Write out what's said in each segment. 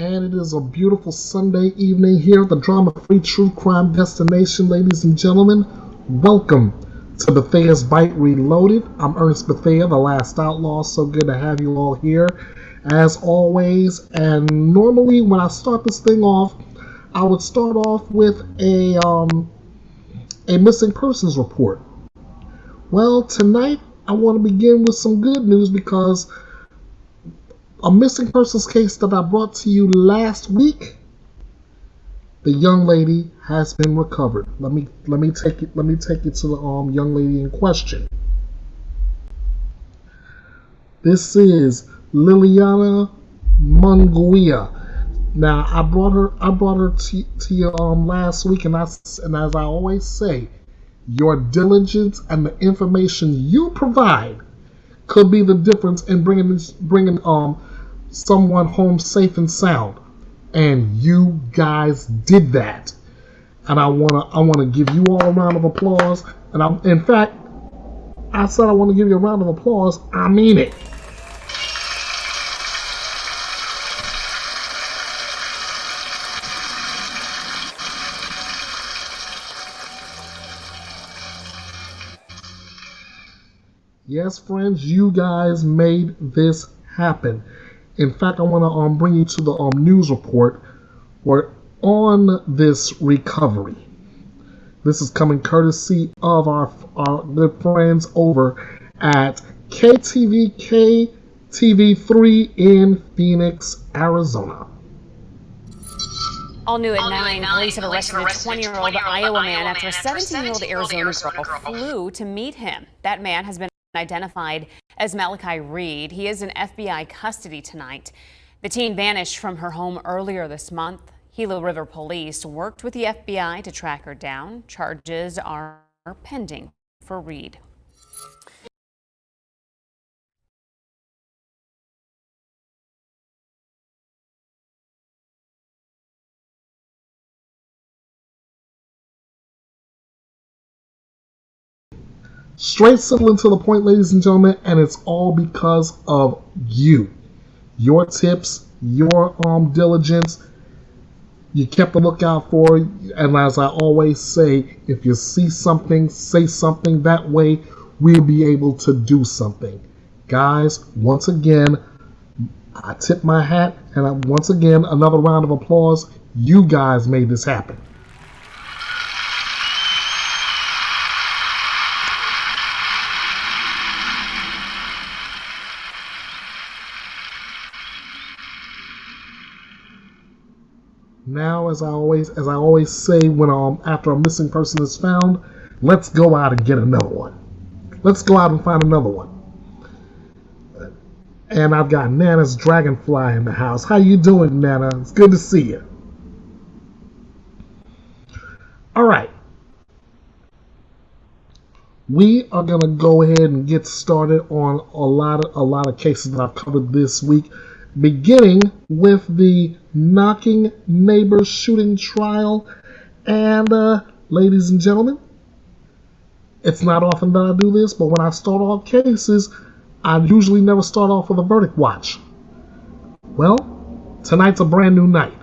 And it is a beautiful Sunday evening here at the drama-free true crime destination, ladies and gentlemen. Welcome to Bethea'S Byte Reloaded. I'm Ernest Bethea, the last outlaw. So good to have you all here, as always. And normally, when I start this thing off, I would start off with a missing persons report. Well, tonight I want to begin with some good news because a missing persons case that I brought to you last week, the young lady has been recovered. Let me take you to the young lady in question. This is Liliana Munguia. Now I brought her to you last week, and as I always say, your diligence and the information you provide could be the difference in bringing someone home safe and sound, and you guys did that. And I wanna give you all a round of applause. And in fact, I said I want to give you a round of applause. I mean it. Yes, friends, you guys made this happen. In fact, I want to bring you to the news report on this recovery. This is coming courtesy of our good friends over at KTVK TV3 in Phoenix, Arizona. All new at 9, police have arrested a 20-year-old Iowa man after a 17-year-old Arizona girl flew to meet him. That man has been identified as Malachi Reed. He is in FBI custody tonight. The teen vanished from her home earlier this month. Gila River police worked with the FBI to track her down. Charges are pending for Reed. Straight, simple, and to the point, ladies and gentlemen, and it's all because of you. Your tips, your diligence. You kept a lookout for it, and as I always say, if you see something, say something. That way, we'll be able to do something. Guys, once again, I tip my hat, and once again, another round of applause. You guys made this happen. Now, as I always say, when after a missing person is found, let's go out and get another one. Let's go out and find another one. And I've got Nana's Dragonfly in the house. How you doing, Nana? It's good to see you. All right. We are gonna go ahead and get started on a lot of cases that I've covered this week, beginning with the knocking neighbor shooting trial. And ladies and gentlemen, it's not often that I do this, but when I start off cases, I usually never start off with a verdict watch. Well, tonight's a brand new night,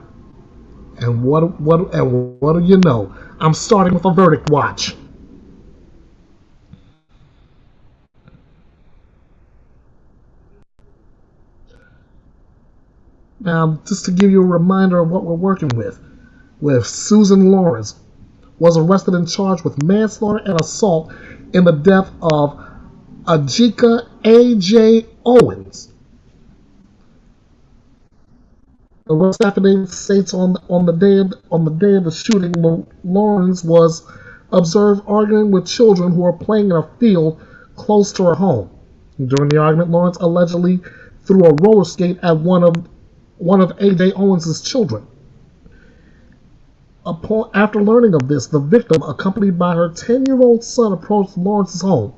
and what do you know? I'm starting with a verdict watch. Now, just to give you a reminder of what we're working with Susan Lorincz was arrested and charged with manslaughter and assault in the death of Ajika A.J. Owens. The arrest affidavit states on the day of the shooting, Lorincz was observed arguing with children who were playing in a field close to her home. During the argument, Lorincz allegedly threw a roller skate at one of A.J. Owens' children. After learning of this, the victim, accompanied by her 10-year-old son, approached Lorincz' home.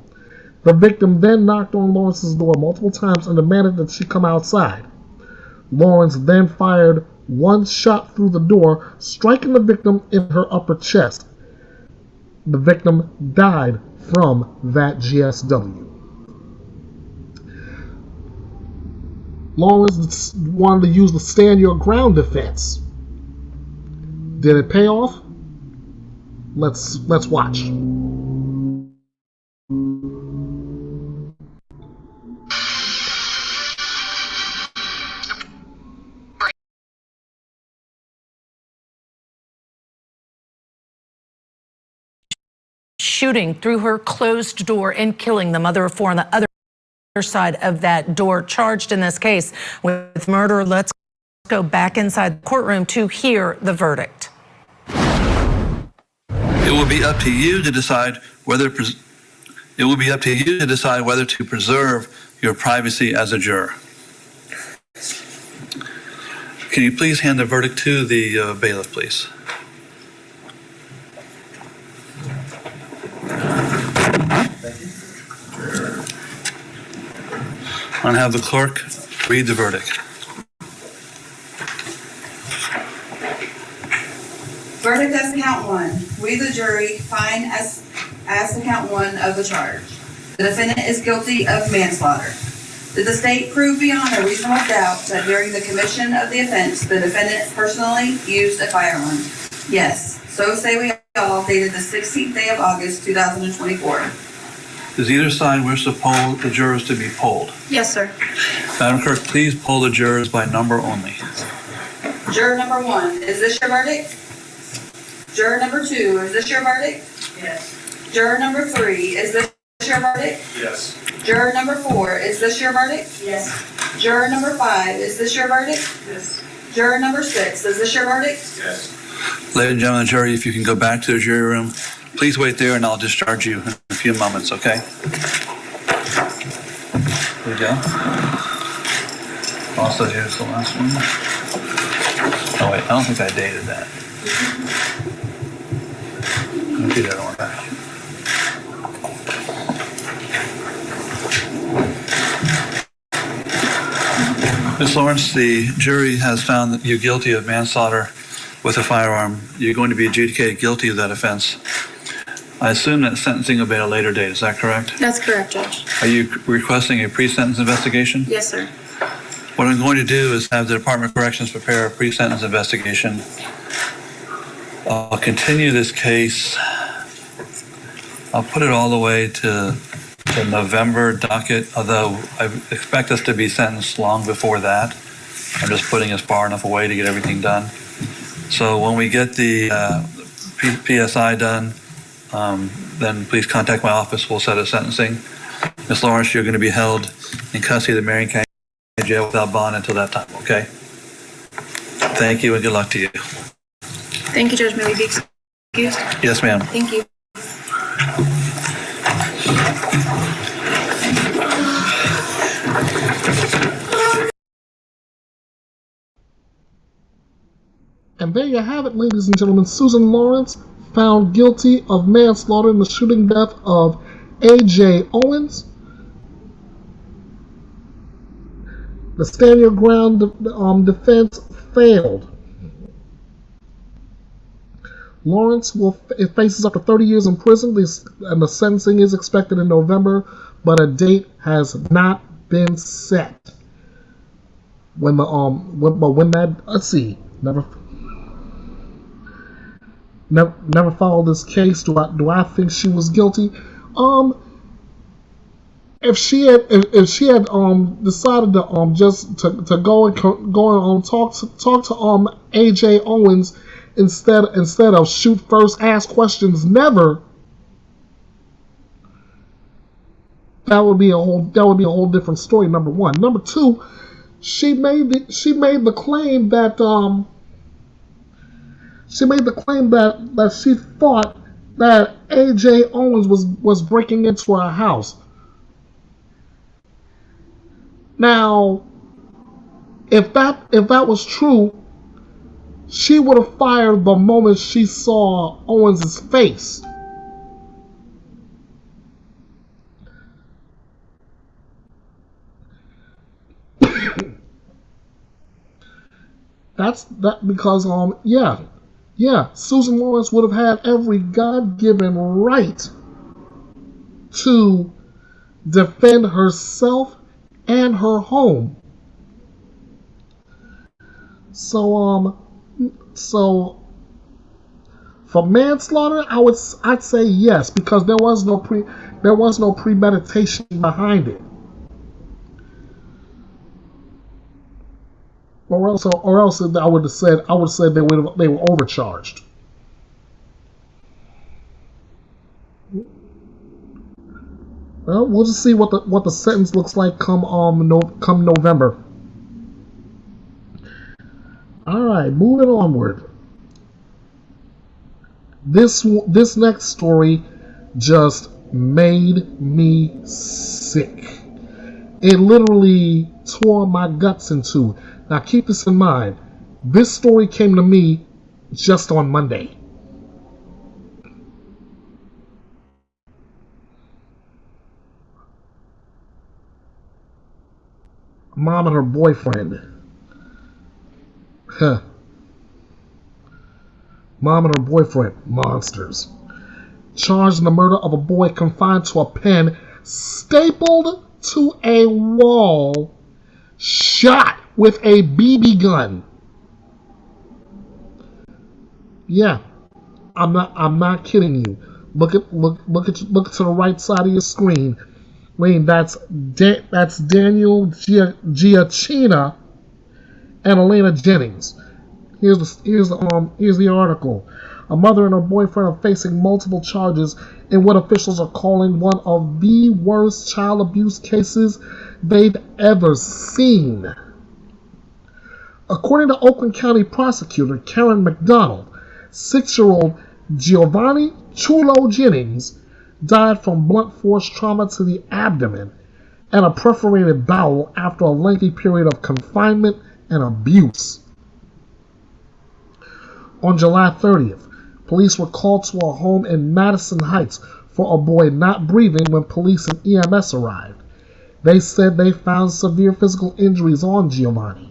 The victim then knocked on Lorincz' door multiple times and demanded that she come outside. Lorincz then fired one shot through the door, striking the victim in her upper chest. The victim died from that GSW. Lorincz wanted to use the stand your ground defense. Did it pay off? Let's watch. Shooting through her closed door and killing the mother of four on the other side of that door, charged in this case with murder. Let's go back inside the courtroom to hear the verdict. It will be up to you to decide whether to preserve your privacy as a juror. Can you please hand the verdict to the bailiff, please? I'm going to have the clerk read the verdict. Verdict as to count one. We, the jury, find as to count one of the charge. The defendant is guilty of manslaughter. Did the state prove beyond a reasonable doubt that during the commission of the offense, the defendant personally used a firearm? Yes. So say we all, dated the 16th day of August, 2024. Does either side wish to poll the jurors to be polled? Yes, sir. Madam Clerk, please poll the jurors by number only. Juror number one, is this your verdict? Juror number two, is this your verdict? Yes. Juror number three, is this your verdict? Yes. Juror number four, is this your verdict? Yes. Juror number five, is this your verdict? Yes. Juror number six, is this your verdict? Yes. Ladies and gentlemen of the jury, if you can go back to the jury room, please wait there and I'll discharge you in a few moments, okay? There you go. Also, here's the last one. Oh wait, I don't think I dated that. Let me do that one back. Ms. Lorincz, the jury has found that you're guilty of manslaughter with a firearm. You're going to be adjudicated guilty of that offense. I assume that sentencing will be at a later date. Is that correct? That's correct, Judge. Are you requesting a pre-sentence investigation? Yes, sir. What I'm going to do is have the Department of Corrections prepare a pre-sentence investigation. I'll continue this case. I'll put it all the way to the November docket, although I expect us to be sentenced long before that. I'm just putting us far enough away to get everything done. So when we get the PSI done, then please contact my office. We'll set a sentencing. Ms. Lorincz, you're going to be held in custody of the Marion County Jail without bond until that time, okay? Thank you and good luck to you. Thank you, Judge. May we be excused? Yes, ma'am. Thank you. And there you have it, ladies and gentlemen. Susan Lorincz found guilty of manslaughter in the shooting death of A.J. Owens. The stand your ground defense failed. Lorincz faces up to 30 years in prison, and the sentencing is expected in November, but a date has not been set. When let's see, never followed this case. Do I think she was guilty? If she had decided to just to go and talk to AJ Owens instead of shoot first, ask questions never, that would be a whole different story. Number one. Number two, she made the claim that she thought that AJ Owens was breaking into her house. Now, if that was true, she would have fired the moment she saw Owens' face. That's because Susan Lorincz would have had every God-given right to defend herself and her home. So for manslaughter, I'd say yes, because there was no premeditation behind it. Or else I would have said they were overcharged. Well, we'll just see what the sentence looks like come November. All right, moving onward. This next story just made me sick. It literally tore my guts in two. Now keep this in mind. This story came to me just on Monday. Mom and her boyfriend. Mom and her boyfriend, monsters. Charged in the murder of a boy confined to a pen, stapled to a wall, shot with a BB gun. Yeah, I'm not kidding you. Look to the right side of your screen. That's Daniel Giacchina and Elena Jennings. Here's the article. A mother and her boyfriend are facing multiple charges in what officials are calling one of the worst child abuse cases they've ever seen. According to Oakland County Prosecutor Karen McDonald, 6-year-old Giovanni Chulo Jennings died from blunt force trauma to the abdomen and a perforated bowel after a lengthy period of confinement and abuse. On July 30th, police were called to a home in Madison Heights for a boy not breathing when police and EMS arrived. They said they found severe physical injuries on Giovanni.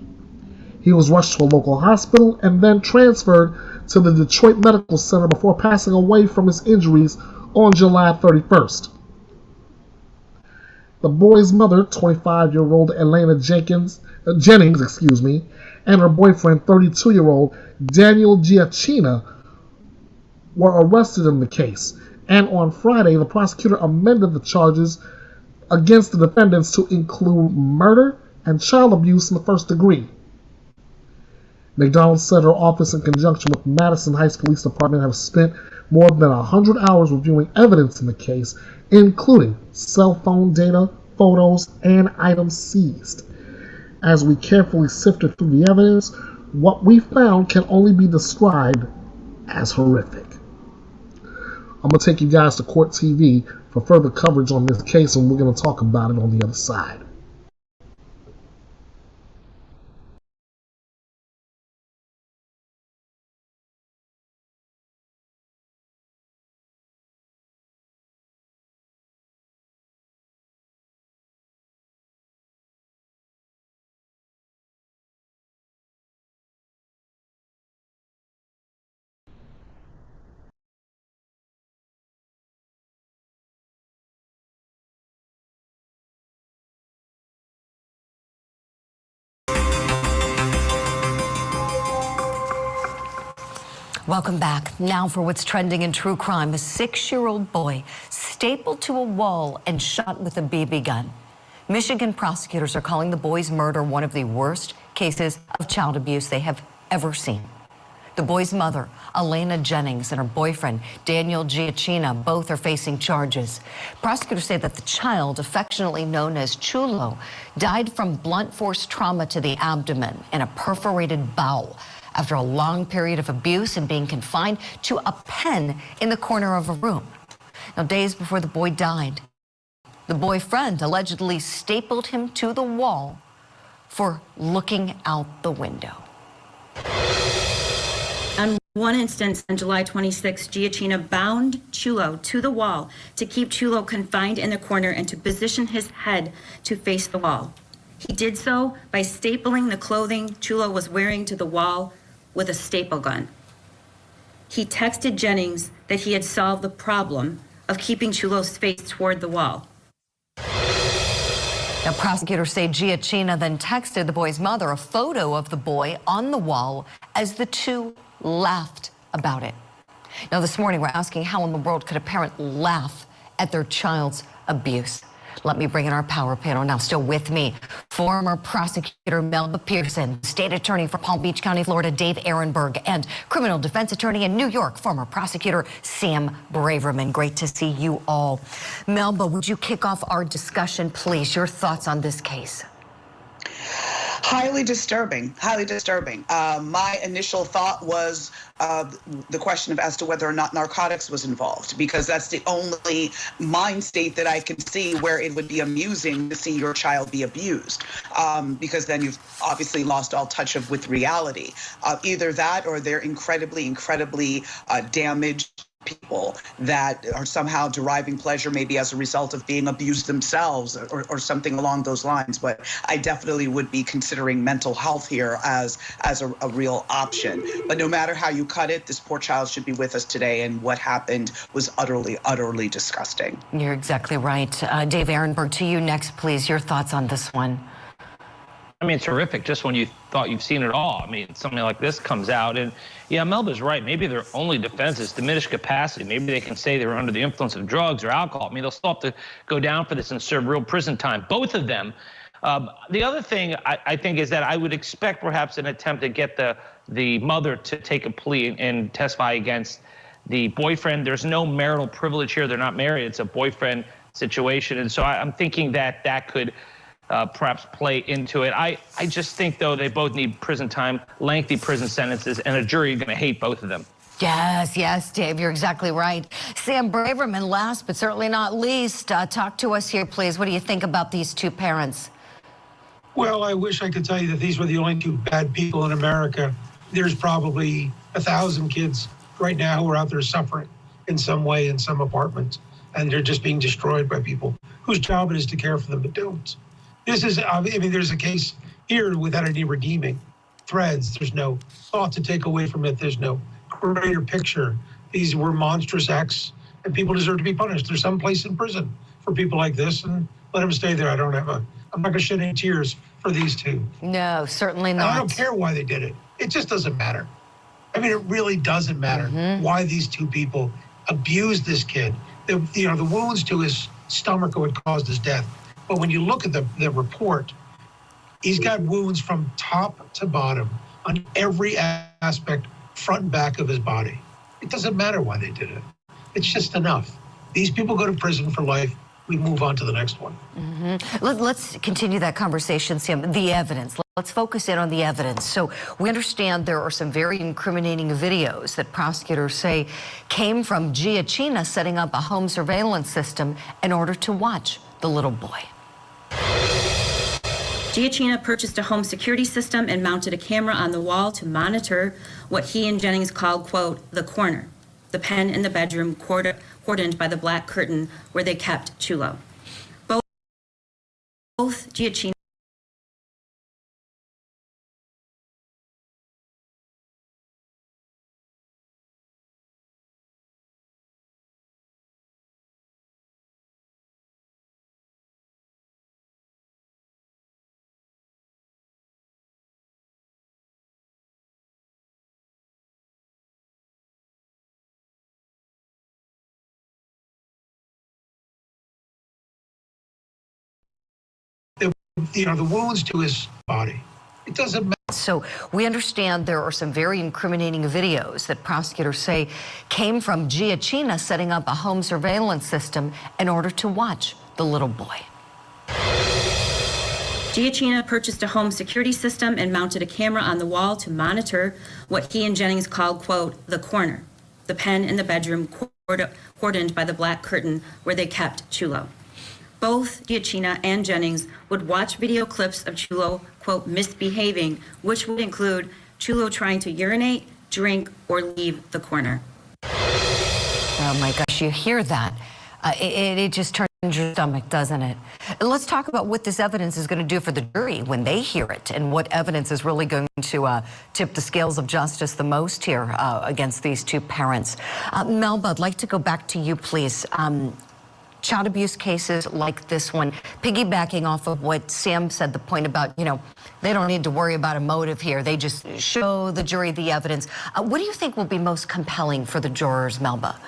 He was rushed to a local hospital and then transferred to the Detroit Medical Center before passing away from his injuries on July 31st. The boy's mother, 25-year-old Elena Jennings, and her boyfriend, 32-year-old Daniel Giacchina, were arrested in the case. And on Friday, the prosecutor amended the charges against the defendants to include murder and child abuse in the first degree. McDonald said her office, in conjunction with Madison Heights Police Department, have spent more than 100 hours reviewing evidence in the case, including cell phone data, photos, and items seized. As we carefully sifted through the evidence, what we found can only be described as horrific. I'm going to take you guys to Court TV for further coverage on this case, and we're going to talk about it on the other side. Welcome back. Now for what's trending in true crime. A 6-year-old boy stapled to a wall and shot with a BB gun. Michigan prosecutors are calling the boy's murder one of the worst cases of child abuse they have ever seen. The boy's mother, Elena Jennings, and her boyfriend, Daniel Giacchina, both are facing charges. Prosecutors say that the child, affectionately known as Chulo, died from blunt force trauma to the abdomen and a perforated bowel after a long period of abuse and being confined to a pen in the corner of a room. Now, days before the boy died, the boyfriend allegedly stapled him to the wall for looking out the window. On one instance, on July 26, Giacchina bound Chulo to the wall to keep Chulo confined in the corner and to position his head to face the wall. He did so by stapling the clothing Chulo was wearing to the wall with a staple gun. He texted Jennings that he had solved the problem of keeping Chulo's face toward the wall. Now, prosecutors say Giacchina then texted the boy's mother a photo of the boy on the wall as the two laughed about it. Now, this morning, we're asking how in the world could a parent laugh at their child's abuse? Let me bring in our power panel now. Still with me, former prosecutor Melba Pearson, state attorney for Palm Beach County, Florida, Dave Ehrenberg, and criminal defense attorney in New York, former prosecutor Sam Braverman. Great to see you all. Melba, would you kick off our discussion, please? Your thoughts on this case? Highly disturbing, highly disturbing. My initial thought was the question as to whether or not narcotics was involved, because that's the only mind state that I can see where it would be amusing to see your child be abused, because then you've obviously lost all touch with reality. Either that or they're incredibly damaged people that are somehow deriving pleasure maybe as a result of being abused themselves or something along those lines. But I definitely would be considering mental health here as a real option. But no matter how you cut it, this poor child should be with us today, and what happened was utterly disgusting. You're exactly right. Dave Ehrenberg, to you next, please. Your thoughts on this one? I mean, it's horrific just when you thought you've seen it all. I mean, something like this comes out, and yeah, Melba's right. Maybe their only defense is diminished capacity. Maybe they can say they were under the influence of drugs or alcohol. I mean, they'll still have to go down for this and serve real prison time, both of them. The other thing I think is that I would expect perhaps an attempt to get the mother to take a plea and testify against the boyfriend. There's no marital privilege here. They're not married. It's a boyfriend situation. And so I'm thinking that that could perhaps play into it. I just think, though, they both need prison time, lengthy prison sentences, and a jury is going to hate both of them. Yes, Dave, you're exactly right. Sam Braverman, last but certainly not least, talk to us here, please. What do you think about these two parents? Well, I wish I could tell you that these were the only two bad people in America. There's probably 1,000 kids right now who are out there suffering in some way in some apartment, and they're just being destroyed by people whose job it is to care for them but don't. This is, I mean, there's a case here without any redeeming threads. There's no thought to take away from it. There's no greater picture. These were monstrous acts, and people deserve to be punished. There's some place in prison for people like this, and let them stay there. I'm not going to shed any tears for these two. No, certainly not. And I don't care why they did it. It just doesn't matter. I mean, it really doesn't matter why these two people abused this kid. The wounds to his stomach are what caused his death. But when you look at the report, he's got wounds from top to bottom on every aspect, front and back of his body. It doesn't matter why they did it. It's just enough. These people go to prison for life. We move on to the next one. Let's continue that conversation, Sam. The evidence. Let's focus in on the evidence. So we understand there are some very incriminating videos that prosecutors say came from Giacchina setting up a home surveillance system in order to watch the little boy. Giacchina purchased a home security system and mounted a camera on the wall to monitor what he and Jennings called, quote, the corner, the pen in the bedroom cordoned by the black curtain where they kept Chulo. Both Giacchina the wounds to his body. It doesn't matter. So we understand there are some very incriminating videos that prosecutors say came from Giacchina setting up a home surveillance system in order to watch the little boy. Giacchina purchased a home security system and mounted a camera on the wall to monitor what he and Jennings called, quote, the corner, the pen in the bedroom cordoned by the black curtain where they kept Chulo. Both Giacchina and Jennings would watch video clips of Chulo, quote, misbehaving, which would include Chulo trying to urinate, drink, or leave the corner. Oh my gosh, you hear that? It just turns your stomach, doesn't it? And let's talk about what this evidence is going to do for the jury when they hear it, and what evidence is really going to tip the scales of justice the most here against these two parents. Melba, I'd like to go back to you, please. child abuse cases like this one, piggybacking off of what Sam said, the point about, they don't need to worry about a motive here. They just show the jury the evidence. What do you think will be most compelling for the jurors, Melba?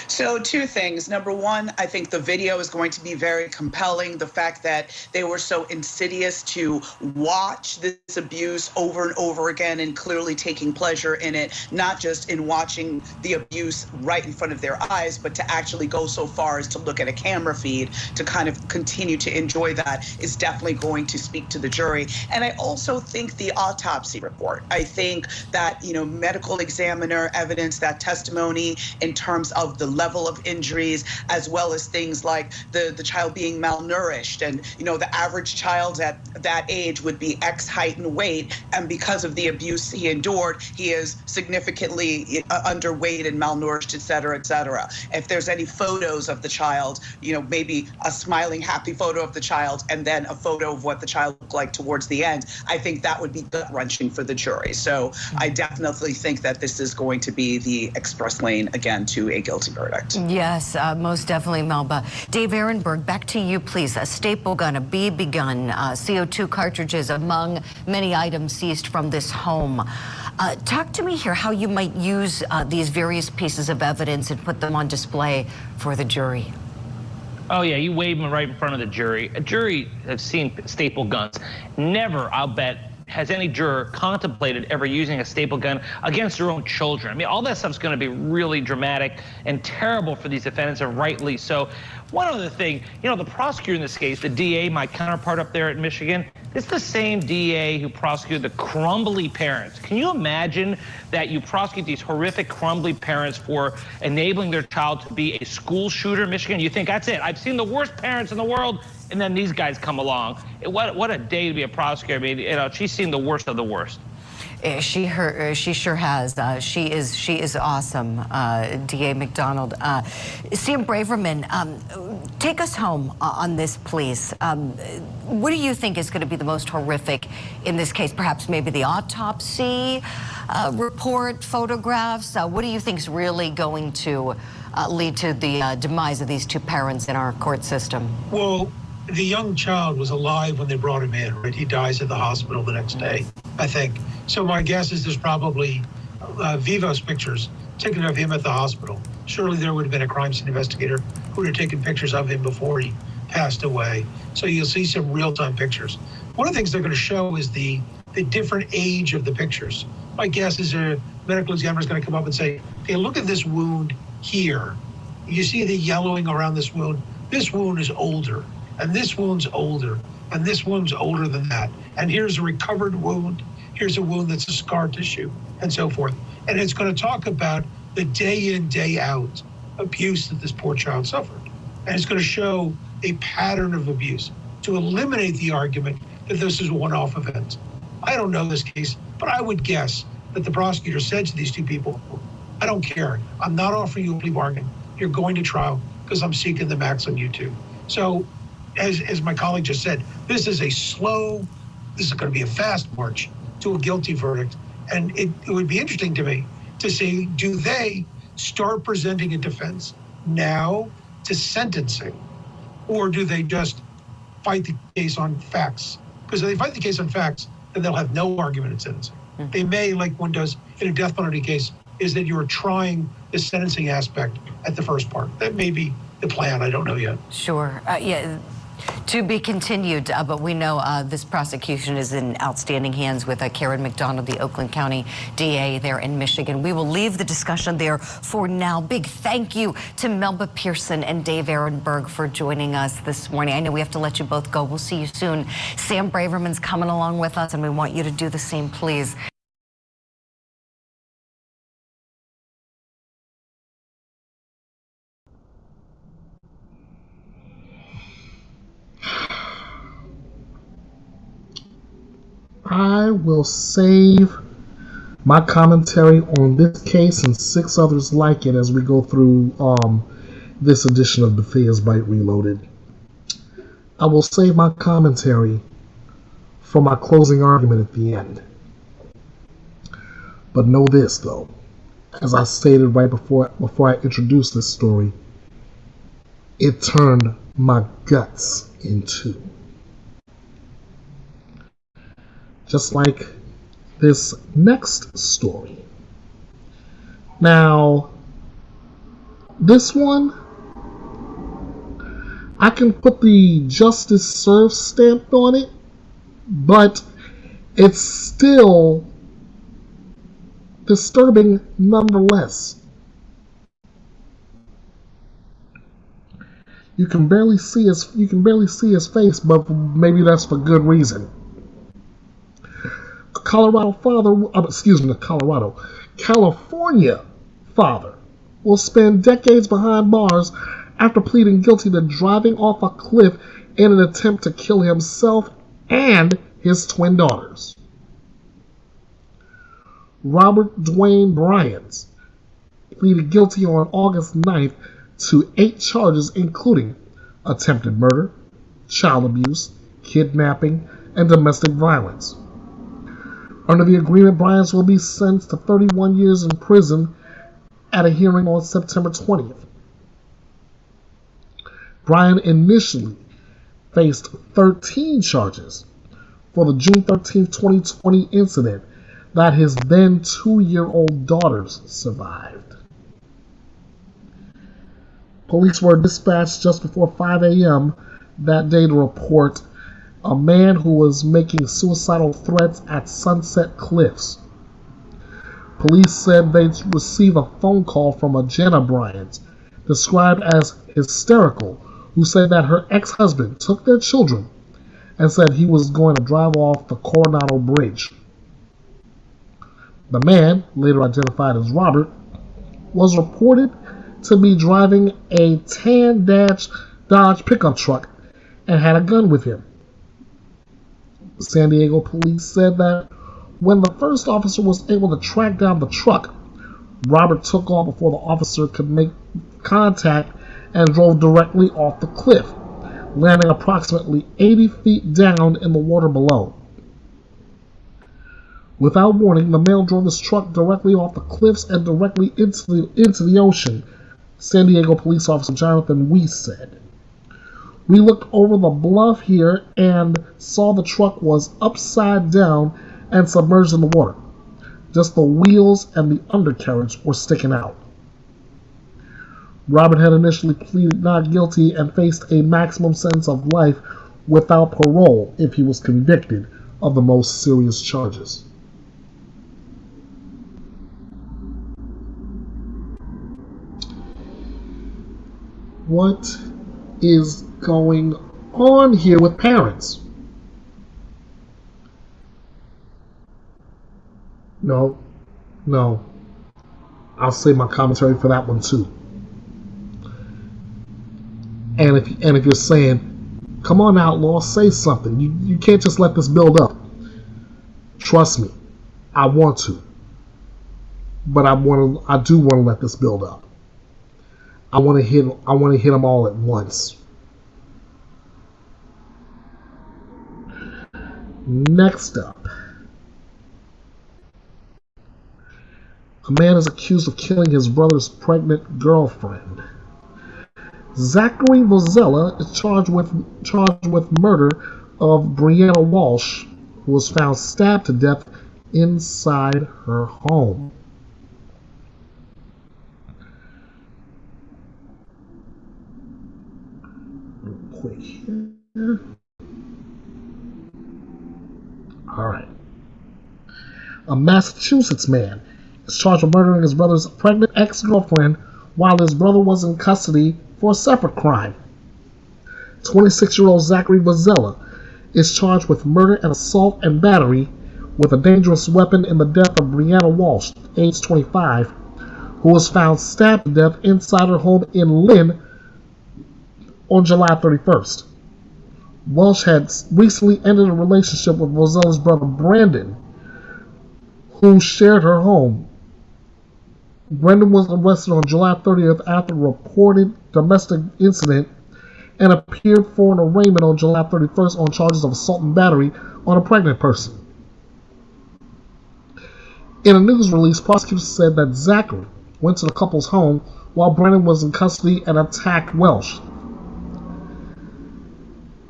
So two things. Number one, I think the video is going to be very compelling. The fact that they were so insidious to watch this abuse over and over again and clearly taking pleasure in it, not just in watching the abuse right in front of their eyes, but to actually go so far as to look at a camera feed to kind of continue to enjoy that is definitely going to speak to the jury. And I also think the autopsy report, I think that, medical examiner evidence, that testimony in terms of the level of injuries, as well as things like the child being malnourished, and the average child at that age would be X height and weight, and because of the abuse he endured, he is significantly underweight and malnourished, et cetera, et cetera. If there's any photos of the child, maybe a smiling, happy photo of the child, and then a photo of what the child looked like towards the end, I think that would be gut-wrenching for the jury. So I definitely think that this is going to be the express lane again to a guilty verdict. Yes, most definitely, Melba. Dave Ehrenberg, back to you, please. A staple gun, a BB gun, CO2 cartridges, among many items seized from this home. Talk to me here how you might use these various pieces of evidence and put them on display for the jury. Oh, yeah, you wave them right in front of the jury. A jury has seen staple guns. Never, I'll bet, has any juror contemplated ever using a staple gun against their own children. I mean, all that stuff's going to be really dramatic and terrible for these defendants, and rightly so. One other thing, the prosecutor in this case, the DA, my counterpart up there at Michigan, it's the same DA who prosecuted the crumbly parents. Can you imagine that you prosecute these horrific crumbly parents for enabling their child to be a school shooter in Michigan? You think, that's it, I've seen the worst parents in the world, and then these guys come along. What a day to be a prosecutor. I mean, she's seen the worst of the worst. She sure has. She is awesome, DA McDonald. Sam Braverman, take us home on this, please. What do you think is going to be the most horrific in this case? Perhaps maybe the autopsy report, photographs. What do you think is really going to lead to the demise of these two parents in our court system? Well, the young child was alive when they brought him in, right? He dies at the hospital the next day, I think. So my guess is there's probably Vivos pictures taken of him at the hospital. Surely there would have been a crime scene investigator who would have taken pictures of him before he passed away. So you'll see some real-time pictures. One of the things they're going to show is the different age of the pictures. My guess is a medical examiner is going to come up and say, hey, look at this wound here. You see the yellowing around this wound? This wound is older. And this wound's older, and this wound's older than that. And here's a recovered wound, here's a wound that's a scar tissue, and so forth. And it's going to talk about the day in, day out abuse that this poor child suffered. And it's going to show a pattern of abuse to eliminate the argument that this is a one-off event. I don't know this case, but I would guess that the prosecutor said to these two people, I don't care, I'm not offering you a plea bargain. You're going to trial because I'm seeking the max on you too. So, as my colleague just said, this is going to be a fast march to a guilty verdict. And it would be interesting to me to see, do they start presenting a defense now to sentencing, or do they just fight the case on facts? Because if they fight the case on facts, then they'll have no argument in sentencing. They may, like one does in a death penalty case, is that you're trying the sentencing aspect at the first part. That may be the plan. I don't know yet. Sure. Yeah. To be continued, but we know this prosecution is in outstanding hands with Karen McDonald, the Oakland County DA there in Michigan. We will leave the discussion there for now. Big thank you to Melba Pearson and Dave Ehrenberg for joining us this morning. I know we have to let you both go. We'll see you soon. Sam Braverman's coming along with us, and we want you to do the same, please. I will save my commentary on this case and 6 others like it as we go through this edition of Bethea'S Byte Reloaded. I will save my commentary for my closing argument at the end. But know this, though, as I stated right before I introduced this story, it turned my guts in two. Just like this next story. Now, this one, I can put the justice served stamp on it, but it's still disturbing nonetheless. You can barely see his face, but maybe that's for good reason. California father will spend decades behind bars after pleading guilty to driving off a cliff in an attempt to kill himself and his twin daughters. Robert Dwayne Bryant pleaded guilty on August 9th to 8 charges, including attempted murder, child abuse, kidnapping, and domestic violence. Under the agreement, Bryant will be sentenced to 31 years in prison at a hearing on September 20th. Bryant initially faced 13 charges for the June 13, 2020 incident that his then 2-year-old daughters survived. Police were dispatched just before 5 a.m. that day to report a man who was making suicidal threats at Sunset Cliffs. Police said they'd received a phone call from a Jenna Bryant, described as hysterical, who said that her ex-husband took their children and said he was going to drive off the Coronado Bridge. The man, later identified as Robert, was reported to be driving a tan Dodge pickup truck and had a gun with him. San Diego police said that when the first officer was able to track down the truck, Robert took off before the officer could make contact and drove directly off the cliff, landing approximately 80 feet down in the water below. Without warning, the male drove his truck directly off the cliffs and directly into the ocean, San Diego police officer Jonathan Weiss said. We looked over the bluff here and saw the truck was upside down and submerged in the water. Just the wheels and the undercarriage were sticking out. Robert had initially pleaded not guilty and faced a maximum sentence of life without parole if he was convicted of the most serious charges. What is going on here with parents? No. I'll save my commentary for that one too. And if you're saying, come on, Outlaw, say something. You can't just let this build up. Trust me, I want to. But I do want to let this build up. I want to hit them all at once. Next up, a man is accused of killing his brother's pregnant girlfriend. Zachary Vozella is charged with murder of Brianna Walsh, who was found stabbed to death inside her home. Quick here. Alright. A Massachusetts man is charged with murdering his brother's pregnant ex-girlfriend while his brother was in custody for a separate crime. 26-year-old Zachary Vozella is charged with murder and assault and battery with a dangerous weapon in the death of Brianna Walsh, age 25, who was found stabbed to death inside her home in Lynn on July 31st. Walsh had recently ended a relationship with Vozella's brother Brandon, who shared her home. Brandon was arrested on July 30th after a reported domestic incident and appeared for an arraignment on July 31st on charges of assault and battery on a pregnant person. In a news release, prosecutors said that Zachary went to the couple's home while Brandon was in custody and attacked Walsh.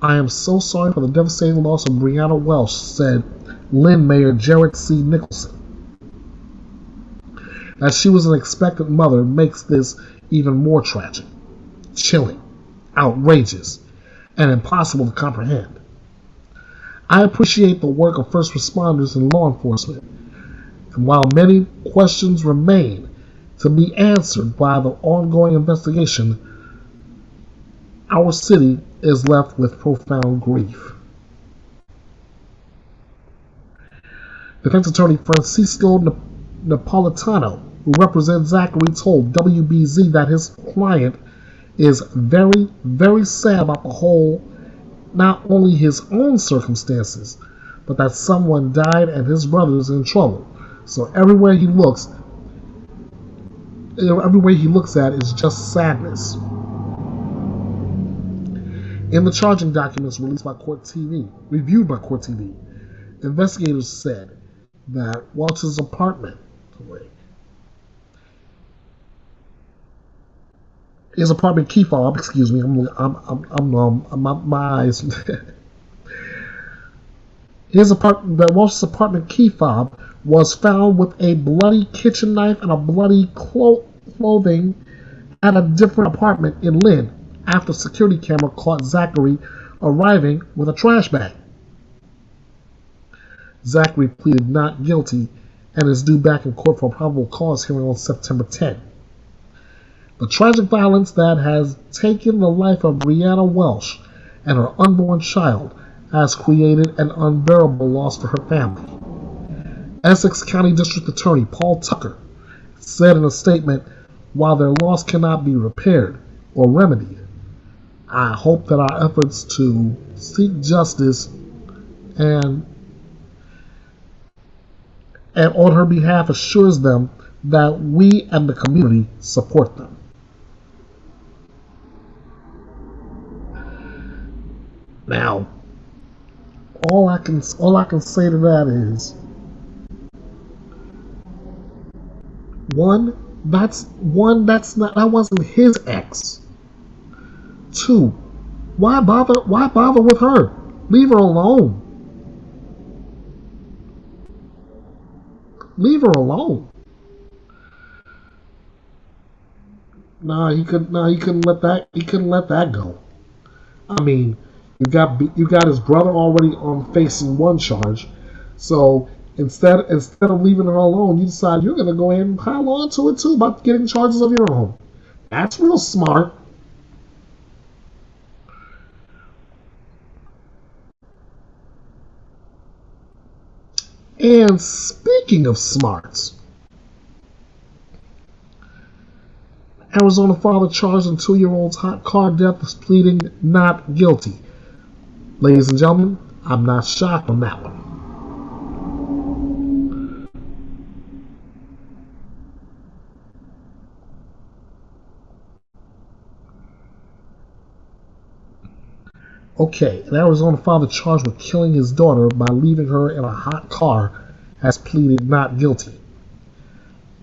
I am so sorry for the devastating loss of Breonna Welsh, said Lynn Mayor Jared C. Nicholson. That she was an expectant mother makes this even more tragic, chilling, outrageous, and impossible to comprehend. I appreciate the work of first responders and law enforcement, and while many questions remain to be answered by the ongoing investigation, our city is left with profound grief. Defense attorney Francisco Napolitano, who represents Zachary, told WBZ that his client is very, very sad about the whole, not only his own circumstances, but that someone died and his brother's in trouble. So everywhere he looks at is just sadness. In the charging documents reviewed by Court TV, investigators said that Welch's apartment, his apartment key fob, excuse me, my eyes. Welch's apartment key fob was found with a bloody kitchen knife and a bloody clothing at a different apartment in Lynn after security camera caught Zachary arriving with a trash bag. Zachary pleaded not guilty and is due back in court for a probable cause hearing on September 10. The tragic violence that has taken the life of Breonna Welsh and her unborn child has created an unbearable loss for her family. Essex County District Attorney Paul Tucker said in a statement, "While their loss cannot be repaired or remedied, I hope that our efforts to seek justice and on her behalf assures them that we and the community support them." Now, all I can say to that is, that wasn't his ex. 2, why bother with her? Leave her alone. Leave her alone. He couldn't let that go. I mean, you got his brother already facing one charge, so instead of leaving her alone, you decide you're gonna go ahead and pile on to it too about getting charges of your own. That's real smart. And speaking of smarts, Arizona father charged in 2-year-old's hot car death is pleading not guilty. Ladies and gentlemen, I'm not shocked on that one. Okay, an Arizona father charged with killing his daughter by leaving her in a hot car has pleaded not guilty.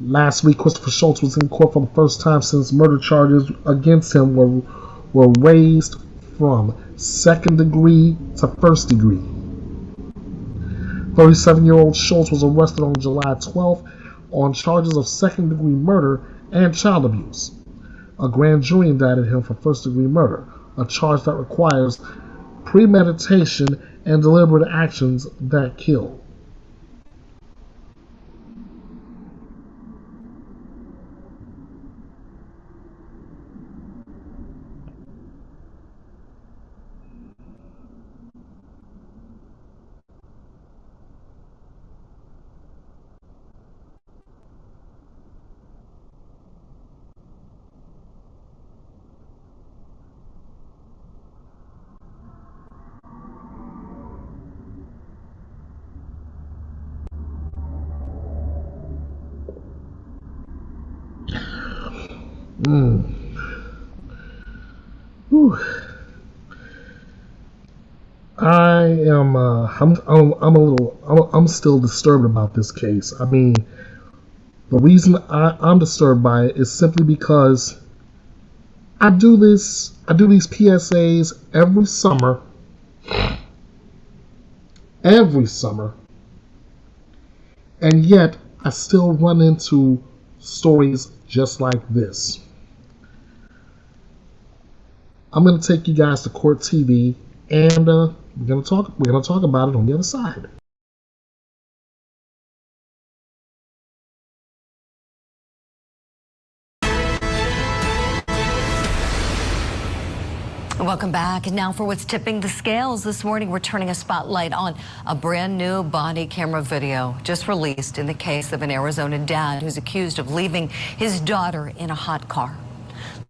Last week, Christopher Schultz was in court for the first time since murder charges against him were raised from second degree to first degree. 37-year-old Schultz was arrested on July 12th on charges of second degree murder and child abuse. A grand jury indicted him for first degree murder, a charge that requires premeditation and deliberate actions that kill. I'm still disturbed about this case. I mean, the reason I'm disturbed by it is simply because I do these PSAs every summer every summer, and yet I still run into stories just like this. I'm going to take you guys to Court TV, and we're going to talk about it on the other side. Welcome back. And now for what's tipping the scales this morning, we're turning a spotlight on a brand new body camera video just released in the case of an Arizona dad who's accused of leaving his daughter in a hot car.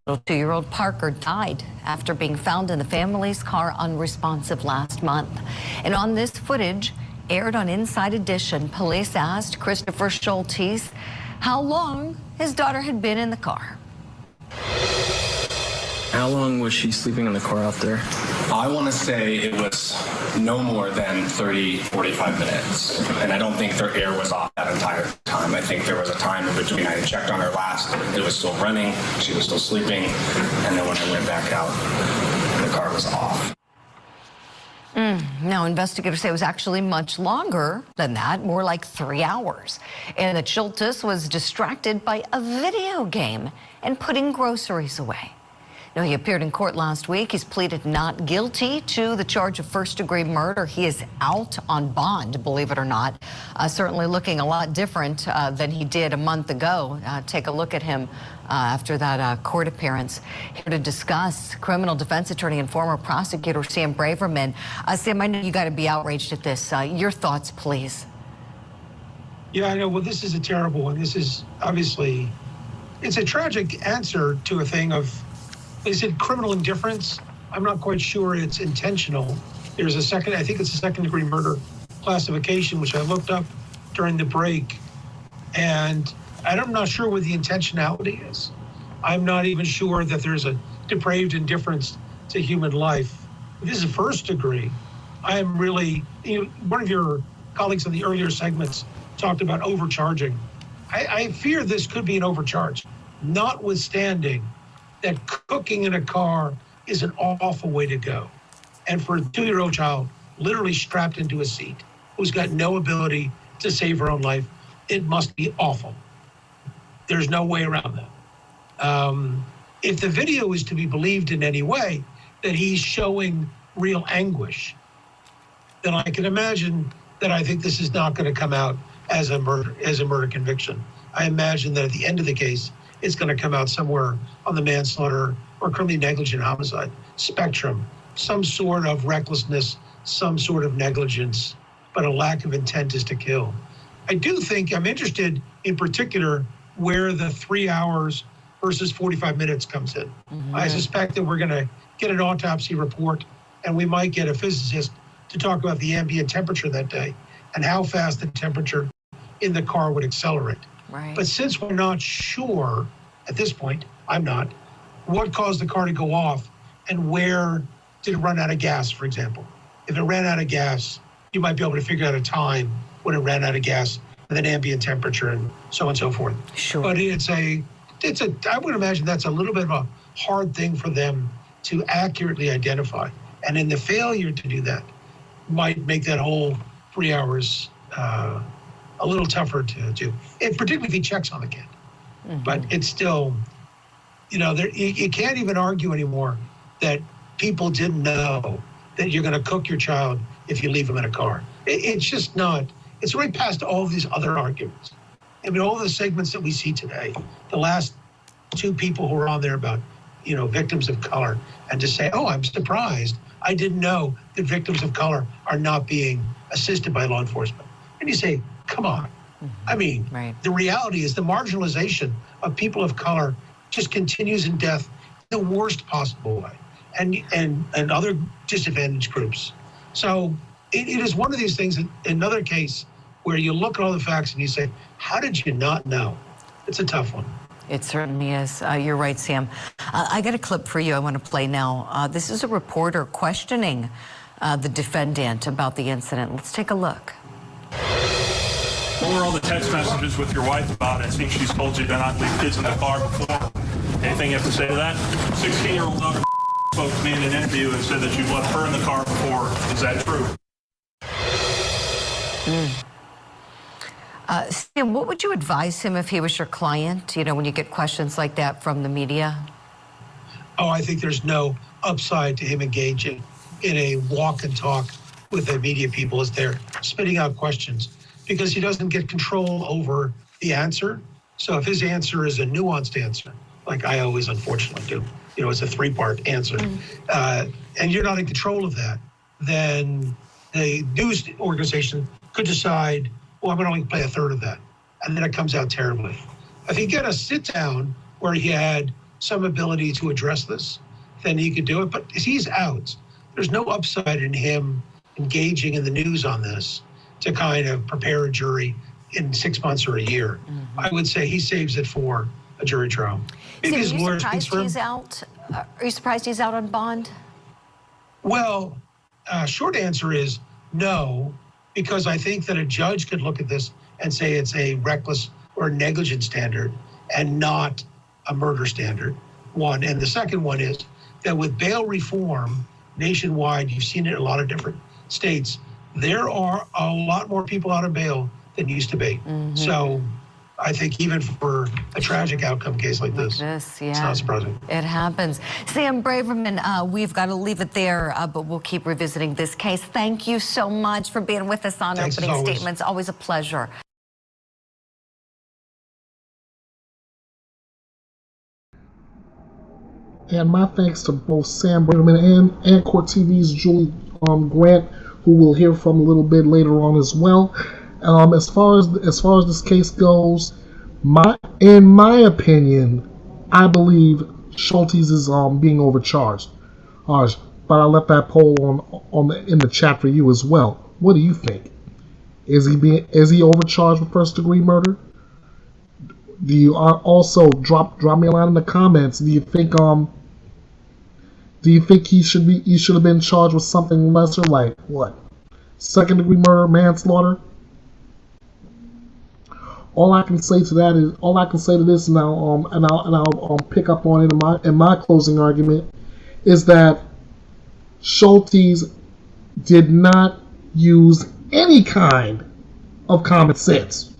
Little 2-year-old Parker died after being found in the family's car unresponsive last month. And on this footage, aired on Inside Edition, police asked Christopher Schultes how long his daughter had been in the car. How long was she sleeping in the car out there? I want to say it was no more than 30, 45 minutes. And I don't think their air was off that entire time. I think there was a time in between I had checked on her last, it was still running, she was still sleeping, and then when I went back out, the car was off. Now, investigators say it was actually much longer than that, more like 3 hours, and that Schultes was distracted by a video game and putting groceries away. Now, he appeared in court last week. He's pleaded not guilty to the charge of first-degree murder. He is out on bond, believe it or not. Certainly looking a lot different than he did a month ago. Take a look at him after that court appearance. Here to discuss, criminal defense attorney and former prosecutor Sam Braverman. Sam, I know you got to be outraged at this. Your thoughts, please. Yeah, I know. Well, this is a terrible one. This is obviously, it's a tragic answer to a thing of, is it criminal indifference? I'm not quite sure it's intentional. There's I think it's a second-degree murder classification, which I looked up during the break, and I'm not sure what the intentionality is. I'm not even sure that there's a depraved indifference to human life. If this is a first degree, I am really, one of your colleagues in the earlier segments talked about overcharging. I fear this could be an overcharge, notwithstanding that cooking in a car is an awful way to go. And for a 2-year-old child, literally strapped into a seat, who's got no ability to save her own life, it must be awful. There's no way around that. If the video is to be believed in any way, that he's showing real anguish, then I can imagine that I think this is not going to come out as a murder conviction. I imagine that at the end of the case, it's going to come out somewhere on the manslaughter or criminally negligent homicide spectrum, some sort of recklessness, some sort of negligence, but a lack of intent is to kill. I do think I'm interested in particular where the 3 hours versus 45 minutes comes in. I suspect that we're going to get an autopsy report, and we might get a physicist to talk about the ambient temperature that day and how fast the temperature in the car would accelerate. Right. But since we're not sure at this point, I'm not, what caused the car to go off and where did it run out of gas, for example? If it ran out of gas, you might be able to figure out a time when it ran out of gas and then ambient temperature and so forth. Sure. But I would imagine that's a little bit of a hard thing for them to accurately identify. And in the failure to do that might make that whole 3 hours a little tougher to do, particularly if he checks on the kid. But it's still, you can't even argue anymore that people didn't know that you're going to cook your child if you leave him in a car. It's just not, it's right past all these other arguments. I mean, all the segments that we see today, the last 2 people who were on there about, victims of color, and to say, oh, I'm surprised. I didn't know that victims of color are not being assisted by law enforcement. And you say, come on. I mean, The reality is the marginalization of people of color just continues in death in the worst possible way, and other disadvantaged groups. So it is one of these things, another case where you look at all the facts and you say, how did you not know? It's a tough one. It certainly is. You're right, Sam. I got a clip for you I want to play now. This is a reporter questioning the defendant about the incident. Let's take a look. What were all the text messages with your wife about? I think she's told you to not leave kids in the car before. Anything you have to say to that? 16-year-old daughter spoke to me in an interview and said that you left her in the car before. Is that true? Sam, what would you advise him if he was your client, you know, when you get questions like that from the media? Oh, I think there's no upside to him engaging in a walk and talk with the media people as they're spitting out questions, because he doesn't get control over the answer. So if his answer is a nuanced answer, like I always unfortunately do, you know, it's a 3-part answer, and you're not in control of that, then the news organization could decide, well, I'm going to only play a third of that. And then it comes out terribly. If he get a sit down where he had some ability to address this, then he could do it. But he's out. There's no upside in him engaging in the news on this to kind of prepare a jury in 6 months or a year. I would say he saves it for a jury trial. Sam, are you surprised he's out? Are you surprised he's out on bond? Well, short answer is no, because I think that a judge could look at this and say it's a reckless or negligent standard and not a murder standard, one. And the second one is that with bail reform nationwide, you've seen it in a lot of different states, there are a lot more people out of bail than used to be. So I think even for a tragic outcome case like this, it's not surprising. It happens. Sam Braverman, we've got to leave it there, but we'll keep revisiting this case. Thank you so much for being with us on Opening Statements. Always a pleasure. And my thanks to both Sam Braverman and Court TV's Julie Grant, who we'll hear from a little bit later on as well. As far as this case goes, in my opinion, I believe Schultes is being overcharged. But I'll let that poll in the chat for you as well. What do you think? Is he overcharged with first-degree murder? Do you also drop me a line in the comments? Do you think he should have been charged with something lesser, like what? Second-degree murder, manslaughter? All I can say to this, and I'll pick up on it in my closing argument, is that Schultes did not use any kind of common sense.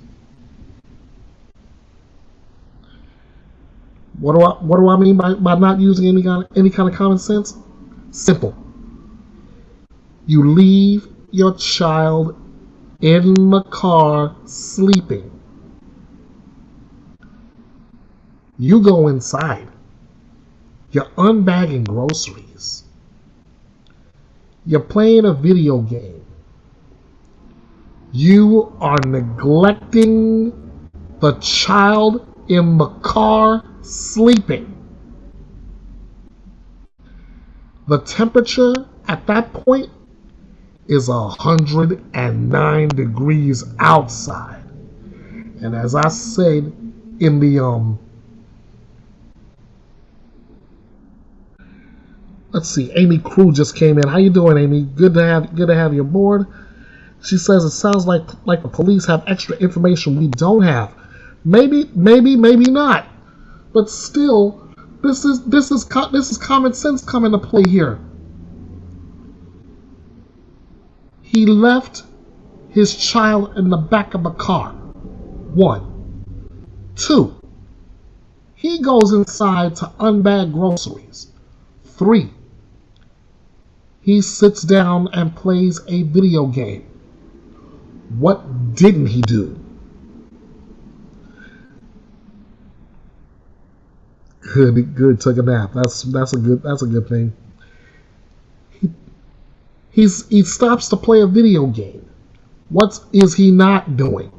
What do I mean by not using any kind of common sense? Simple. You leave your child in the car sleeping. You go inside. You're unbagging groceries. You're playing a video game. You are neglecting the child in the car sleeping. The temperature at that point is 109 degrees outside. And as I said in the let's see, Amy Crew just came in. How you doing, Amy? Good to have you aboard. She says it sounds like the police have extra information we don't have. Maybe not. But still, this is common sense coming to play here. He left his child in the back of the car. 1. 2. He goes inside to unbag groceries. 3. He sits down and plays a video game. What didn't he do? Good. Took a nap. That's a good thing. He stops to play a video game. What is he not doing?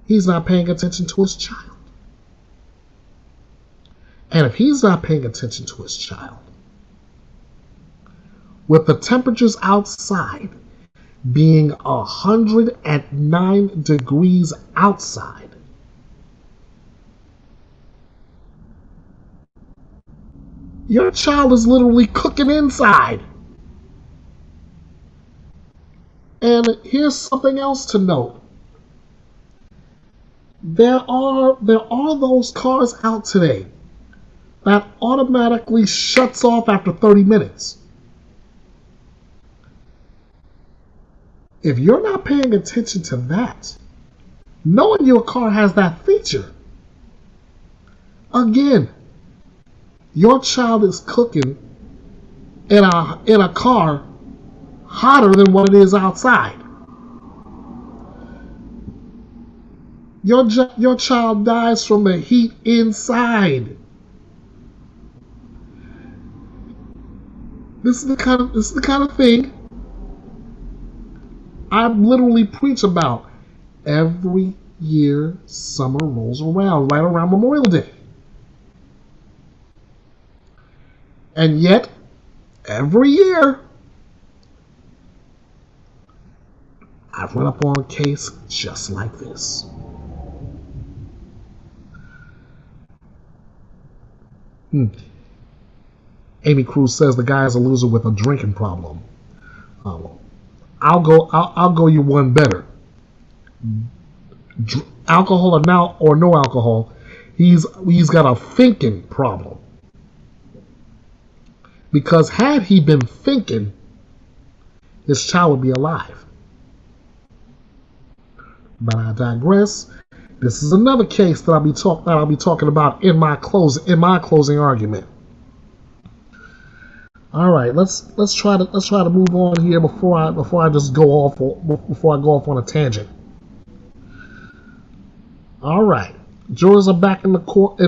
He's not paying attention to his child. And if he's not paying attention to his child, with the temperatures outside being 109 degrees outside, your child is literally cooking inside. And here's something else to note. There are those cars out today that automatically shuts off after 30 minutes. If you're not paying attention to that, knowing your car has that feature, again, your child is cooking in a car hotter than what it is outside. Your child dies from the heat inside. This is the kind of thing I literally preach about every year summer rolls around, right around Memorial Day. And yet, every year, I've run up on a case just like this. Amy Cruz says the guy is a loser with a drinking problem. I'll go you one better. Alcohol or no alcohol, he's got a thinking problem. Because had he been thinking, his child would be alive. But I digress. This is another case that I'll be talking about in my closing argument. All right, let's try to move on here before I go off on a tangent. All right, jurors are back in the court.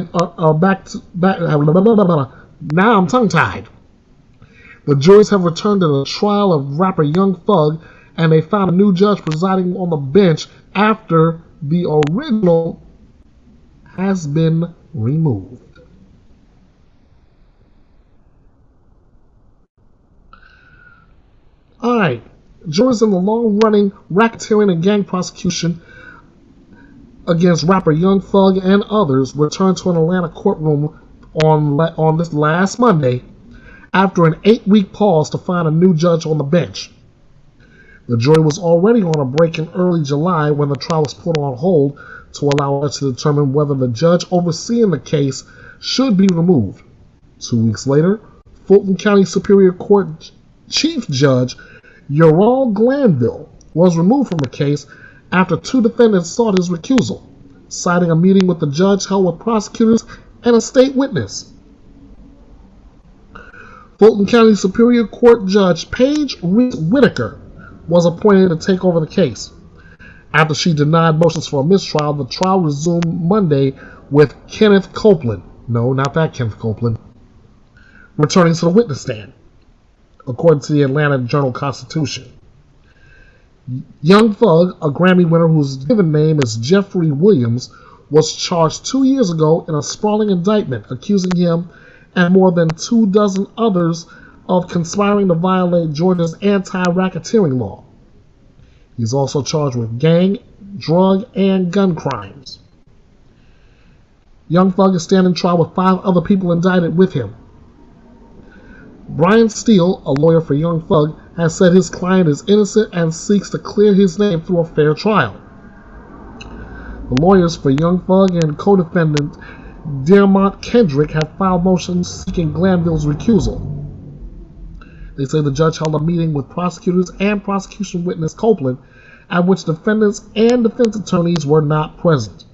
Now I'm tongue-tied. The juries have returned to the trial of rapper Young Thug, and they found a new judge presiding on the bench after the original has been removed. Alright, jurors in the long-running racketeering and gang prosecution against rapper Young Thug and others returned to an Atlanta courtroom on this last Monday after an 8-week pause to find a new judge on the bench. The jury was already on a break in early July when the trial was put on hold to allow us to determine whether the judge overseeing the case should be removed. 2 weeks later, Fulton County Superior Court Chief Judge Ural Glanville was removed from the case after 2 defendants sought his recusal, citing a meeting with the judge held with prosecutors and a state witness. Fulton County Superior Court Judge Paige Reese Whitaker was appointed to take over the case. After she denied motions for a mistrial, the trial resumed Monday with Kenneth Copeland, no, not that Kenneth Copeland, returning to the witness stand, according to the Atlanta Journal-Constitution. Young Thug, a Grammy winner whose given name is Jeffrey Williams, was charged 2 years ago in a sprawling indictment accusing him and more than 24 others of conspiring to violate Georgia's anti-racketeering law. He's also charged with gang, drug, and gun crimes. Young Thug is standing trial with 5 other people indicted with him. Brian Steele, a lawyer for Young Thug, has said his client is innocent and seeks to clear his name through a fair trial. The lawyers for Young Thug and co-defendant Dearmont Kendrick have filed motions seeking Glanville's recusal. They say the judge held a meeting with prosecutors and prosecution witness Copeland, at which defendants and defense attorneys were not present.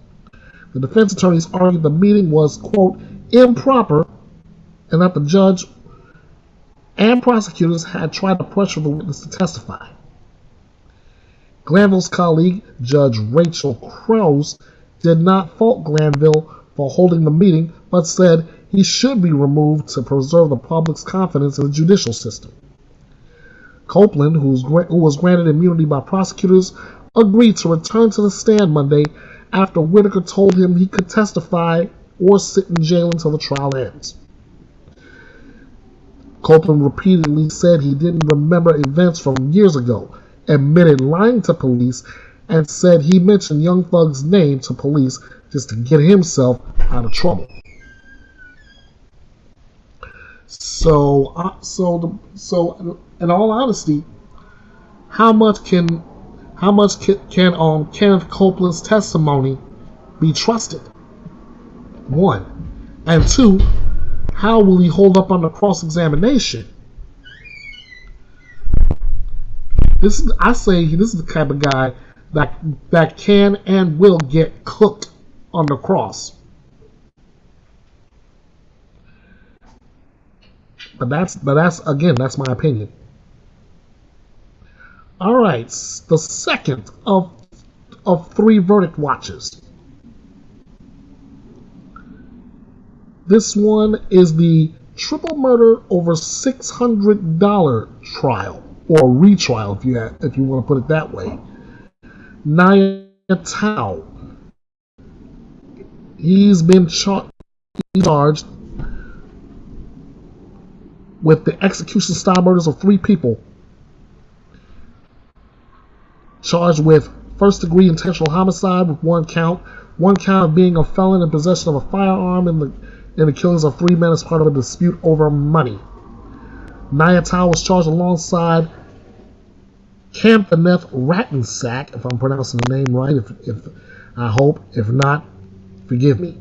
The defense attorneys argued the meeting was, quote, improper, and that the judge and prosecutors had tried to pressure the witness to testify. Glanville's colleague, Judge Rachel Krause, did not fault Glanville for holding the meeting, but said he should be removed to preserve the public's confidence in the judicial system. Copeland, who was granted immunity by prosecutors, agreed to return to the stand Monday after Whitaker told him he could testify or sit in jail until the trial ends. Copeland repeatedly said he didn't remember events from years ago, admitted lying to police, and said he mentioned Young Thug's name to police just to get himself out of trouble. So, in all honesty, how much can Kenneth Copeland's testimony be trusted? 1, and 2, how will he hold up under cross-examination? I say this is the type of guy that can and will get cooked on the cross. But that's again, that's my opinion. All right, the second of 3 verdict watches. This one is the triple murder over $600 trial, or retrial if you want to put it that way. Thao. He's been charged with the execution-style murders of 3 people. Charged with first-degree intentional homicide with 1 count. 1 count of being a felon in possession of a firearm in the killings of 3 men as part of a dispute over money. Thao was charged alongside Kenneth Rattensack, if I'm pronouncing the name right, if I hope. If not, forgive me.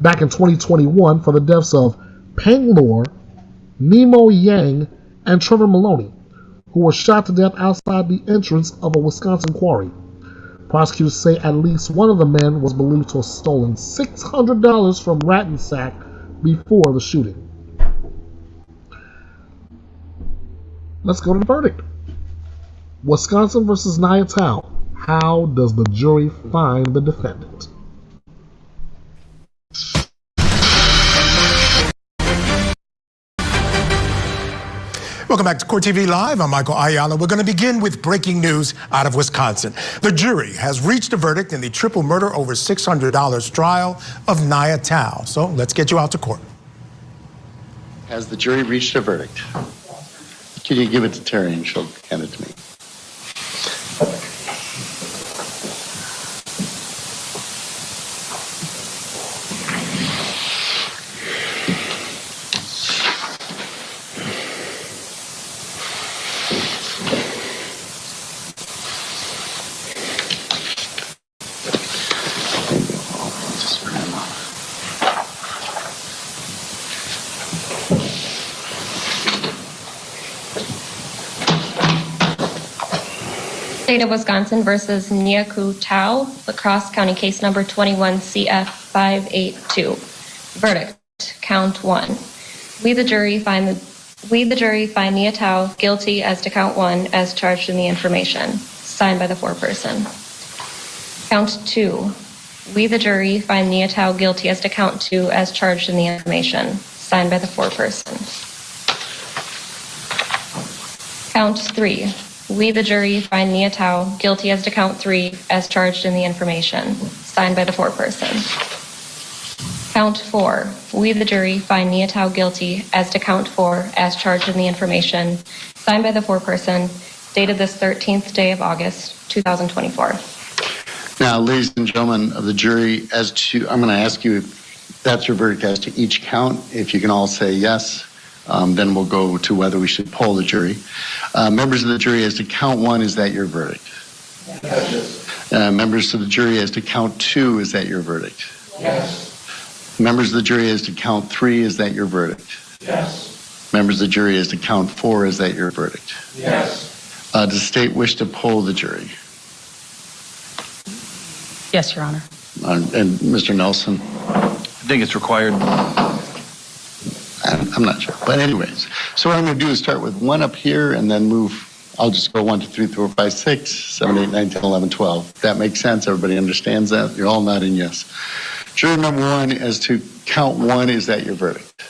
Back in 2021 for the deaths of Peng Lor, Nemo Yang, and Trevor Maloney, who were shot to death outside the entrance of a Wisconsin quarry. Prosecutors say at least one of the men was believed to have stolen $600 from Rattensack before the shooting. Let's go to the verdict. Wisconsin versus Thao. How does the jury find the defendant? Welcome back to Court TV Live. I'm Michael Ayala. We're going to begin with breaking news out of Wisconsin. The jury has reached a verdict in the triple murder over $600 trial of Thao. So let's get you out to court. Has the jury reached a verdict? Can you give it to Terry and she'll hand it to me? State of Wisconsin versus Thao, Lacrosse County case number 21 CF 582. Verdict, count 1. We the jury find Thao guilty as to count 1 as charged in the information. Signed by the foreperson. Count 2. We the jury find Thao guilty as to count 2 as charged in the information. Signed by the foreperson. Count 3. We, the jury, find Thao guilty as to count 3 as charged in the information. Signed by the foreperson. Count 4. We, the jury, find Thao guilty as to count 4 as charged in the information. Signed by the foreperson. Dated this 13th day of August, 2024. Now, ladies and gentlemen of the jury, I'm going to ask you if that's your verdict as to each count. If you can all say yes. Then we'll go to whether we should poll the jury. Members of the jury, as to count 1, is that your verdict? Yes. Members of the jury, as to count 2, is that your verdict? Yes. Members of the jury, as to count 3, is that your verdict? Yes. Members of the jury, as to count 4, is that your verdict? Yes. Does the state wish to poll the jury? Yes, Your Honor. And Mr. Nelson? I think it's required. I'm not sure. But anyways, so what I'm going to do is start with 1 up here and then move. I'll just go 1, 2, 3, 4, 5, 6, 7, 8, 9, 10, 11, 12. That makes sense. Everybody understands that? You're all nodding yes. Juror number 1, as to count 1, is that your verdict?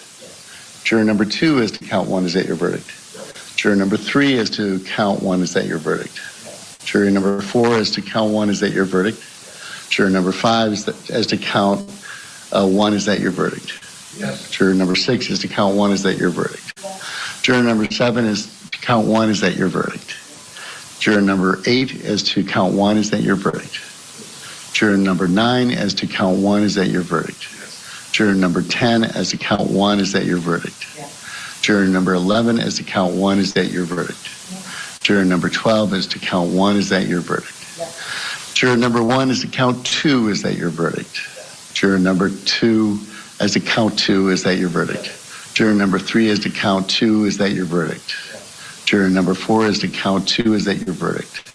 Juror number 2, as to count 1, is that your verdict? Juror number 3, as to count 1, is that your verdict? Juror number 4, as to count 1, is that your verdict? Juror number 5, as to count 1, is that your verdict? Yes. Juror number 6 is to count 1, is that your verdict? Juror number 7 is to count 1, is that your verdict? Juror number 8 is to count 1, is that your verdict? Juror number 9 as to count 1, is that your verdict? Juror number 10 as to count 1, is that your verdict? Juror number 11 as to count 1, is that your verdict? Juror number 12 as to count 1, is that your verdict? Juror number 1 is to count 2, is that your verdict? Juror number 2 as to count 2, is that your verdict? Juror number 3 as to count 2, is that your verdict? Juror number 4, as to count 2, is that your verdict?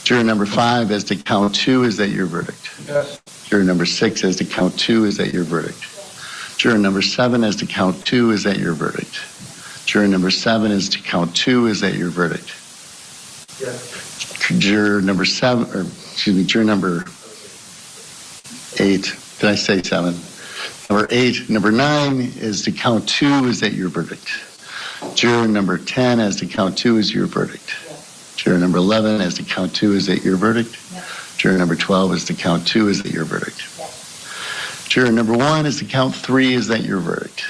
Juror number 5, as to count 2, is that your verdict? Yes. Juror number 6, as to count 2, is that your verdict? Juror number 7, as to count 2, is that your verdict? Juror number 7, as to count 2, is that your verdict? Yes. Juror number 7, or excuse me, juror number 8, did I say 7? Number 8, number 9 is to count 2, is that your verdict? Juror number 10, as to count 2, is your verdict? Juror number 11, as to count 2, is that your verdict? Juror number 12, is to count 2, is that your verdict? Juror number 1, is to count 3, is that your verdict?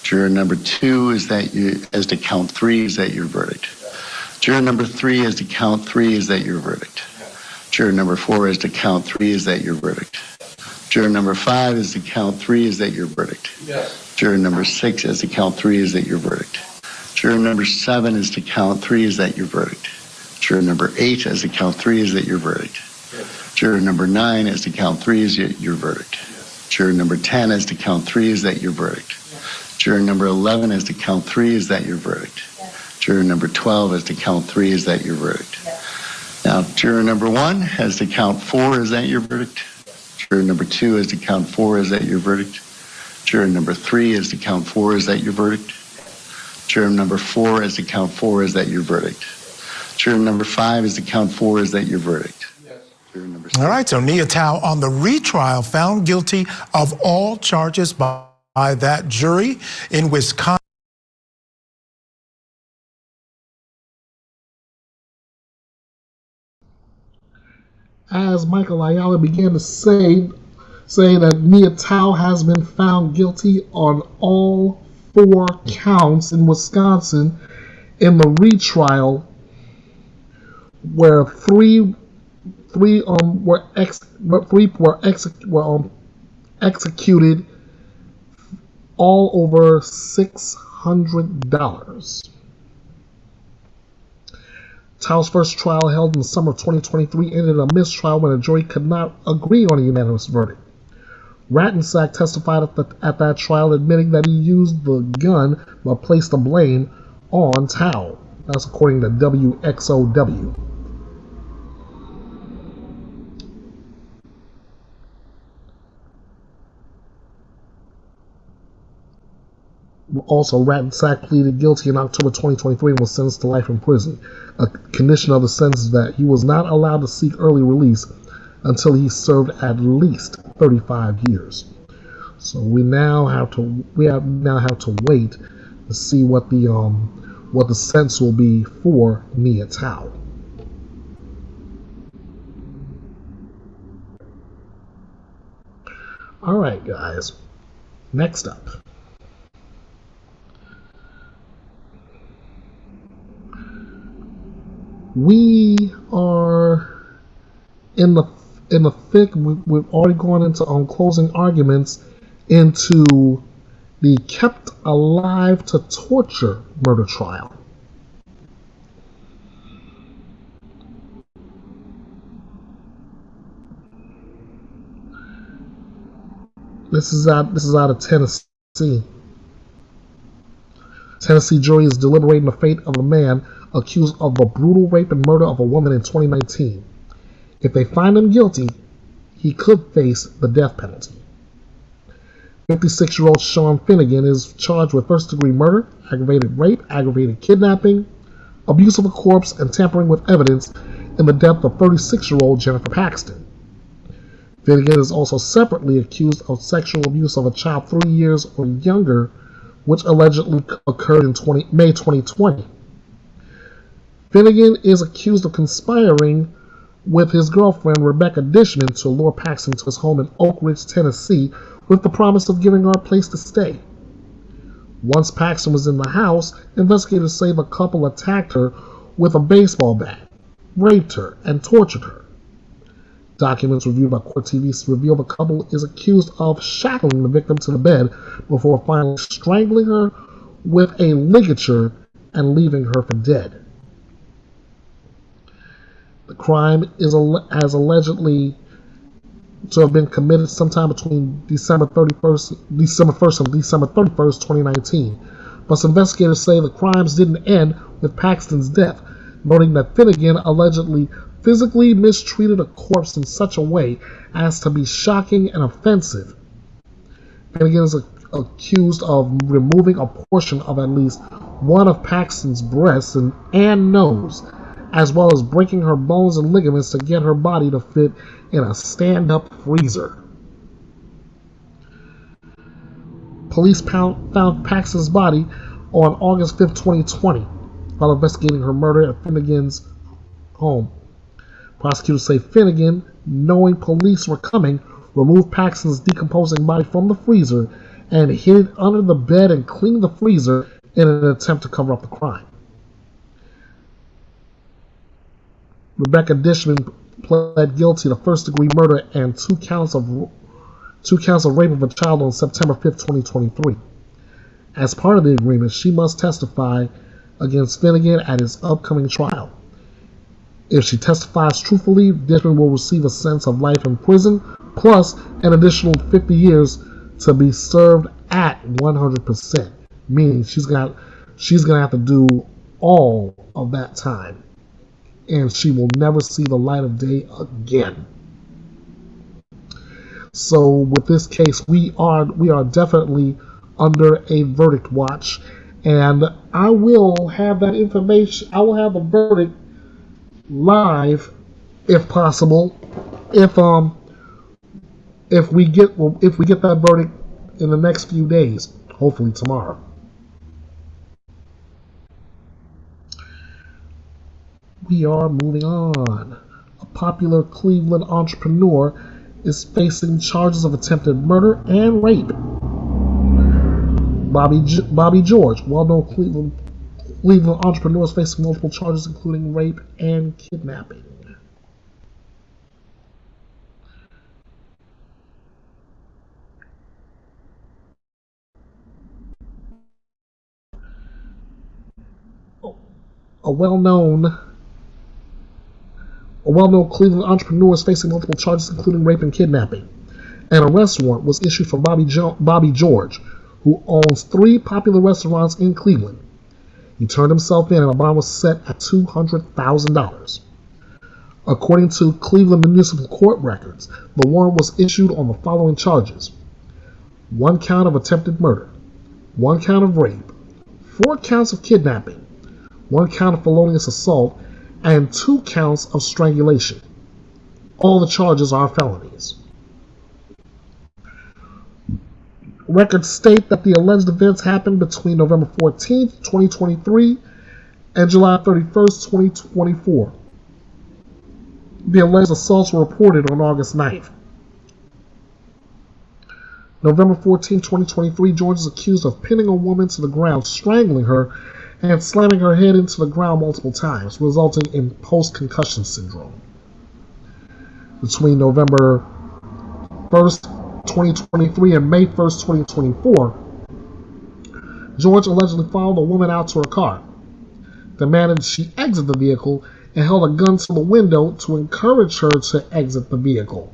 Juror number 2, is that you, as to count 3, is that your verdict? Juror number 3, as to count 3, is that your verdict? Juror number 4, as to count 3, is that your verdict? Juror number 5, is to count 3, is that your verdict? Yes. Juror number 6, as to count 3, is that your verdict? Juror number 7, is to count 3, is that your verdict? Juror number 8, as to count 3, is that your verdict? Yes. Juror number 9, as to count 3, is your verdict? Yes. Juror number 10, as to count 3, is that your verdict? Yes. Juror number 11, as to count 3, is that your verdict? Yes. Juror number 12, as to count 3, is that your verdict? Yes. Now, juror number 1 has to count 4, is that your verdict? Juror number 2 has to count 4, is that your verdict? Juror number 3 is to count 4, is that your verdict? Juror number 4 is to count 4, is that your verdict? Juror number 5 is to count 4, is that your verdict? Juror number 6. All right, so Nia Thao on the retrial found guilty of all charges by that jury in Wisconsin. As Michael Ayala began to say that Nia Thao has been found guilty on all 4 counts in Wisconsin in the retrial, where three were executed all over $600. Thao's first trial, held in the summer of 2023, ended a mistrial when a jury could not agree on a unanimous verdict. Rattensack testified at that trial, admitting that he used the gun but placed the blame on Thao. That's according to WXOW. Also, Rattensack pleaded guilty in October 2023 and was sentenced to life in prison. A condition of the sentence is that he was not allowed to seek early release until he served at least 35 years. So we now have to wait to see what the sentence will be for Nia Thao. All right, guys. Next up. We are in the thick. We've already gone into closing arguments into the kept alive to torture murder trial. This is out of Tennessee. Tennessee jury is deliberating the fate of a man accused of the brutal rape and murder of a woman in 2019. If they find him guilty, he could face the death penalty. 56-year-old Sean Finnegan is charged with first-degree murder, aggravated rape, aggravated kidnapping, abuse of a corpse, and tampering with evidence in the death of 36-year-old Jennifer Paxton. Finnegan is also separately accused of sexual abuse of a child 3 years or younger, which allegedly occurred in May 2020. Finnegan is accused of conspiring with his girlfriend Rebecca Dishman to lure Paxton to his home in Oak Ridge, Tennessee, with the promise of giving her a place to stay. Once Paxton was in the house, investigators say the couple attacked her with a baseball bat, raped her, and tortured her. Documents reviewed by Court TV reveal the couple is accused of shackling the victim to the bed before finally strangling her with a ligature and leaving her for dead. The crime has allegedly to have been committed sometime between December 1st and December 31st, 2019. Plus, investigators say the crimes didn't end with Paxton's death, noting that Finnegan allegedly physically mistreated a corpse in such a way as to be shocking and offensive. Finnegan is accused of removing a portion of at least one of Paxton's breasts and nose, as well as breaking her bones and ligaments to get her body to fit in a stand-up freezer. Police found Paxton's body on August 5, 2020, while investigating her murder at Finnegan's home. Prosecutors say Finnegan, knowing police were coming, removed Paxton's decomposing body from the freezer and hid it under the bed and cleaned the freezer in an attempt to cover up the crime. Rebecca Dishman pled guilty to first-degree murder and two counts of rape of a child on September 5, 2023. As part of the agreement, she must testify against Finnegan at his upcoming trial. If she testifies truthfully, Dishman will receive a sentence of life in prison, plus an additional 50 years to be served at 100%, meaning she's gonna have to do all of that time, and she will never see the light of day again. So with this case, we are definitely under a verdict watch, and I will have that information. I will have the verdict live, if possible, if we get that verdict in the next few days, hopefully tomorrow. We are moving on. A popular Cleveland entrepreneur is facing charges of attempted murder and rape. Bobby George, well-known Cleveland entrepreneur, is facing multiple charges, including rape and kidnapping. A well-known Cleveland entrepreneur is facing multiple charges, including rape and kidnapping. An arrest warrant was issued for Bobby George, who owns 3 popular restaurants in Cleveland. He turned himself in, and a bond was set at $200,000. According to Cleveland Municipal Court records, the warrant was issued on the following charges: 1 count of attempted murder, 1 count of rape, 4 counts of kidnapping, 1 count of felonious assault, and 2 counts of strangulation. All the charges are felonies. Records state that the alleged events happened between November 14th, 2023 and July 31st, 2024. The alleged assaults were reported on August 9th. November 14, 2023, George is accused of pinning a woman to the ground, strangling her, and slamming her head into the ground multiple times, resulting in post-concussion syndrome. Between November 1st, 2023 and May 1st, 2024, George allegedly followed a woman out to her car, demanded she exit the vehicle, and held a gun to the window to encourage her to exit the vehicle.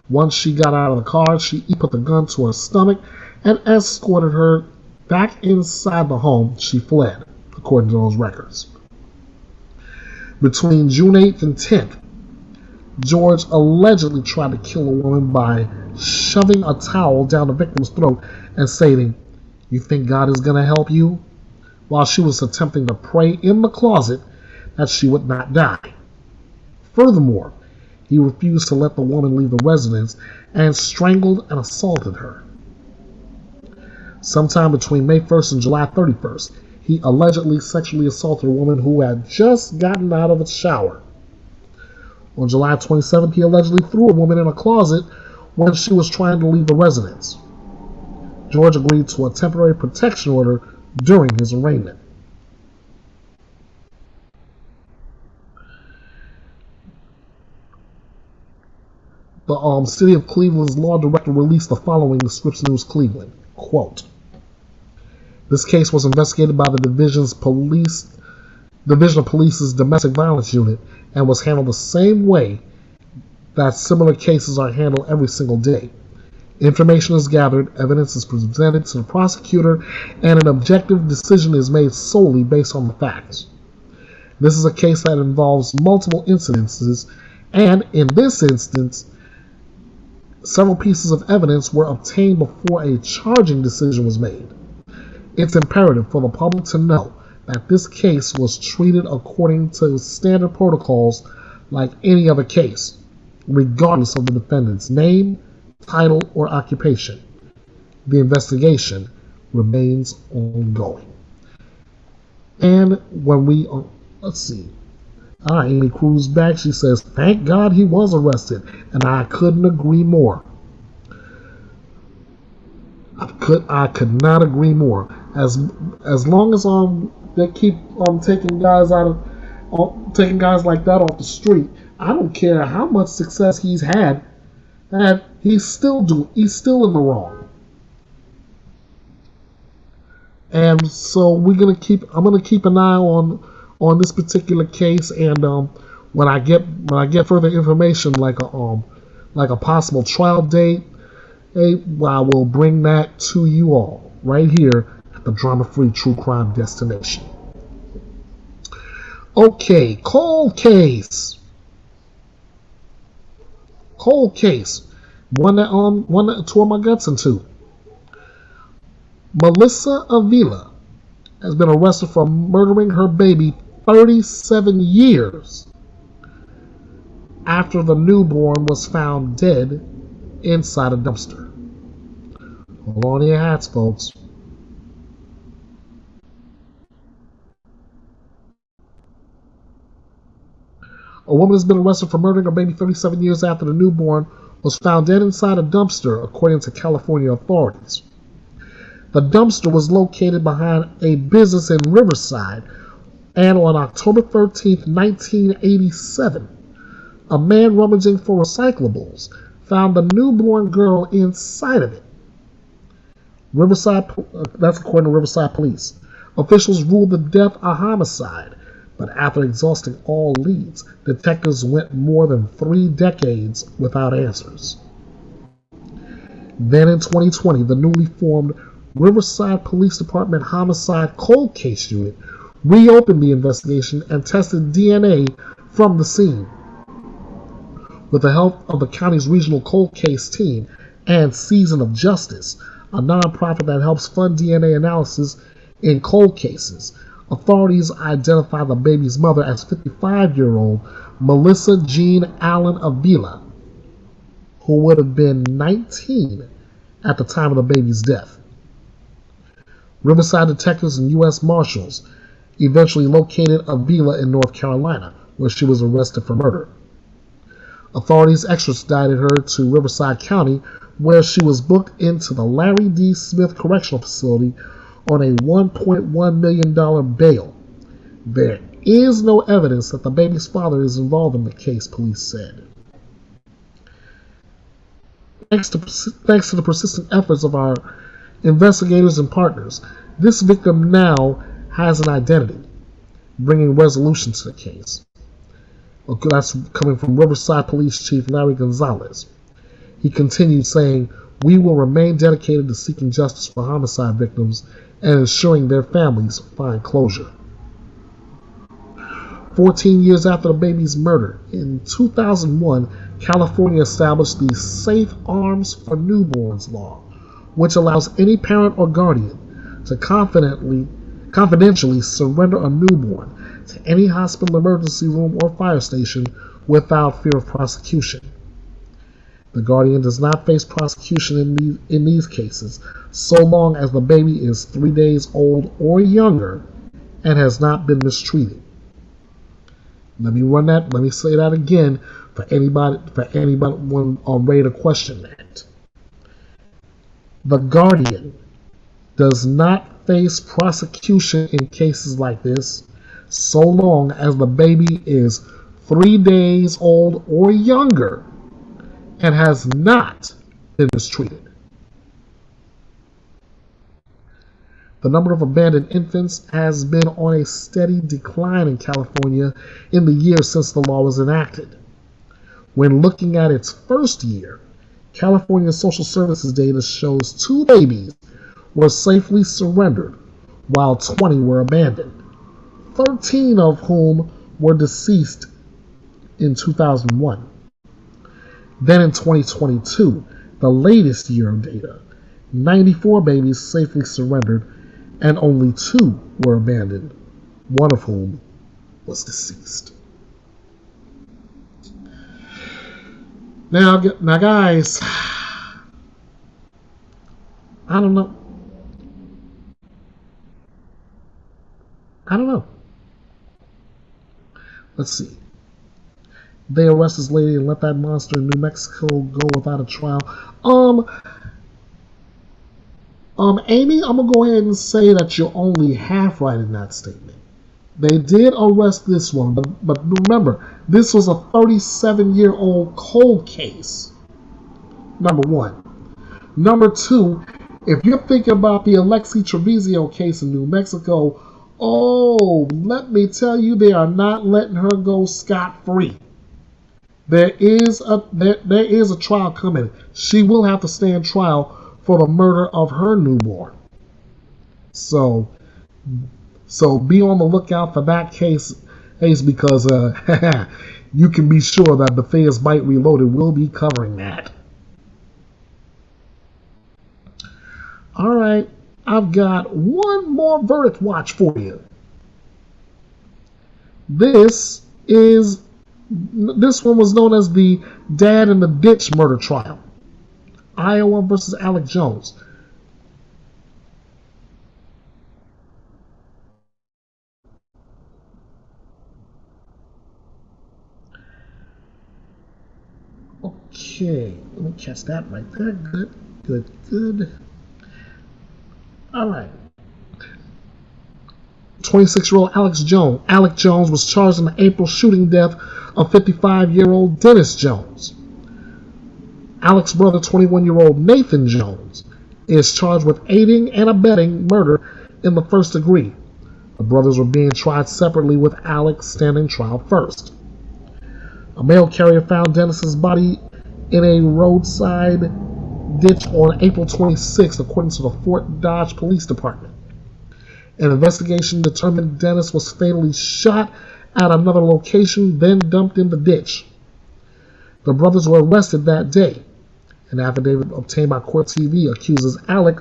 Once she got out of the car, he put the gun to her stomach and escorted her back inside the home. She fled, according to those records. Between June 8th and 10th, George allegedly tried to kill a woman by shoving a towel down the victim's throat and saying, "You think God is going to help you?" while she was attempting to pray in the closet that she would not die. Furthermore, he refused to let the woman leave the residence and strangled and assaulted her. Sometime between May 1st and July 31st, he allegedly sexually assaulted a woman who had just gotten out of a shower. On July 27th, he allegedly threw a woman in a closet when she was trying to leave the residence. George agreed to a temporary protection order during his arraignment. The City of Cleveland's law director released the following to Scripps News Cleveland. Quote, "This case was investigated by the Division of Police's Domestic Violence Unit and was handled the same way that similar cases are handled every single day. Information is gathered, evidence is presented to the prosecutor, and an objective decision is made solely based on the facts. This is a case that involves multiple incidences, and in this instance, several pieces of evidence were obtained before a charging decision was made. It's imperative for the public to know that this case was treated according to standard protocols like any other case, regardless of the defendant's name, title, or occupation. The investigation remains ongoing. And when we, let's see, Amy Cruz back, she says, thank God he was arrested, and I couldn't agree more. I could not agree more. As long as they keep taking guys like that off the street, I don't care how much success he's had, and he's still in the wrong. And so I'm gonna keep an eye on this particular case, and when I get further information like a possible trial date, I will bring that to you all right here at the drama-free true crime destination. Okay, cold case. One that tore my guts into. Melissa Avila has been arrested for murdering her baby 37 years after the newborn was found dead inside a dumpster. Hold on to your hats, folks. A woman has been arrested for murdering her baby 37 years after the newborn was found dead inside a dumpster, according to California authorities. The dumpster was located behind a business in Riverside, and on October 13, 1987, a man rummaging for recyclables found the newborn girl inside of it. That's according to Riverside police. Officials ruled the death a homicide, but after exhausting all leads, detectives went more than 3 decades without answers. Then in 2020, the newly formed Riverside Police Department Homicide Cold Case Unit reopened the investigation and tested DNA from the scene. With the help of the county's regional cold case team and Season of Justice, a nonprofit that helps fund DNA analysis in cold cases, authorities identified the baby's mother as 55-year-old Melissa Jean Allen Avila, who would have been 19 at the time of the baby's death. Riverside detectives and U.S. Marshals eventually located Avila in North Carolina, where she was arrested for murder. Authorities extradited her to Riverside County, where she was booked into the Larry D. Smith Correctional Facility on a $1.1 million bail. There is no evidence that the baby's father is involved in the case, police said. Thanks to the persistent efforts of our investigators and partners, this victim now has an identity, bringing resolution to the case. Okay, that's coming from Riverside Police Chief Larry Gonzalez. He continued saying, "We will remain dedicated to seeking justice for homicide victims and ensuring their families find closure." 14 years after the baby's murder, in 2001, California established the Safe Arms for Newborns law, which allows any parent or guardian to confidentially surrender a newborn to any hospital emergency room or fire station without fear of prosecution. The guardian does not face prosecution in these cases, so long as the baby is 3 days old or younger and has not been mistreated. Let me say that again for anybody ready to question that. The guardian does not face prosecution in cases like this, so long as the baby is 3 days old or younger and has not been mistreated. The number of abandoned infants has been on a steady decline in California in the years since the law was enacted. When looking at its first year, California Social Services data shows 2 babies were safely surrendered, while 20 were abandoned, 13 of whom were deceased in 2001. Then in 2022, the latest year of data, 94 babies safely surrendered and only 2 were abandoned, one of whom was deceased. Now guys, I don't know. Let's see. They arrest this lady and let that monster in New Mexico go without a trial. Amy, I'm gonna go ahead and say that you're only half right in that statement. They did arrest this one, but remember, this was a 37-year-old cold case. Number one. Number two, if you're thinking about the Alexi Treviso case in New Mexico, oh, let me tell you, they are not letting her go scot-free. There is a trial coming. She will have to stand trial for the murder of her newborn. So be on the lookout for that case, because you can be sure that Bethea'S Byte Reloaded will be covering that. All right, I've got one more verdict watch for you. This one was known as the Dad in the Ditch murder trial. Iowa versus Alec Jones. Okay, let me catch that right there. Good. All right. 26-year-old Alec Jones was charged in the April shooting death of 55-year-old Dennis Jones. Alec's brother, 21-year-old Nathan Jones, is charged with aiding and abetting murder in the first degree. The brothers were being tried separately, with Alec standing trial first. A mail carrier found Dennis's body in a roadside ditch on April 26th, according to the Fort Dodge Police Department. An investigation determined Dennis was fatally shot at another location, then dumped in the ditch. The brothers were arrested that day. An affidavit obtained by Court TV accuses Alec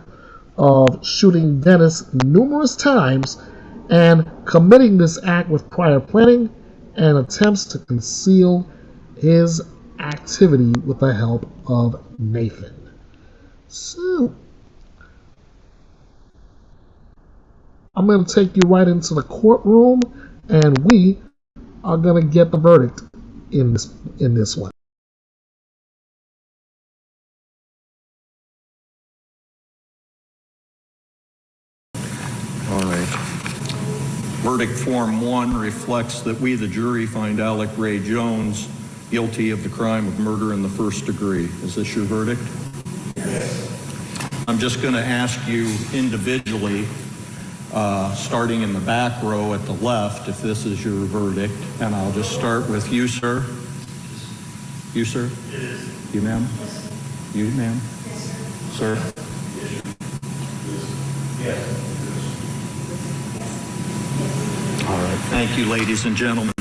of shooting Dennis numerous times and committing this act with prior planning and attempts to conceal his activity with the help of Nathan. So, I'm going to take you right into the courtroom, and we are going to get the verdict in this one. All right. Verdict Form 1 reflects that we, the jury, find Alec Ray Jones guilty of the crime of murder in the first degree. Is this your verdict? Yes. I'm just going to ask you individually, starting in the back row at the left, if this is your verdict. And I'll just start with you, sir. You, sir? Yes. You, ma'am? Yes. You, ma'am? Yes. Sir? Yes. All right. Thank you, ladies and gentlemen.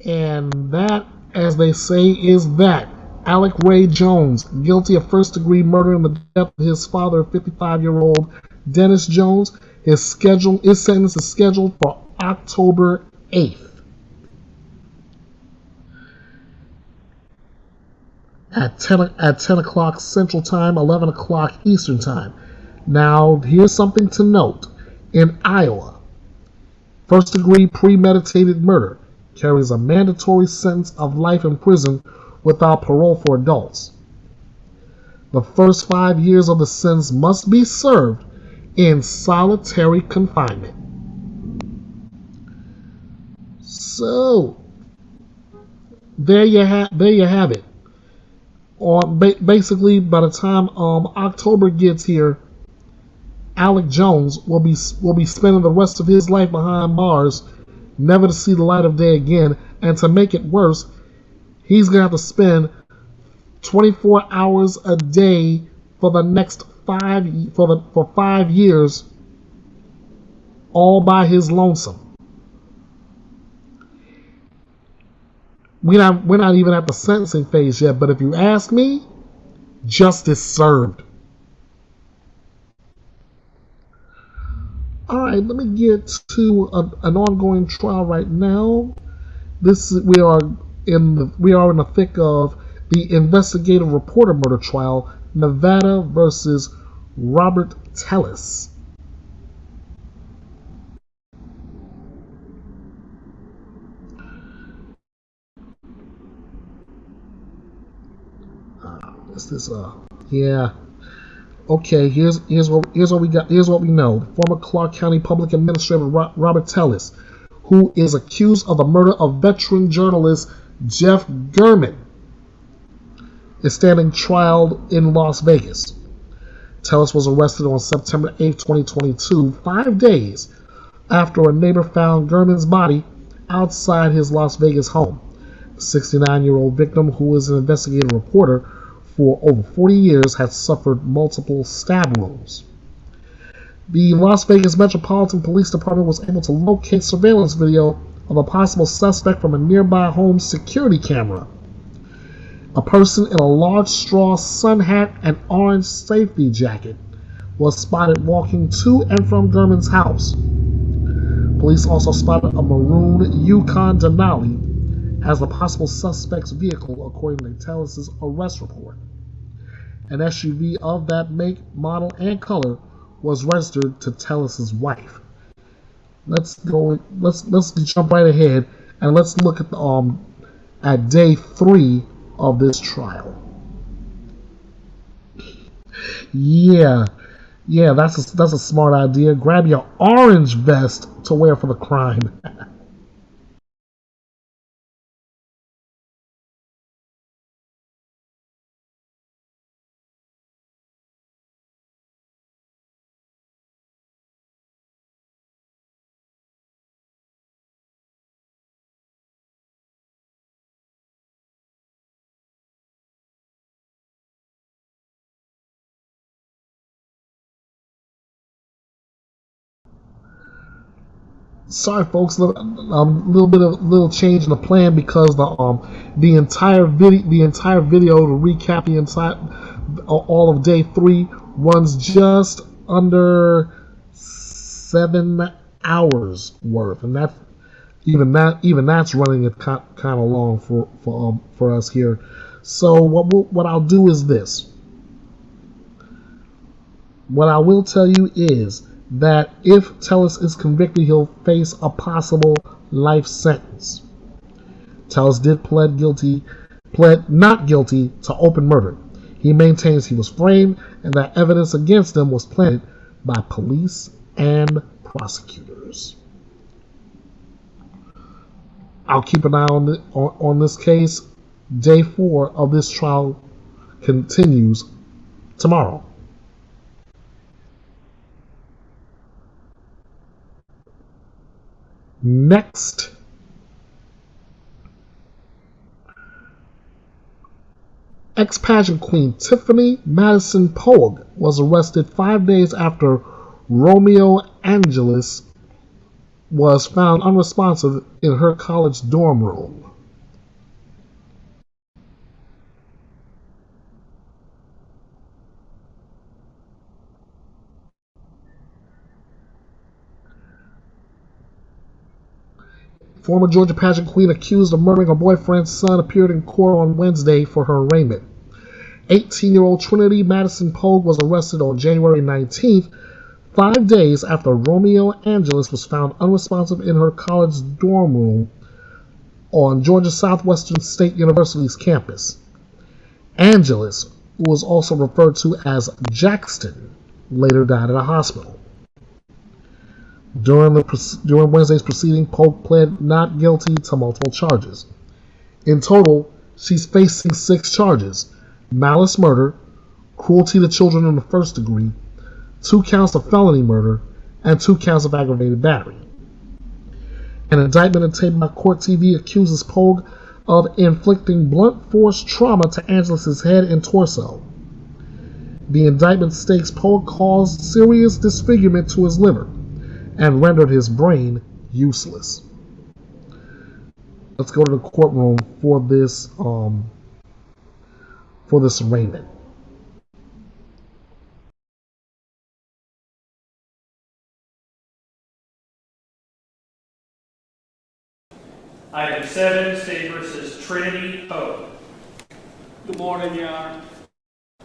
And that, as they say, is that. Alec Ray Jones, guilty of first-degree murder in the death of his father, 55-year-old Dennis Jones. His sentence is scheduled for October 8th. At 10 o'clock Central Time, 11 o'clock Eastern Time. Now, here's something to note. In Iowa, first-degree premeditated murder carries a mandatory sentence of life in prison without parole for adults. The first 5 years of the sentence must be served in solitary confinement. So, there you have it. Basically, by the time October gets here, Alec Jones will be spending the rest of his life behind bars, never to see the light of day again. And to make it worse, he's going to have to spend 24 hours a day for the next 5 years, all by his lonesome. We're not even at the sentencing phase yet, but if you ask me, justice served. All right, let me get to an ongoing trial right now. We are in the thick of the investigative reporter murder trial, Nevada versus Robert Tellis. Yeah. Okay, here's what we got. Here's what we know. Former Clark County Public Administrator Robert Tellis, who is accused of the murder of veteran journalist Jeff German, is standing trial in Las Vegas. Tellis was arrested on September 8, 2022, 5 days after a neighbor found German's body outside his Las Vegas home. The 69-year-old victim, who is an investigative reporter for over 40 years, had suffered multiple stab wounds. The Las Vegas Metropolitan Police Department was able to locate surveillance video of a possible suspect from a nearby home's security camera. A person in a large straw sun hat and orange safety jacket was spotted walking to and from German's house. Police also spotted a maroon Yukon Denali as the possible suspect's vehicle, according to Tellis' arrest report. An SUV of that make, model, and color was registered to Tellis' wife. Let's jump right ahead and let's look at day 3 of this trial. Yeah, that's a smart idea. Grab your orange vest to wear for the crime. Sorry, folks. Little change in the plan because the entire video to recap all of day 3 runs just under 7 hours worth, and that's running it kind of long for us here. So what I'll do is this. What I will tell you is that if Tellis is convicted, he'll face a possible life sentence. Tellis did pled not guilty to open murder. He maintains he was framed and that evidence against him was planted by police and prosecutors. I'll keep an eye on this case. Day 4 of this trial continues tomorrow. Next, ex-pageant queen Tiffany Madison Pogue was arrested 5 days after Romeo Angeles was found unresponsive in her college dorm room. Former Georgia pageant queen accused of murdering her boyfriend's son appeared in court on Wednesday for her arraignment. 18-year-old Trinity Madison Pogue was arrested on January 19th, 5 days after Romeo Angeles was found unresponsive in her college dorm room on Georgia Southwestern State University's campus. Angeles, who was also referred to as Jackson, later died at a hospital. During Wednesday's proceeding, Pogue pled not guilty to multiple charges. In total, she's facing 6 charges: malice murder, cruelty to children in the first degree, 2 counts of felony murder, and 2 counts of aggravated battery. An indictment obtained by Court TV accuses Pogue of inflicting blunt force trauma to Angeles' head and torso. The indictment states Pogue caused serious disfigurement to his liver and rendered his brain useless. Let's go to the courtroom for this arraignment. Item 7, State v. Trinity Pogue. Good morning, Your Honor.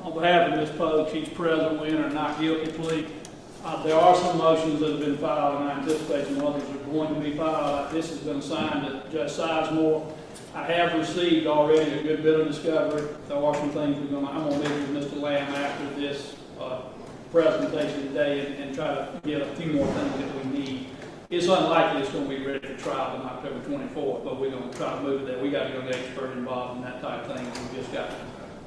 On behalf of Ms. Pogue, she's present. We enter a not guilty plea. There are some motions that have been filed, and I anticipate some others are going to be filed. This has been assigned to Judge Sizemore. I have received already a good bit of discovery. There are some things I'm going to meet with Mr. Lamb after this presentation today and try to get a few more things that we need. It's unlikely it's going to be ready for trial on October 24th, but we're going to try to move it there. We got to get an expert involved in that type of thing. We just got to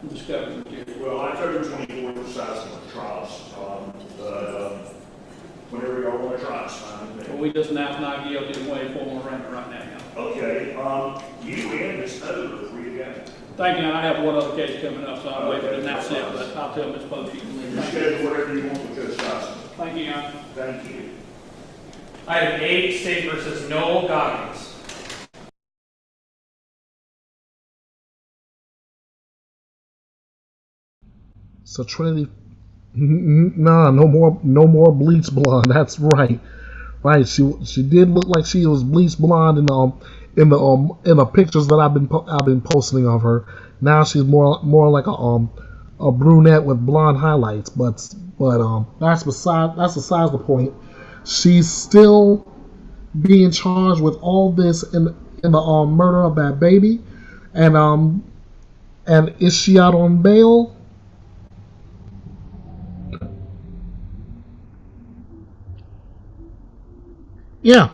discover material. Well, October 24th is Sizemore trials. Whenever y'all want to try, it's fine with me. Well, we just announced not guilty and waiting for an arraignment right now. Okay, you and Ms. Over are free to go. Thank you, and I have one other case coming up, so I'll wait to announce it, but I'll tell Ms. Pogue she can leave. You schedule whatever you want with Judge Sizemore. Thank you, Your Honor. Thank you. Item 8, State v. Noel Goggins. So Trinity, no more bleach blonde. That's right. She did look like she was bleach blonde in the pictures that I've been posting of her. Now she's more like a brunette with blonde highlights. But that's besides the point. She's still being charged with all this in the murder of that baby, and is she out on bail? Yeah.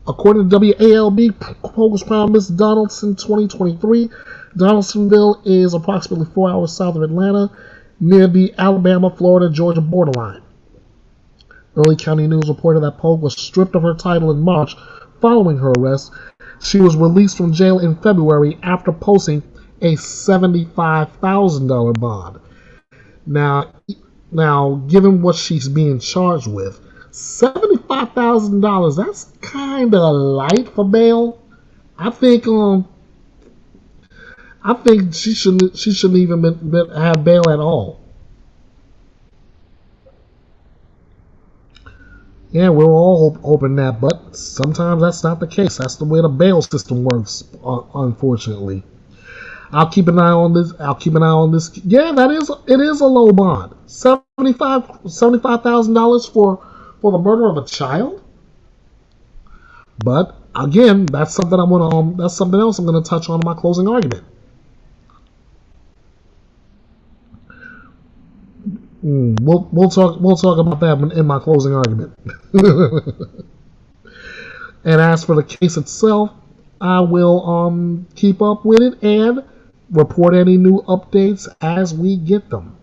According to WALB, Pogue was found Miss Donaldson 2023. Donaldsonville is approximately 4 hours south of Atlanta, near the Alabama, Florida, Georgia borderline. Early County News reported that Pogue was stripped of her title in March following her arrest. She was released from jail in February after posting a $75,000 bond. Now, given what she's being charged with, $75,000, that's kind of light for bail. I think she shouldn't even have bail at all. Yeah, we're all hoping that, but sometimes that's not the case. That's the way the bail system works, unfortunately. I'll keep an eye on this. Yeah, it is a low bond. $75,000 for the murder of a child. But again, that's something that's something else I'm gonna touch on in my closing argument. We'll talk about that in my closing argument. And as for the case itself, I will keep up with it and report any new updates as we get them.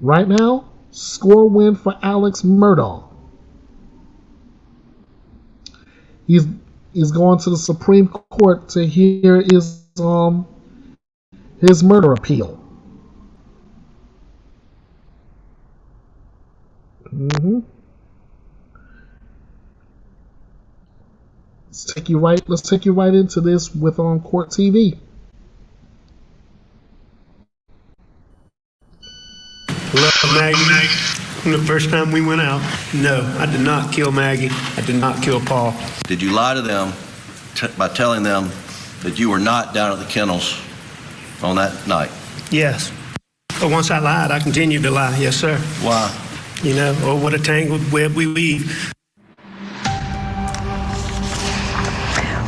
Right now, score win for Alex Murdaugh. He's going to the Supreme Court to hear his murder appeal. Let's take you right into this with Court TV. Love Maggie. From the first time we went out, no, I did not kill Maggie. I did not kill Paul. Did you lie to them by telling them that you were not down at the kennels on that night? Yes. But once I lied, I continued to lie. Yes, sir. Why? You know, or what a tangled web we weave.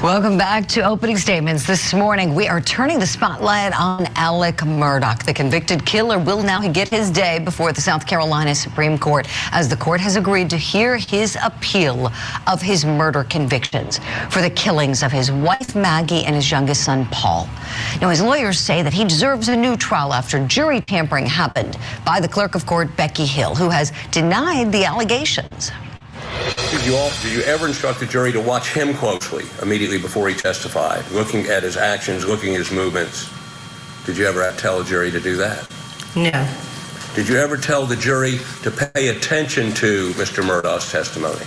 Welcome back to Opening Statements. This morning, we are turning the spotlight on Alec Murdaugh. The convicted killer will now get his day before the South Carolina Supreme Court, as the court has agreed to hear his appeal of his murder convictions for the killings of his wife, Maggie, and his youngest son, Paul. Now, his lawyers say that he deserves a new trial after jury tampering happened by the clerk of court, Becky Hill, who has denied the allegations. Did you ever instruct the jury to watch him closely immediately before he testified, looking at his actions, looking at his movements? Did you ever tell a jury to do that? No. Did you ever tell the jury to pay attention to Mr. Murdaugh's testimony?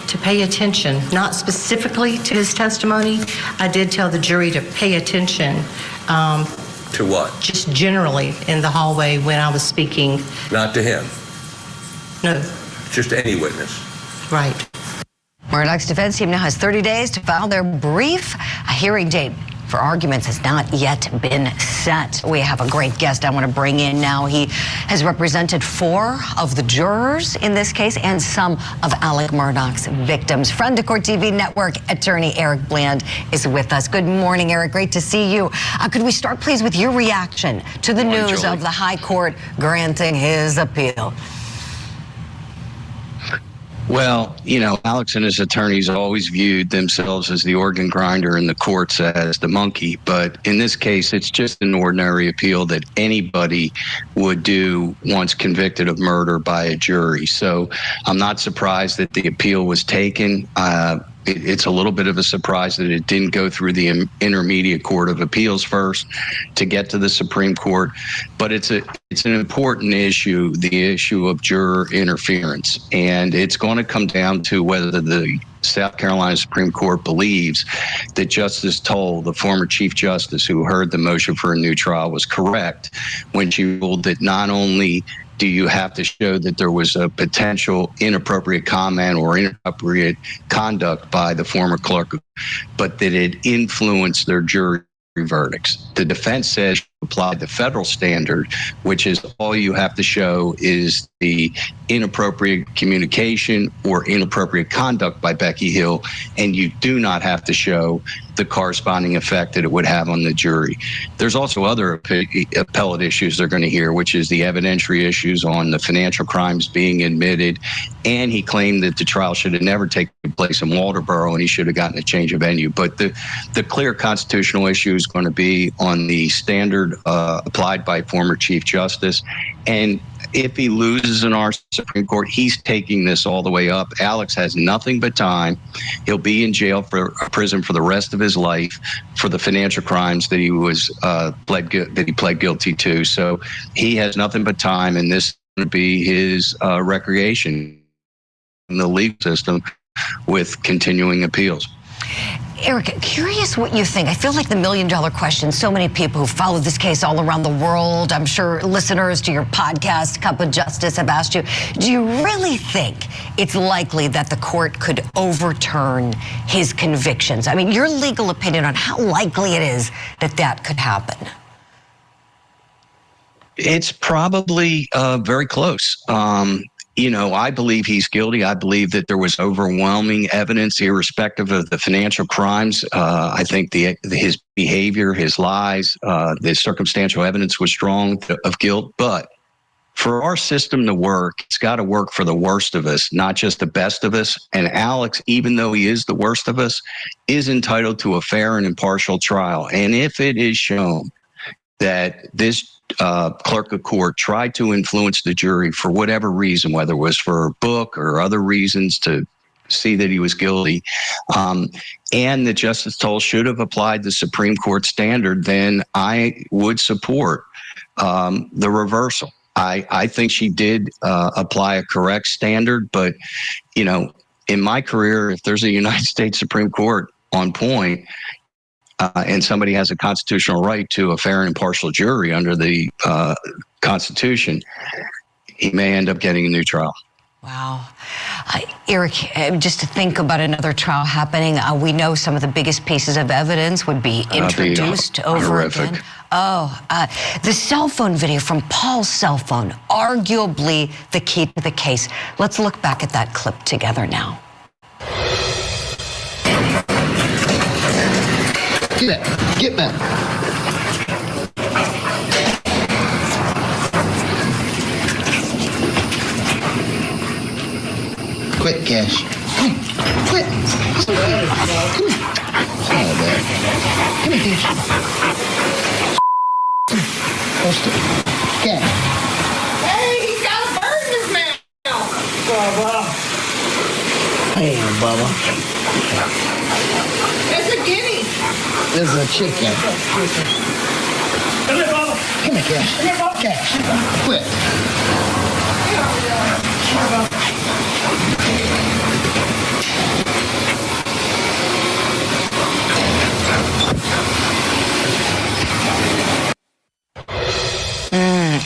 To pay attention, not specifically to his testimony. I did tell the jury to pay attention. To what? Just generally in the hallway when I was speaking. Not to him? No. Just any witness? Right. Murdaugh's defense team now has 30 days to file their brief. A hearing date for arguments has not yet been set. We have a great guest I want to bring in now. He has represented 4 of the jurors in this case and some of Alec Murdaugh's victims. Friend to Court TV Network attorney Eric Bland is with us. Good morning, Eric. Great to see you. Could we start, please, with your reaction to the news of the High Court granting his appeal? Well, you know, Alex and his attorneys always viewed themselves as the organ grinder and the courts as the monkey. But in this case, it's just an ordinary appeal that anybody would do once convicted of murder by a jury. So I'm not surprised that the appeal was taken. It's a little bit of a surprise that it didn't go through the Intermediate Court of Appeals first to get to the Supreme Court. But it's an important issue, the issue of juror interference. And it's going to come down to whether the South Carolina Supreme Court believes that Justice Thao, the former Chief Justice who heard the motion for a new trial, was correct when she ruled that not only do you have to show that there was a potential inappropriate comment or inappropriate conduct by the former clerk, but that it influenced their jury verdicts. The defense says you applied the federal standard, which is all you have to show is the inappropriate communication or inappropriate conduct by Becky Hill, and you do not have to show the corresponding effect that it would have on the jury. There's also other appellate issues they're going to hear, which is the evidentiary issues on the financial crimes being admitted, and he claimed that the trial should have never taken place in Walterboro and he should have gotten a change of venue. But the clear constitutional issue is going to be on the standard applied by former Chief Justice. And if he loses in our Supreme Court, he's taking this all the way up. Alex has nothing but time. He'll be in jail for prison for the rest of his life for the financial crimes that he was pled guilty to. So he has nothing but time, and this is going to be his recreation in the legal system with continuing appeals. Eric, curious what you think. I feel like the million-dollar question, so many people who follow this case all around the world, I'm sure listeners to your podcast, Cup of Justice, have asked you, do you really think it's likely that the court could overturn his convictions? I mean, your legal opinion on how likely it is that that could happen? It's probably very close. You know, I believe he's guilty. I believe that there was overwhelming evidence, irrespective of the financial crimes. I think his behavior, his lies, the circumstantial evidence was strong of guilt. But for our system to work, it's got to work for the worst of us, not just the best of us. And Alex, even though he is the worst of us, is entitled to a fair and impartial trial. And if it is shown that this clerk of court tried to influence the jury for whatever reason, whether it was for a book or other reasons to see that he was guilty, and that Justice Thao should have applied the Supreme Court standard, then I would support the reversal. I think she did apply a correct standard, but, you know, in my career, if there's a United States Supreme Court on point, and somebody has a constitutional right to a fair and impartial jury under the Constitution, he may end up getting a new trial. Wow. Eric, just to think about another trial happening, we know some of the biggest pieces of evidence would be introduced over again. The cell phone video from Paul's cell phone, arguably the key to the case. Let's look back at that clip together now. Get back. Get back. Quit, Cash. Come on. Quit. Come here. Come here, Cash. Post it. Cash. Hey, he's got a bird in his mouth. Bubba. Hey, Bubba. It's a guinea. There's a chicken. Come here, Bubba. Come here, Cash. Come here, Bubba. Cash. Quit.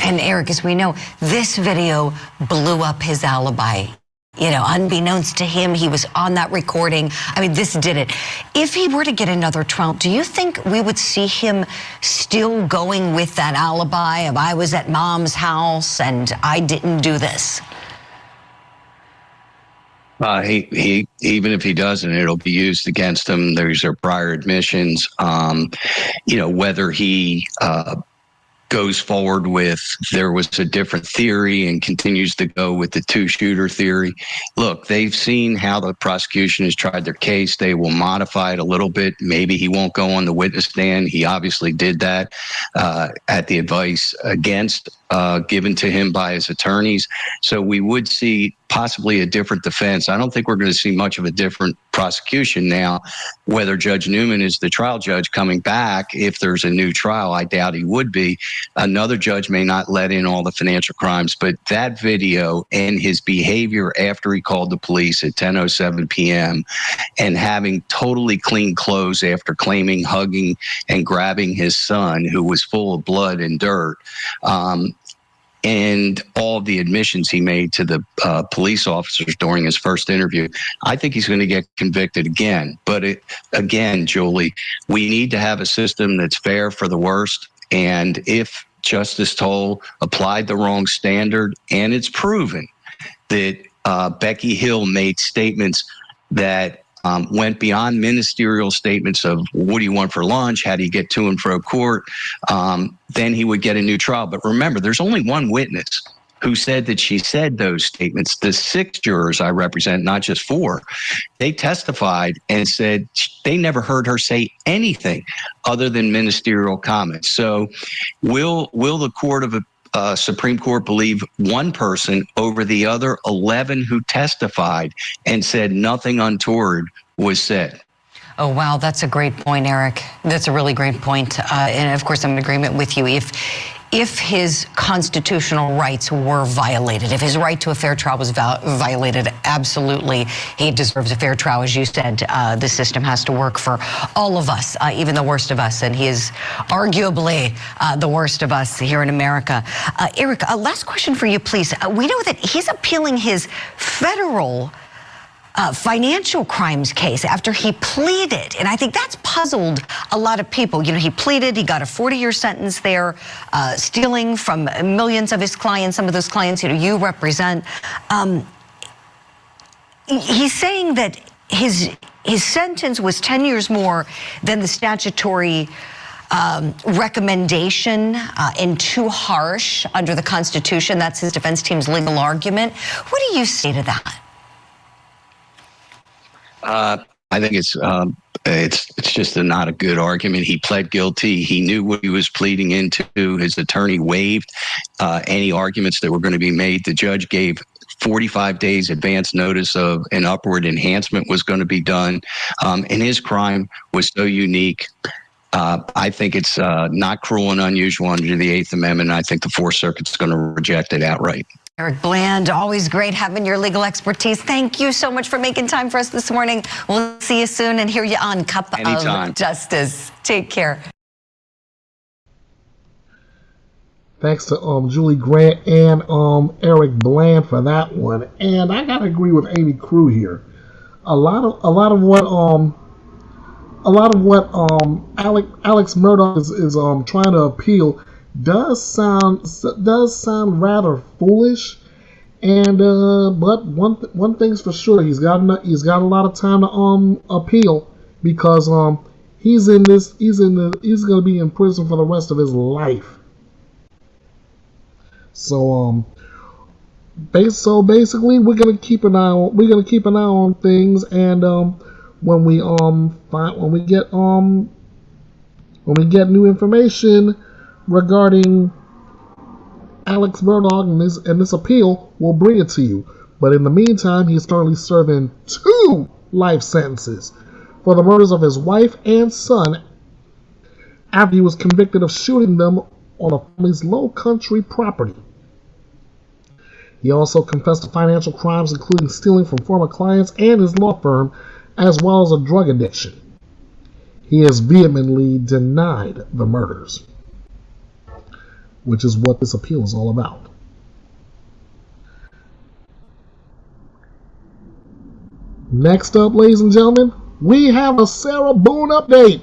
And Eric, as we know, this video blew up his alibi. You know, unbeknownst to him, he was on that recording. I mean, this did it. If he were to get another trial, do you think we would see him still going with that alibi of I was at mom's house and I didn't do this? He even if he doesn't, it'll be used against him. These are prior admissions. You know, whether he goes forward with there was a different theory and continues to go with the two-shooter theory. Look, they've seen how the prosecution has tried their case. They will modify it a little bit. Maybe he won't go on the witness stand. He obviously did that at the advice against given to him by his attorneys. So we would see possibly a different defense. I don't think we're going to see much of a different prosecution now. Whether Judge Newman is the trial judge coming back, if there's a new trial, I doubt he would be. Another judge may not let in all the financial crimes, but that video and his behavior after he called the police at 10:07 p.m. and having totally clean clothes after claiming hugging and grabbing his son, who was full of blood and dirt, and all of the admissions he made to the police officers during his first interview, I think he's going to get convicted again. But again, Julie, we need to have a system that's fair for the worst. And if Justice Toll applied the wrong standard, and it's proven that Becky Hill made statements that went beyond ministerial statements of what do you want for lunch, how do you get to and fro court, then he would get a new trial. But remember, there's only one witness who said that she said those statements. The 6 jurors I represent, not just 4, they testified and said they never heard her say anything other than ministerial comments. So will the court of Supreme Court believe one person over the other 11 who testified and said nothing untoward was said? Oh, wow. That's a great point, Eric. That's a really great point. And of course, I'm in agreement with you. If his constitutional rights were violated, if his right to a fair trial was violated, absolutely, he deserves a fair trial. As you said, the system has to work for all of us, even the worst of us, and he is arguably the worst of us here in America. Eric, last question for you, please. We know that he's appealing his federal financial crimes case after he pleaded. And I think that's puzzled a lot of people. You know, he pleaded, he got a 40-year sentence there, stealing from millions of his clients, some of those clients, you know, you represent. He's saying that his sentence was 10 years more than the statutory recommendation and too harsh under the Constitution. That's his defense team's legal argument. What do you say to that? I think it's just not a good argument. He pled guilty. He knew what he was pleading into. His attorney waived any arguments that were going to be made. The judge gave 45 days advance notice of an upward enhancement was going to be done. And his crime was so unique. I think it's not cruel and unusual under the 8th Amendment. I think the Fourth Circuit's going to reject it outright. Eric Bland, always great having your legal expertise. Thank you so much for making time for us this morning. We'll see you soon and hear you on Cup of Justice. Take care. Thanks to Julie Grant and Eric Bland for that one. And I gotta agree with Amy Crew here. A lot of what Alex Murdaugh is trying to appeal does sound rather foolish, and but one thing's for sure, he's got a lot of time to appeal, because He's gonna be in prison for the rest of his life. So basically, we're gonna keep an eye on things, and when we get new information regarding Alex Murdaugh and this appeal, we'll bring it to you. But in the meantime, he's currently serving 2 life sentences for the murders of his wife and son after he was convicted of shooting them on the family's low country property. He also confessed to financial crimes, including stealing from former clients and his law firm, as well as a drug addiction. He has vehemently denied the murders, which is what this appeal is all about. Next up, ladies and gentlemen, we have a Sarah Boone update.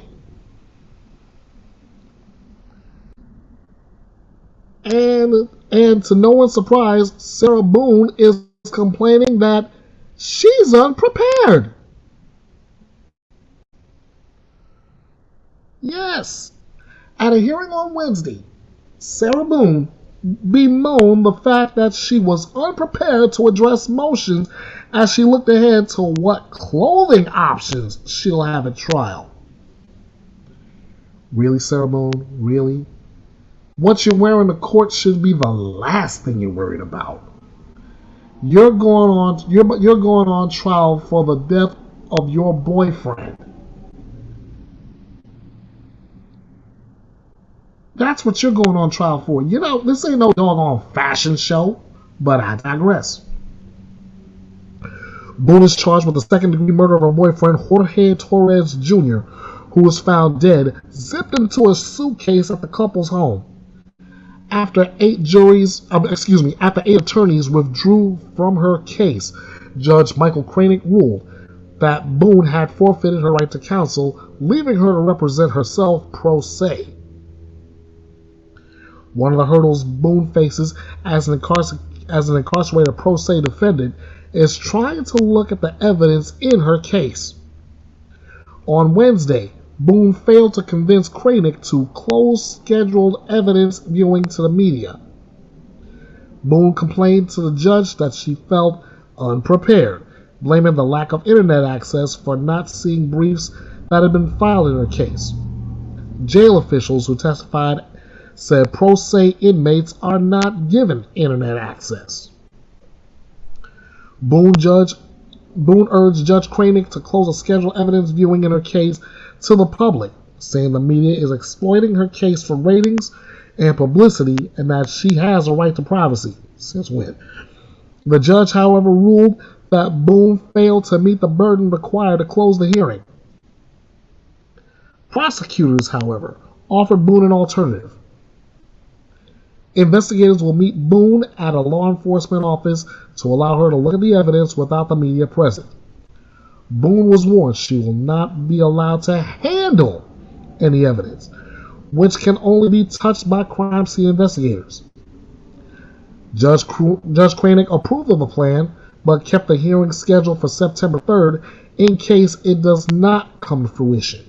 And to no one's surprise, Sarah Boone is complaining that she's unprepared. Yes. At a hearing on Wednesday, Sarah Boone bemoaned the fact that she was unprepared to address motions as she looked ahead to what clothing options she'll have at trial. Really, Sarah Boone? Really? What you're wearing to court should be the last thing you're worried about. You're going on trial for the death of your boyfriend. That's what you're going on trial for. You know, this ain't no doggone fashion show, but I digress. Boone is charged with the second-degree murder of her boyfriend, Jorge Torres Jr., who was found dead, zipped into a suitcase at the couple's home. After 8 attorneys withdrew from her case, Judge Michael Cranick ruled that Boone had forfeited her right to counsel, leaving her to represent herself pro se. One of the hurdles Boone faces as an incarcerated pro se defendant is trying to look at the evidence in her case. On Wednesday, Boone failed to convince Cranick to close scheduled evidence viewing to the media. Boone complained to the judge that she felt unprepared, blaming the lack of internet access for not seeing briefs that had been filed in her case. Jail officials who testified said pro se inmates are not given internet access. Boone urged Judge Cranick to close a scheduled evidence viewing in her case to the public, saying the media is exploiting her case for ratings and publicity and that she has a right to privacy. Since when? The judge, however, ruled that Boone failed to meet the burden required to close the hearing. Prosecutors, however, offered Boone an alternative. Investigators will meet Boone at a law enforcement office to allow her to look at the evidence without the media present. Boone was warned she will not be allowed to handle any evidence, which can only be touched by crime scene investigators. Judge Cranick approved of the plan, but kept the hearing scheduled for September 3rd in case it does not come to fruition.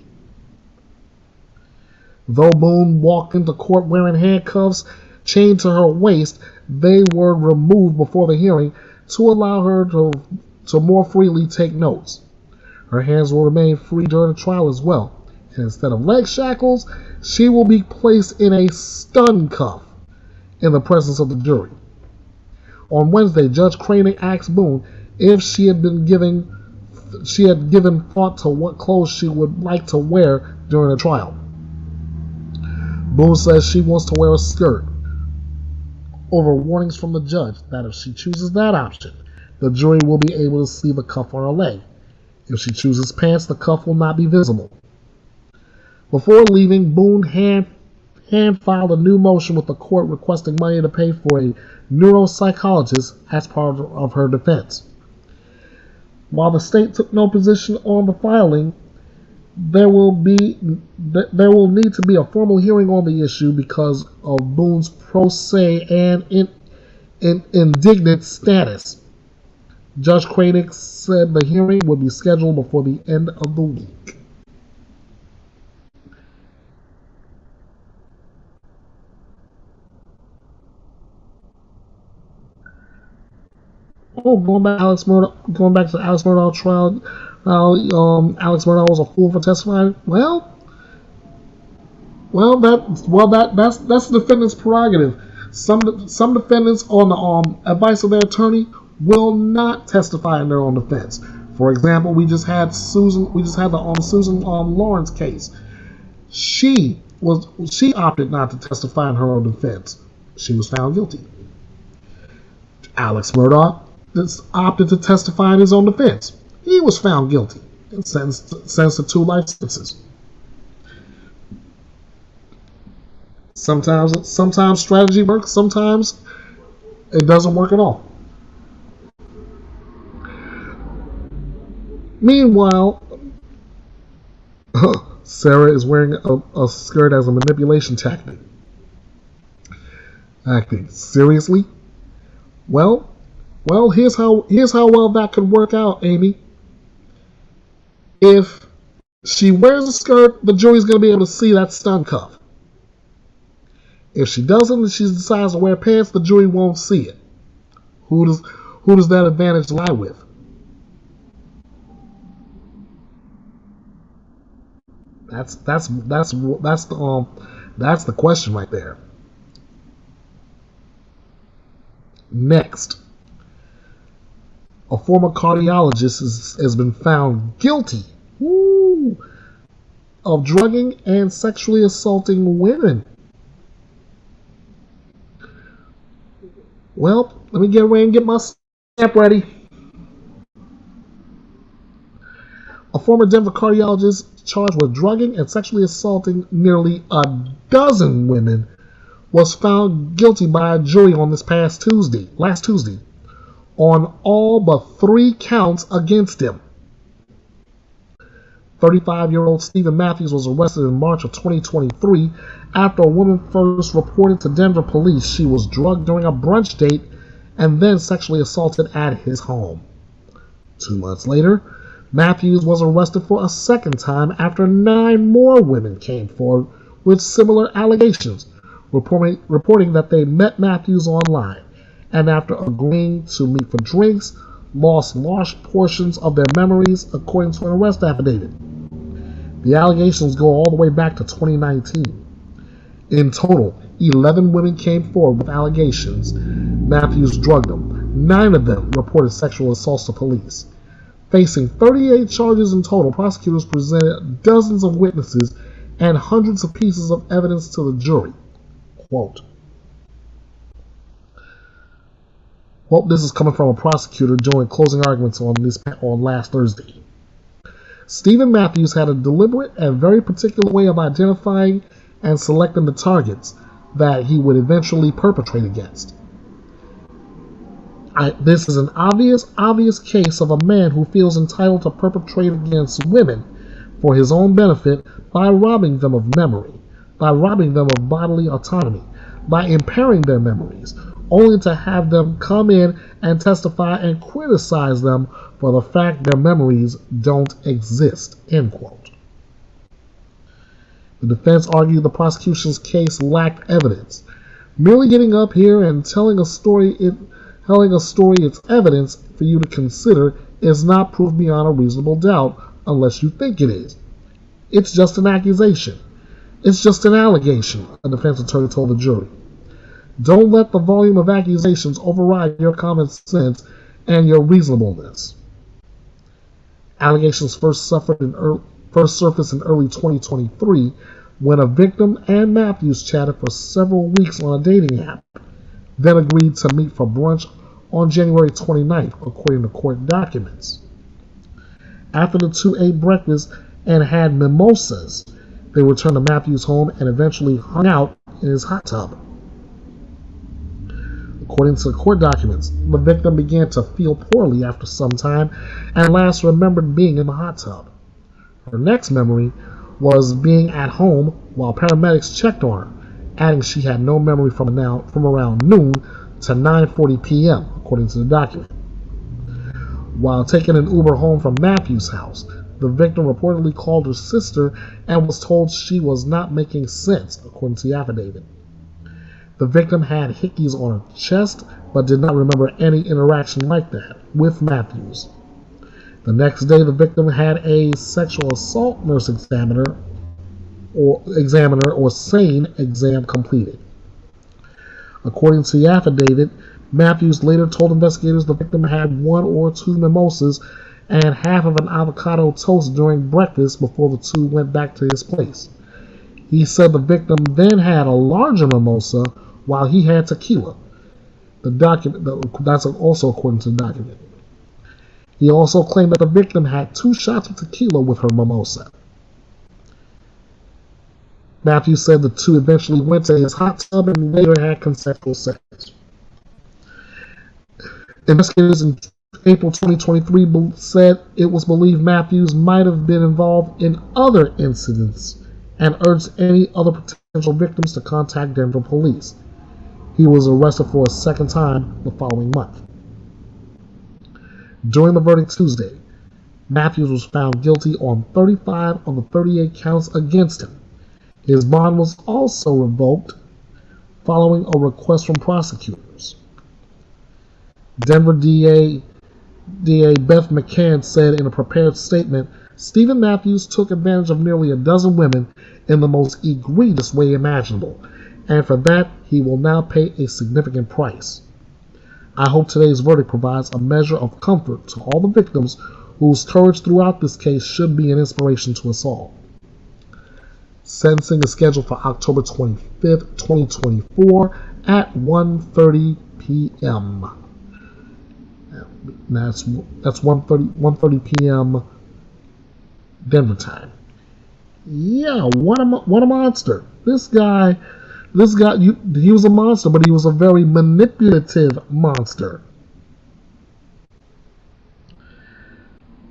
Though Boone walked into court wearing handcuffs chained to her waist, they were removed before the hearing to allow her to more freely take notes. Her hands will remain free during the trial as well. And instead of leg shackles, she will be placed in a stun cuff in the presence of the jury. On Wednesday, Judge Cranick asked Boone if she had given thought to what clothes she would like to wear during the trial. Boone says she wants to wear a skirt, over warnings from the judge that if she chooses that option, the jury will be able to see the cuff on her leg. If she chooses pants, the cuff will not be visible. Before leaving, Boone hand-filed a new motion with the court requesting money to pay for a neuropsychologist as part of her defense. While the state took no position on the filing, there will need to be a formal hearing on the issue because of Boone's pro se and indignant status. Judge Cranick said the hearing would be scheduled before the end of the week. going back to the Alex Murdaugh trial. Alex Murdaugh was a fool for testifying. That's the defendant's prerogative. Some defendants, on the advice of their attorney, will not testify in their own defense. For example, we just had the Susan Lorincz case. She opted not to testify in her own defense. She was found guilty. Alex Murdaugh opted to testify in his own defense. He was found guilty and sentenced to 2 life sentences. Sometimes strategy works, sometimes it doesn't work at all. Meanwhile, Sarah is wearing a skirt as a manipulation tactic. Seriously? Well, here's how well that could work out, Amy. If she wears a skirt, the jury's going to be able to see that stun cuff. If she doesn't and she decides to wear pants, the jury won't see it. Who does that advantage lie with? That's the question right there. Next, a former cardiologist has been found guilty of drugging and sexually assaulting women. Well, let me get away and get my stamp ready. A former Denver cardiologist charged with drugging and sexually assaulting nearly a dozen women was found guilty by a jury on last Tuesday, on all but 3 counts against him. 35-year-old Stephen Matthews was arrested in March of 2023 after a woman first reported to Denver police she was drugged during a brunch date and then sexually assaulted at his home. 2 months later, Matthews was arrested for a second time after 9 more women came forward with similar allegations, reporting that they met Matthews online and after agreeing to meet for drinks, lost large portions of their memories, according to an arrest affidavit. The allegations go all the way back to 2019. In total, 11 women came forward with allegations Matthews drugged them. 9 of them reported sexual assaults to police. Facing 38 charges in total, prosecutors presented dozens of witnesses and hundreds of pieces of evidence to the jury. Quote, well, this is coming from a prosecutor during closing arguments on last Thursday. Stephen Matthews had a deliberate and very particular way of identifying and selecting the targets that he would eventually perpetrate against. This is an obvious case of a man who feels entitled to perpetrate against women for his own benefit by robbing them of memory, by robbing them of bodily autonomy, by impairing their memories, only to have them come in and testify and criticize them for the fact their memories don't exist, end quote. The defense argued the prosecution's case lacked evidence. Merely getting up here and telling a story its evidence for you to consider is not proof beyond a reasonable doubt unless you think it is. It's just an accusation. It's just an allegation, a defense attorney told the jury. Don't let the volume of accusations override your common sense and your reasonableness. Allegations first surfaced in early 2023 when a victim and Matthews chatted for several weeks on a dating app, then agreed to meet for brunch on January 29th, according to court documents. After the two ate breakfast and had mimosas, they returned to Matthews' home and eventually hung out in his hot tub. According to court documents, the victim began to feel poorly after some time and last remembered being in the hot tub. Her next memory was being at home while paramedics checked on her, adding she had no memory from around noon to 9:40 p.m., according to the document. While taking an Uber home from Matthews' house, the victim reportedly called her sister and was told she was not making sense, according to the affidavit. The victim had hickeys on her chest, but did not remember any interaction like that with Matthews. The next day, the victim had a sexual assault nurse examiner or SANE exam completed. According to the affidavit, Matthews later told investigators the victim had 1 or 2 mimosas and half of an avocado toast during breakfast before the two went back to his place. He said the victim then had a larger mimosa while he had tequila. That's also according to the document. He also claimed that the victim had 2 shots of tequila with her mimosa. Matthews said the two eventually went to his hot tub and later had consensual sex. Investigators in April 2023 said it was believed Matthews might have been involved in other incidents and urged any other potential victims to contact Denver police. He was arrested for a second time the following month. During the verdict Tuesday, Matthews was found guilty on 35 of the 38 counts against him. His bond was also revoked following a request from prosecutors. Denver DA Beth McCann said in a prepared statement, Stephen Matthews took advantage of nearly a dozen women in the most egregious way imaginable, and for that he will now pay a significant price. I hope today's verdict provides a measure of comfort to all the victims whose courage throughout this case should be an inspiration to us all. Sentencing is scheduled for October 25th, 2024 at 1:30 p.m. That's 1:30 p.m. Denver time. Yeah, what a monster. This guy, he was a monster, but he was a very manipulative monster.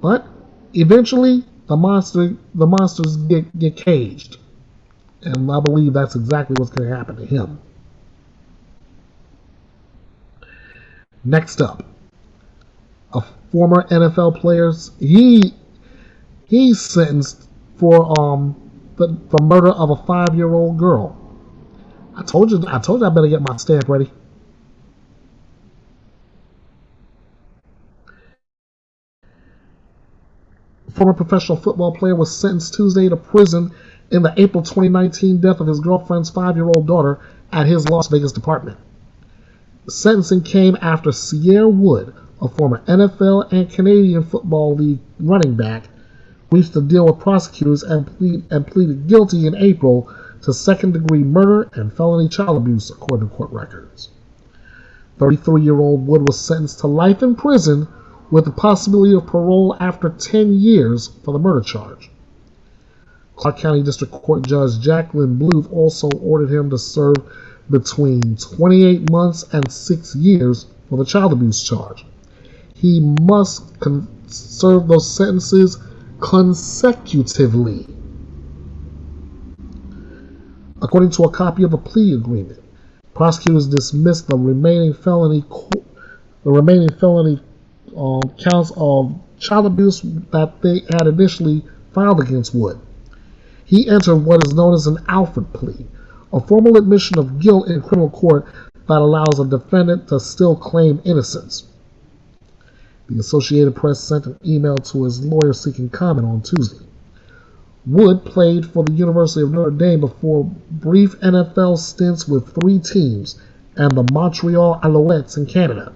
But eventually, the monsters get caged, and I believe that's exactly what's going to happen to him. Next up, a former NFL player, he's sentenced for the murder of a 5-year-old girl. I told you I better get my stamp ready. Former professional football player was sentenced Tuesday to prison in the April 2019 death of his girlfriend's 5-year-old daughter at his Las Vegas apartment. The sentencing came after Sierra Wood, a former NFL and Canadian Football League running back, reached a deal with prosecutors and pleaded guilty in April to second-degree murder and felony child abuse, according to court records. 33-year-old Wood was sentenced to life in prison with the possibility of parole after 10 years for the murder charge. Clark County District Court Judge Jacqueline Bluth also ordered him to serve between 28 months and 6 years for the child abuse charge. He must serve those sentences consecutively. According to a copy of the plea agreement, prosecutors dismissed the remaining felony counts of child abuse that they had initially filed against Wood. He entered what is known as an Alford plea, a formal admission of guilt in criminal court that allows a defendant to still claim innocence. The Associated Press sent an email to his lawyer seeking comment on Tuesday. Wood played for the University of Notre Dame before brief NFL stints with 3 teams and the Montreal Alouettes in Canada.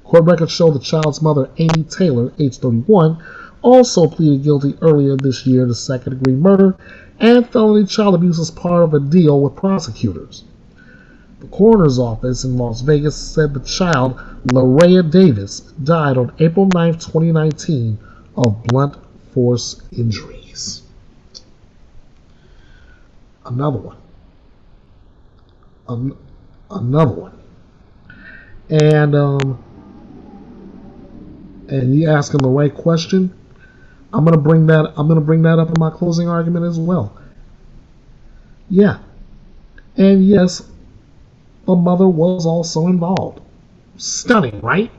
Court records show the child's mother, Amy Taylor, age 31, also pleaded guilty earlier this year to second-degree murder and felony child abuse as part of a deal with prosecutors. The coroner's office in Las Vegas said the child, Larea Davis, died on April 9, 2019 of blunt force injuries. Another one. And you asking the right question. I'm gonna bring that up in my closing argument as well. Yeah. And yes, the mother was also involved. Stunning, right?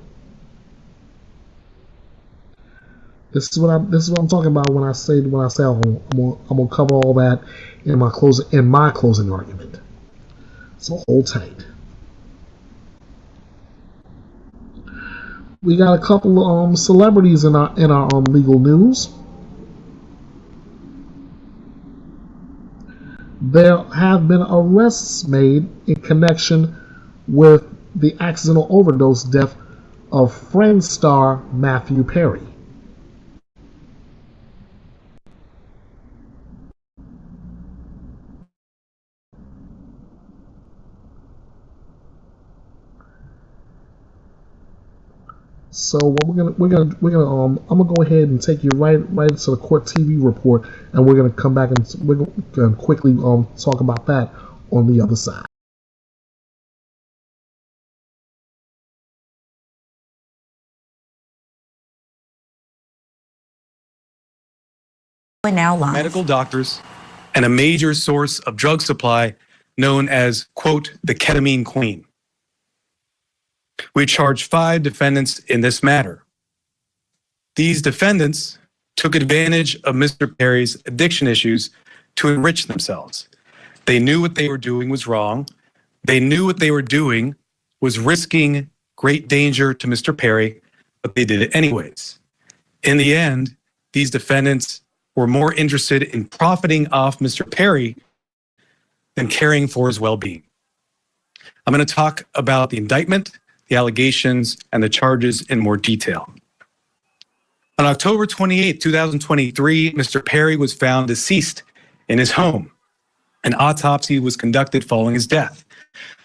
This is what I'm talking about when I say I'm gonna cover all that in my closing argument. So hold tight. We got a couple of celebrities in our legal news. There have been arrests made in connection with the accidental overdose death of Friends star Matthew Perry. So what I'm gonna go ahead and take you right to the Court TV report, and we're gonna come back and we're gonna quickly talk about that on the other side. Now live. Medical doctors and a major source of drug supply known as, quote, the ketamine queen. We charge 5 defendants in this matter. These defendants took advantage of Mr. Perry's addiction issues to enrich themselves. They knew what they were doing was wrong. They knew what they were doing was risking great danger to Mr. Perry, but they did it anyways. In the end, these defendants were more interested in profiting off Mr. Perry than caring for his well-being. I'm going to talk about the indictment, the allegations, and the charges in more detail. On October 28, 2023, Mr. Perry was found deceased in his home. An autopsy was conducted following his death.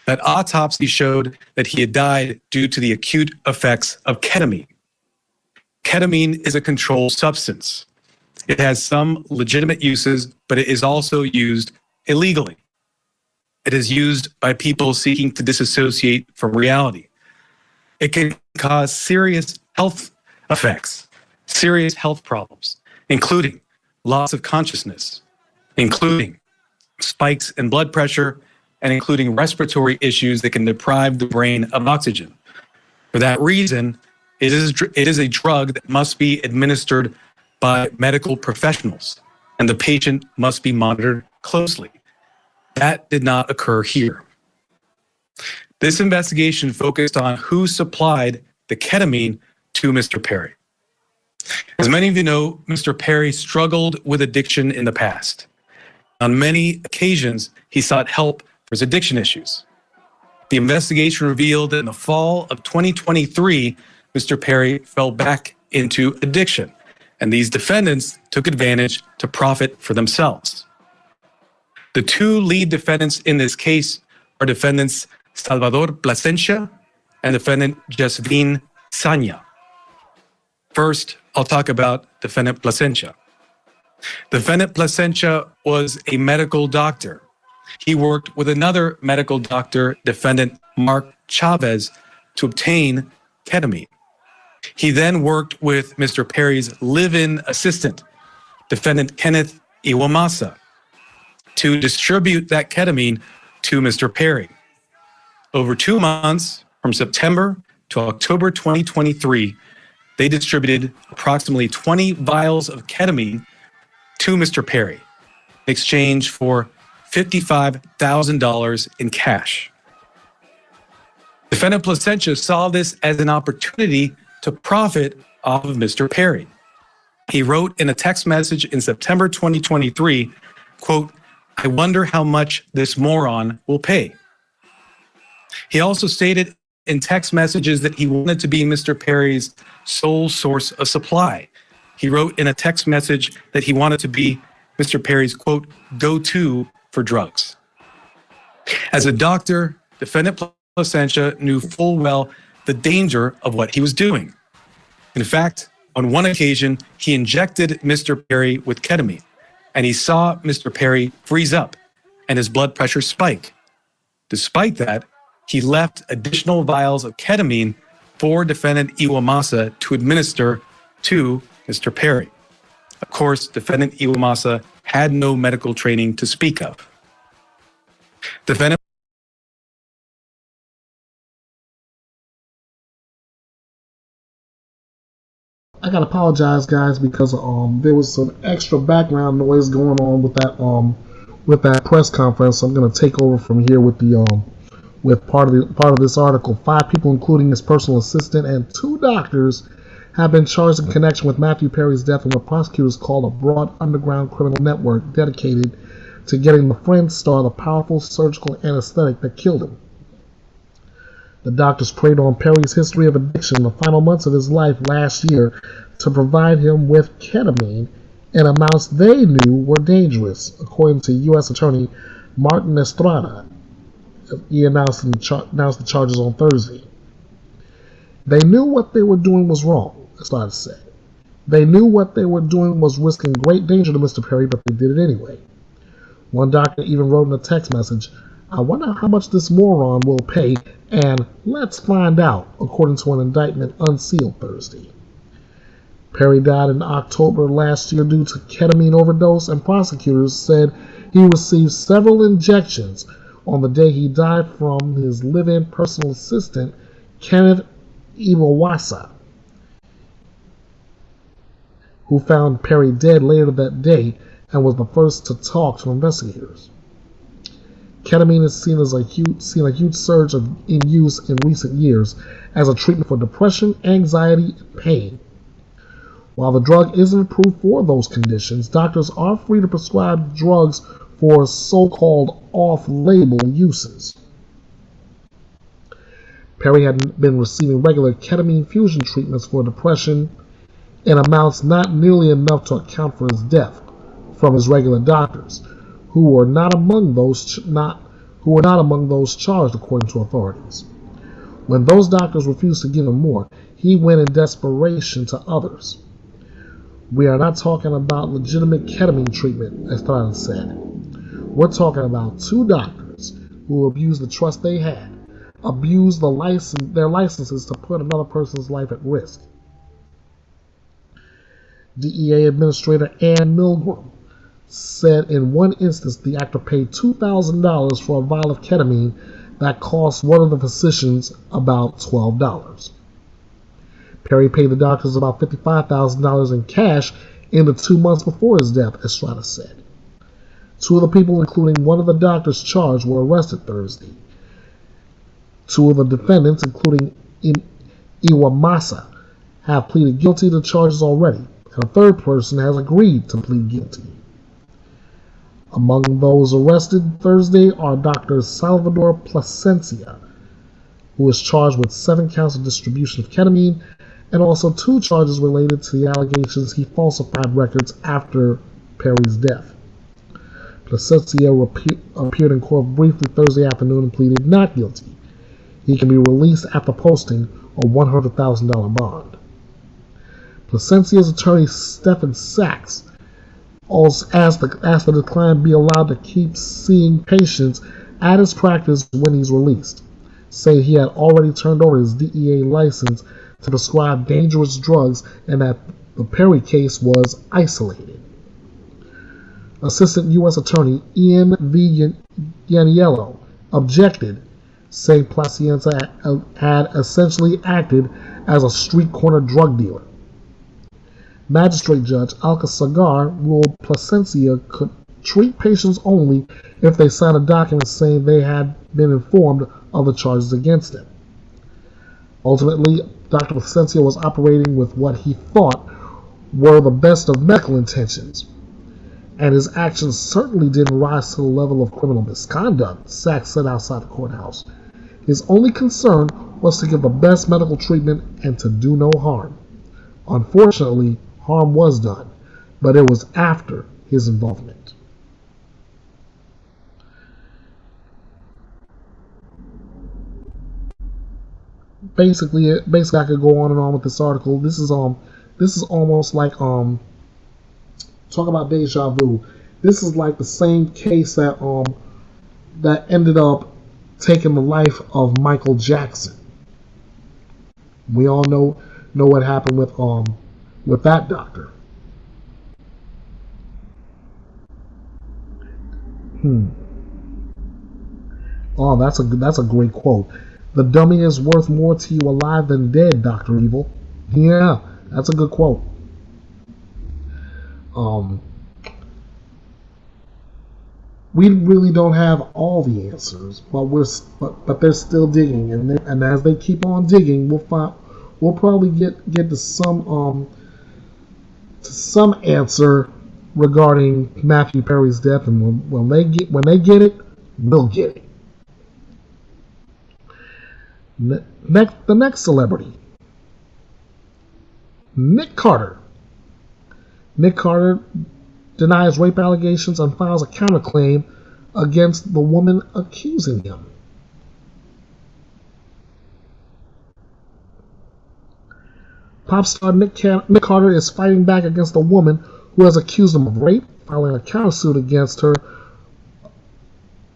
That autopsy showed that he had died due to the acute effects of ketamine. Ketamine is a controlled substance. It has some legitimate uses, but it is also used illegally. It is used by people seeking to disassociate from reality. It can cause serious health effects, serious health problems, including loss of consciousness, including spikes in blood pressure, and including respiratory issues that can deprive the brain of oxygen. For that reason, it is a drug that must be administered by medical professionals, and the patient must be monitored closely. That did not occur here. This investigation focused on who supplied the ketamine to Mr. Perry. As many of you know, Mr. Perry struggled with addiction in the past. On many occasions, he sought help for his addiction issues. The investigation revealed that in the fall of 2023, Mr. Perry fell back into addiction, and these defendants took advantage to profit for themselves. The 2 lead defendants in this case are defendants Salvador Plasencia and defendant Jasvin Sanya. First, I'll talk about defendant Plasencia. Defendant Plasencia was a medical doctor. He worked with another medical doctor, defendant Mark Chavez, to obtain ketamine. He then worked with Mr. Perry's live-in assistant, defendant Kenneth Iwamasa, to distribute that ketamine to Mr. Perry. Over 2 months, from September to October 2023, they distributed approximately 20 vials of ketamine to Mr. Perry in exchange for $55,000 in cash. Defendant Plasencia saw this as an opportunity to profit off of Mr. Perry. He wrote in a text message in September 2023, quote, "I wonder how much this moron will pay." He also stated in text messages that he wanted to be Mr. Perry's sole source of supply. He wrote in a text message that he wanted to be Mr. Perry's, quote, "go-to for drugs." As a doctor, defendant Plasencia knew full well the danger of what he was doing. In fact, on one occasion, he injected Mr. Perry with ketamine, and he saw Mr. Perry freeze up and his blood pressure spike. Despite that, he left additional vials of ketamine for defendant Iwamasa to administer to Mr. Perry. Of course, defendant Iwamasa had no medical training to speak of. Defendant I gotta apologize, guys, because there was some extra background noise going on with that press conference. So I'm gonna take over from here with With part of this article, 5 people, including his personal assistant and 2 doctors, have been charged in connection with Matthew Perry's death in what prosecutors call a broad underground criminal network dedicated to getting the Friends star the powerful surgical anesthetic that killed him. The doctors preyed on Perry's history of addiction in the final months of his life last year to provide him with ketamine in amounts they knew were dangerous, according to U.S. Attorney Martin Estrada. He announced the charges on Thursday. They knew what they were doing was wrong, Estrada said. They knew what they were doing was risking great danger to Mr. Perry, but they did it anyway. One doctor even wrote in a text message, "I wonder how much this moron will pay, and let's find out," according to an indictment unsealed Thursday. Perry died in October last year due to ketamine overdose, and prosecutors said he received several injections on the day he died from his live-in personal assistant, Kenneth Iwawasa, who found Perry dead later that day and was the first to talk to investigators. Ketamine is seen a huge surge in use in recent years as a treatment for depression, anxiety, and pain. While the drug isn't approved for those conditions, doctors are free to prescribe drugs for so-called off-label uses. Perry had been receiving regular ketamine fusion treatments for depression in amounts not nearly enough to account for his death from his regular doctors, who were not among those charged, according to authorities. When those doctors refused to give him more, he went in desperation to others. "We are not talking about legitimate ketamine treatment," Estrada said. "We're talking about 2 doctors who abused the trust they had, abused their licenses to put another person's life at risk." DEA Administrator Ann Milgram said in one instance the actor paid $2,000 for a vial of ketamine that cost one of the physicians about $12. Perry paid the doctors about $55,000 in cash in the 2 months before his death, Estrada said. 2 of the people, including one of the doctors charged, were arrested Thursday. 2 of the defendants, including Iwamasa, have pleaded guilty to charges already, and a 3rd person has agreed to plead guilty. Among those arrested Thursday are Dr. Salvador Plasencia, who is charged with 7 counts of distribution of ketamine, and also 2 charges related to the allegations he falsified records after Perry's death. Plasencia appeared in court briefly Thursday afternoon and pleaded not guilty. He can be released after posting a $100,000 bond. Plasencia's attorney, Stephen Sachs, also asked that the client be allowed to keep seeing patients at his practice when he's released, saying he had already turned over his DEA license to prescribe dangerous drugs and that the Perry case was isolated. Assistant U.S. Attorney Ian V. Yaniello objected, saying Plasencia had essentially acted as a street corner drug dealer. Magistrate Judge Alca Sagar ruled Plasencia could treat patients only if they signed a document saying they had been informed of the charges against him. Ultimately, Dr. Plasencia was operating with what he thought were the best of medical intentions, and his actions certainly didn't rise to the level of criminal misconduct, Sachs said outside the courthouse. His only concern was to give the best medical treatment and to do no harm. Unfortunately, harm was done, but it was after his involvement. Basically, I could go on and on with this article. This is almost like talk about deja vu. This is like the same case that ended up taking the life of Michael Jackson. We all know what happened with that doctor. Oh, that's a great quote. "The dummy is worth more to you alive than dead, Dr. Evil." Yeah, that's a good quote. We really don't have all the answers, but they're still digging, and as they keep on digging, we'll probably get to some answer regarding Matthew Perry's death, and when they get it, we'll get it. The next celebrity, Nick Carter. Nick Carter denies rape allegations and files a counterclaim against the woman accusing him. Pop star Nick Carter is fighting back against a woman who has accused him of rape, filing a countersuit against her,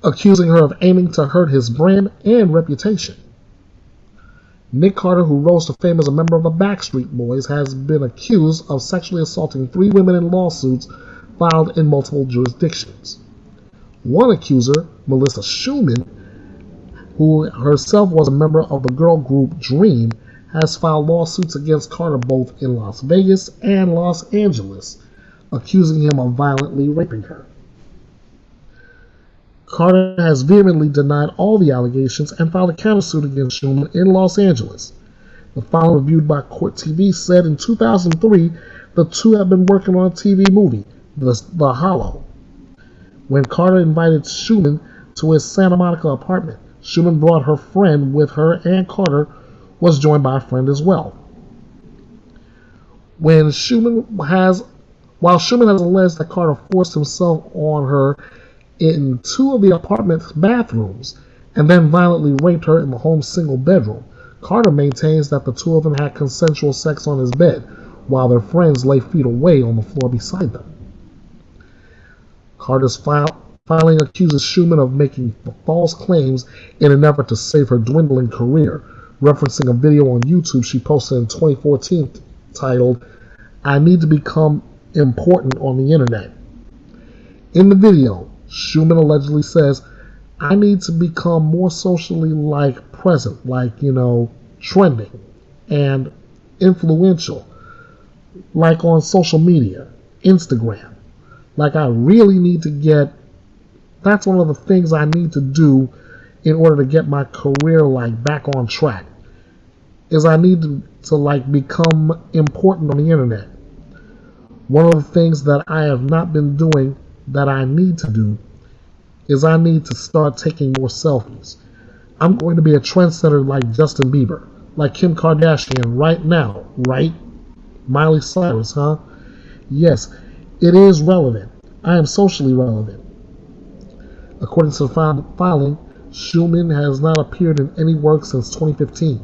accusing her of aiming to hurt his brand and reputation. Nick Carter, who rose to fame as a member of the Backstreet Boys, has been accused of sexually assaulting 3 women in lawsuits filed in multiple jurisdictions. One accuser, Melissa Schumann, who herself was a member of the girl group Dream, has filed lawsuits against Carter both in Las Vegas and Los Angeles, accusing him of violently raping her. Carter has vehemently denied all the allegations and filed a countersuit against Schumann in Los Angeles. The file, reviewed by Court TV, said in 2003 the two had been working on a TV movie, The Hollow. When Carter invited Schumann to his Santa Monica apartment, Schumann brought her friend with her, and Carter was joined by a friend as well. While Schumann has alleged that Carter forced himself on her in 2 of the apartment's bathrooms and then violently raped her in the home's single bedroom, Carter maintains that the 2 of them had consensual sex on his bed while their friends lay feet away on the floor beside them. Carter's filing accuses Schumann of making false claims in an effort to save her dwindling career, referencing a video on YouTube she posted in 2014 titled, "I Need to Become Important on the Internet." In the video, Schumann allegedly says, "I need to become more socially present, trending and influential, like on social media, Instagram. I really need to that's one of the things I need to do in order to get my career back on track, is I need to become important on the internet. One of the things that I have not been doing that I need to do is I need to start taking more selfies. I'm going to be a trendsetter like Justin Bieber, like Kim Kardashian right now, right? Miley Cyrus, huh? Yes, it is relevant. I am socially relevant." According to the filing, Schumann has not appeared in any work since 2015.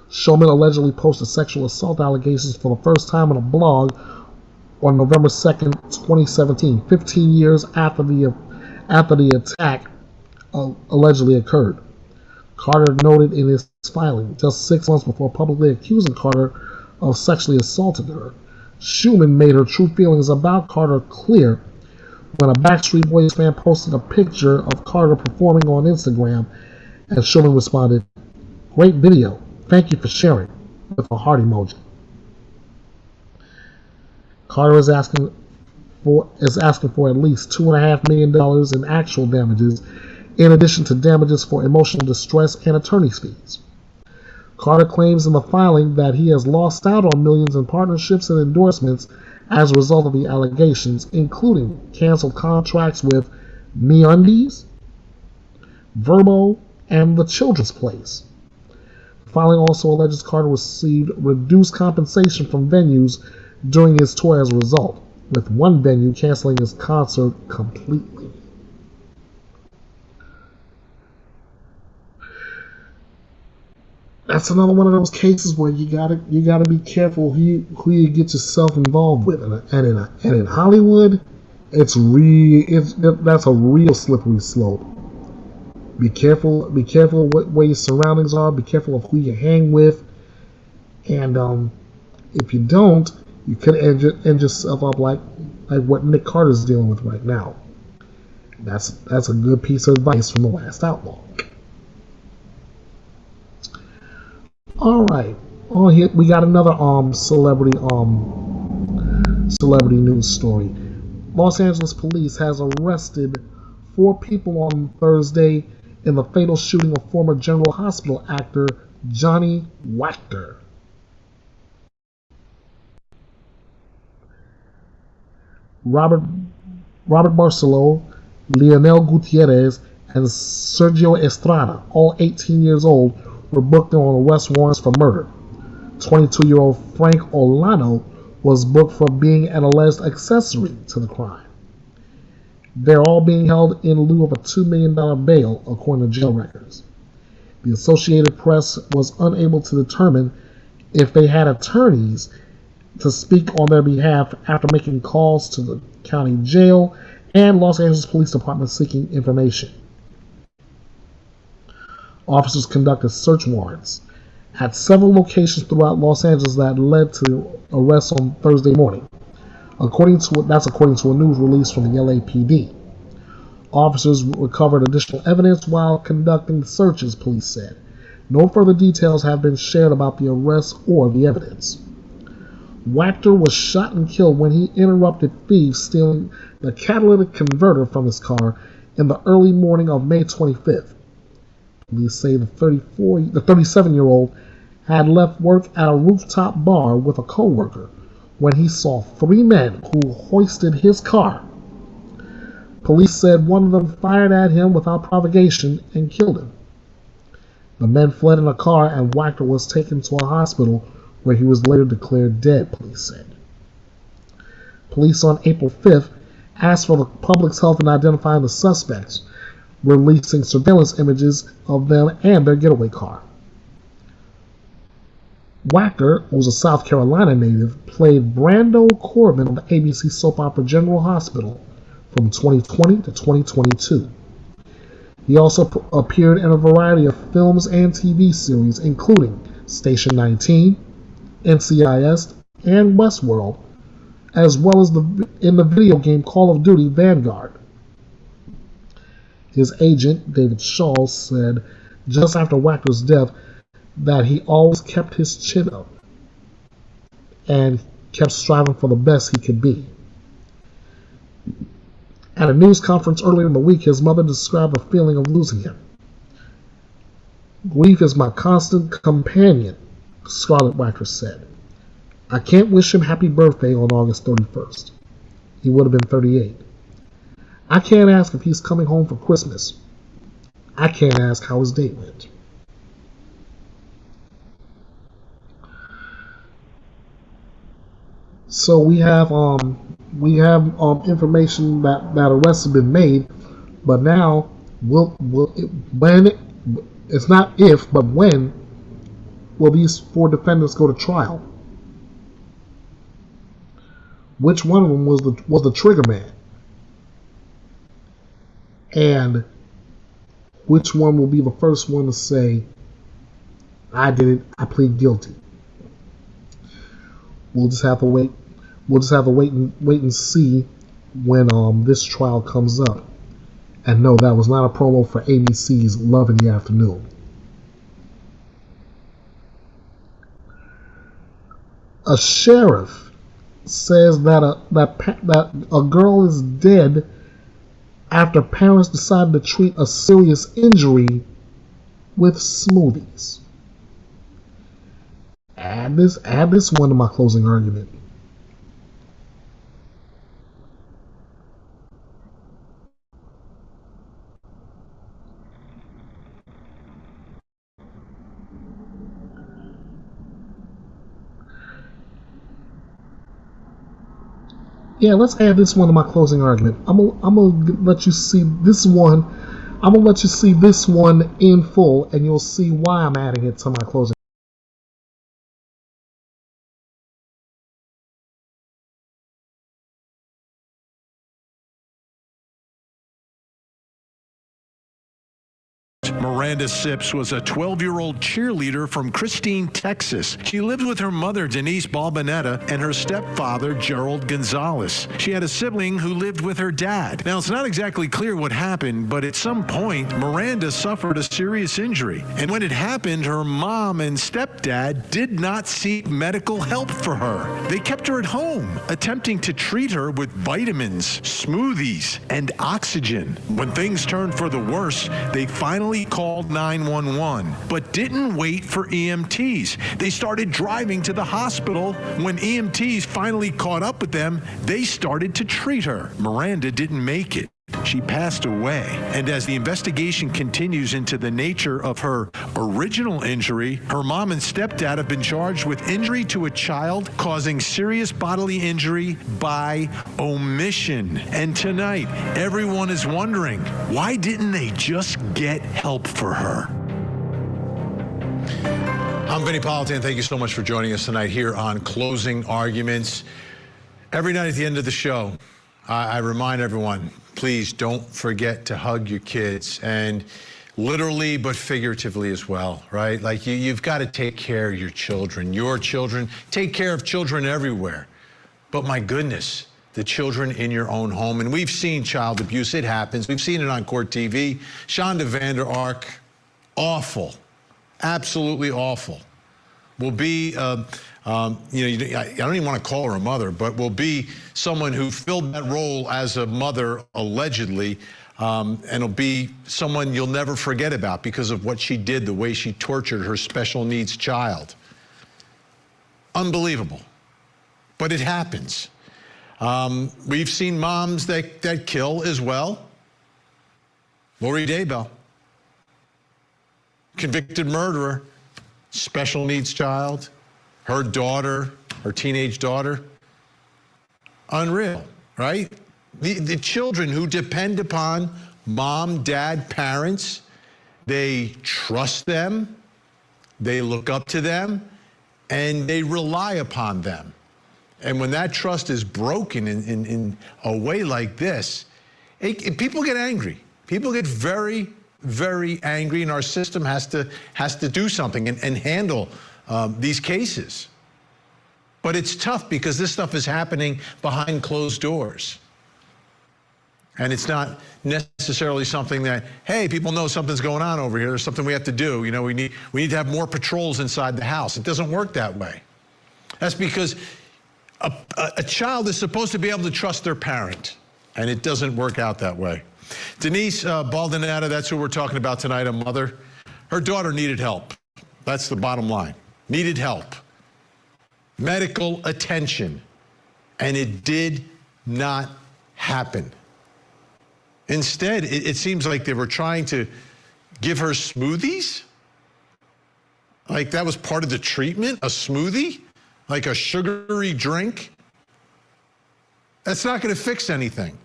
Schumann allegedly posted sexual assault allegations for the first time on a blog on November 2nd, 2017, 15 years after the attack allegedly occurred. Carter noted in his filing, just 6 months before publicly accusing Carter of sexually assaulting her, Schumann made her true feelings about Carter clear when a Backstreet Boys fan posted a picture of Carter performing on Instagram, and Schumann responded, "Great video, thank you for sharing," with a heart emoji. Carter is asking for at least $2.5 million in actual damages, in addition to damages for emotional distress and attorney's fees. Carter claims in the filing that he has lost out on millions in partnerships and endorsements as a result of the allegations, including canceled contracts with MeUndies, Verbo, and The Children's Place. The filing also alleges Carter received reduced compensation from venues during his tour as a result, with one venue canceling his concert completely. That's another one of those cases where you gotta be careful who you get yourself involved with, and in Hollywood, that's a real slippery slope. Be careful where your surroundings are. Be careful of who you hang with, and if you don't, you could end yourself up like what Nick Carter's dealing with right now. That's a good piece of advice from The Last Outlaw. All right, on here we got another celebrity news story. Los Angeles police has arrested 4 people on Thursday in the fatal shooting of former General Hospital actor Johnny Wachter. Robert Barcelo, Leonel Gutierrez, and Sergio Estrada, all 18 years old, were booked on arrest warrants for murder. 22-year-old Frank Olano was booked for being an alleged accessory to the crime. They're all being held in lieu of a $2 million bail, according to jail records. The Associated Press was unable to determine if they had attorneys to speak on their behalf after making calls to the county jail and Los Angeles Police Department seeking information. Officers conducted search warrants at several locations throughout Los Angeles that led to arrests on Thursday morning. According to a news release from the LAPD. Officers recovered additional evidence while conducting searches, police said. No further details have been shared about the arrest or the evidence. Wachter was shot and killed when he interrupted thieves stealing the catalytic converter from his car in the early morning of May 25th. Police say the 37-year-old had left work at a rooftop bar with a co-worker when he saw 3 men who hoisted his car. Police said one of them fired at him without provocation and killed him. The men fled in a car and Wachter was taken to a hospital where he was later declared dead, police said. Police on April 5th asked for the public's help in identifying the suspects, releasing surveillance images of them and their getaway car. Wachter, who was a South Carolina native, played Brando Corbin on the ABC soap opera General Hospital from 2020 to 2022. He also appeared in a variety of films and TV series, including Station 19, NCIS, and Westworld, as well as in the video game Call of Duty Vanguard. His agent, David Shaw, said just after Wachter's death that he always kept his chin up and kept striving for the best he could be. At a news conference earlier in the week, his mother described the feeling of losing him. "Grief is my constant companion," Scarlett Wachter said. "I can't wish him happy birthday on August 31st. He would have been 38. I can't ask if he's coming home for Christmas. I can't ask how his date went." So we have information that arrests have been made, but now it's not if, but when will these 4 defendants go to trial? Which one of them was the trigger man? And which one will be the first one to say, "I did it, I plead guilty"? We'll just have to wait. We'll just have to wait and see when this trial comes up. And no, that was not a promo for ABC's Love in the Afternoon. A sheriff says that a girl is dead after parents decided to treat a serious injury with smoothies. Add this one to my closing argument. Yeah, let's add this one to my closing argument. I'm gonna let you see this one. I'm gonna let you see this one in full, and you'll see why I'm adding it to my closing. Miranda Sips was a 12-year-old cheerleader from Christine, Texas. She lived with her mother, Denise Balbanetta, and her stepfather, Gerald Gonzalez. She had a sibling who lived with her dad. Now, it's not exactly clear what happened, but at some point, Miranda suffered a serious injury. And when it happened, her mom and stepdad did not seek medical help for her. They kept her at home, attempting to treat her with vitamins, smoothies, and oxygen. When things turned for the worse, they finally called 911, but didn't wait for EMTs. They started driving to the hospital. When EMTs finally caught up with them, they started to treat her. Miranda didn't make it. She passed away. And as the investigation continues into the nature of her original injury, her mom and stepdad have been charged with injury to a child causing serious bodily injury by omission. And tonight, everyone is wondering, why didn't they just get help for her? I'm Vinny Politan. Thank you so much for joining us tonight here on Closing Arguments. Every night at the end of the show, I remind everyone, please don't forget to hug your kids, and literally but figuratively as well, right? Like you've got to take care of your children, take care of children everywhere. But my goodness, the children in your own home. And we've seen child abuse. It happens. We've seen it on court TV. Shonda Vander Ark, awful, absolutely awful. Will be, I don't even want to call her a mother, but will be someone who filled that role as a mother, allegedly, and will be someone you'll never forget about because of what she did, the way she tortured her special needs child. Unbelievable. But it happens. We've seen moms that kill as well. Lori Daybell, convicted murderer, special needs child, her daughter, her teenage daughter. Unreal, right? The children who depend upon mom, dad, parents, they trust them, they look up to them, and they rely upon them. And when that trust is broken in a way like this, people get angry. People get very, very angry, and our system has to do something and handle these cases. But it's tough because this stuff is happening behind closed doors. And it's not necessarily something that, hey, people know something's going on over here. There's something we have to do. You know, we need to have more patrols inside the house. It doesn't work that way. That's because a child is supposed to be able to trust their parent, and it doesn't work out that way. Denise Balbanetta, that's who we're talking about tonight, a mother. Her daughter needed help. That's the bottom line. Needed help. Medical attention. And it did not happen. Instead, it seems like they were trying to give her smoothies. Like that was part of the treatment, a smoothie, like a sugary drink. That's not going to fix anything.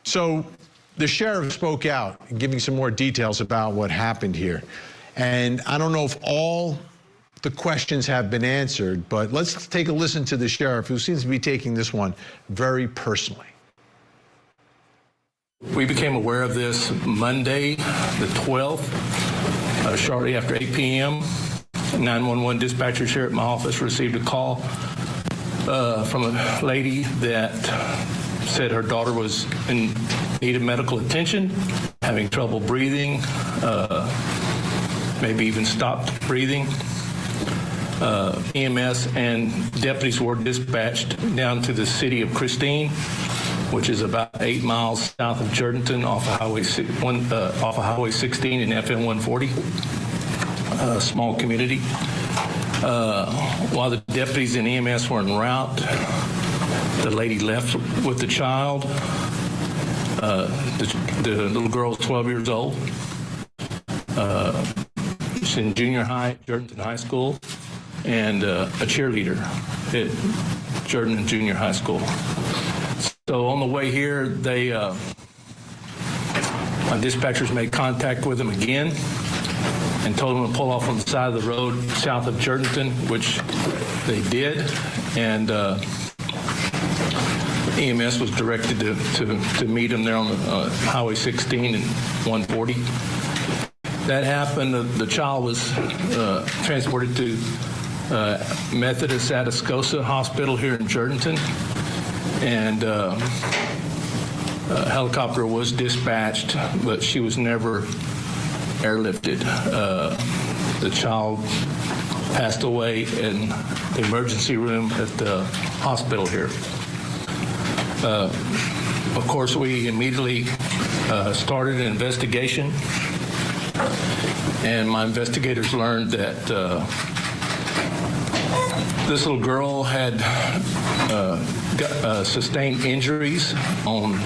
So the sheriff spoke out, giving some more details about what happened here. And I don't know if all the questions have been answered, but let's take a listen to the sheriff, who seems to be taking this one very personally. We became aware of this Monday, the 12th, shortly after 8 p.m. 911 dispatchers here at my office received a call from a lady that said her daughter was in need of medical attention, having trouble breathing, maybe even stopped breathing. EMS and deputies were dispatched down to the city of Christine, which is about 8 miles south of Jourdanton off of Highway 16 and FM 140, a small community. While the deputies and EMS were en route, the lady left with the child. The little girl is 12 years old. She's in junior high at Jourdanton High School, and a cheerleader at Jourdanton Junior High School. So on the way here, my dispatchers made contact with them again and told them to pull off on the side of the road south of Jourdanton, which they did. And EMS was directed to meet him there on Highway 16 and 140. That happened. The child was transported to Methodist Atascosa Hospital here in Jourdanton, and a helicopter was dispatched, but she was never airlifted. The child passed away in the emergency room at the hospital here. Of course, we immediately started an investigation, and my investigators learned that this little girl had sustained injuries on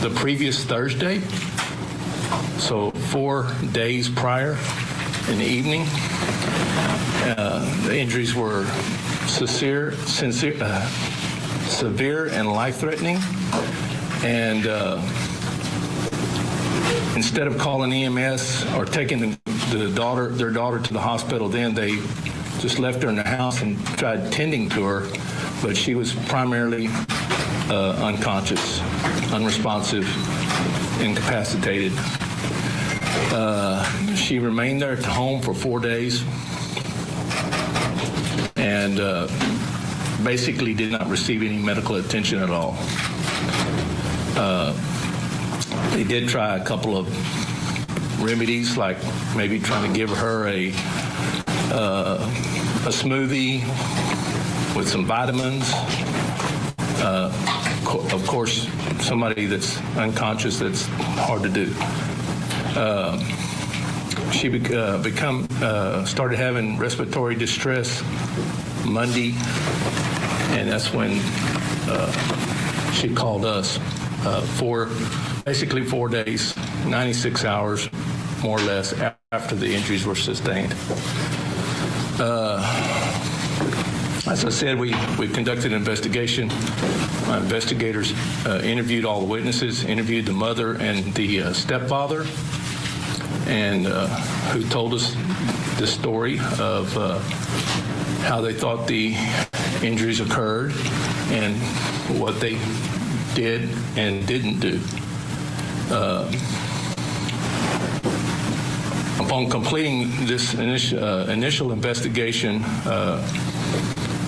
the previous Thursday, so 4 days prior in the evening. The injuries were severe and life-threatening, and instead of calling EMS or taking their daughter to the hospital, then they just left her in the house and tried tending to her, but she was primarily unconscious, unresponsive, incapacitated. She remained there at home for 4 days and basically did not receive any medical attention at all. They did try a couple of remedies, like maybe trying to give her a smoothie with some vitamins. Of course, somebody that's unconscious, that's hard to do. She started having respiratory distress Monday, and that's when she called us for basically 4 days, 96 hours, more or less, after the injuries were sustained. As I said, we conducted an investigation. My investigators interviewed all the witnesses, interviewed the mother and the stepfather, and who told us the story of how they thought the injuries occurred and what they did and didn't do. Upon completing this initial investigation,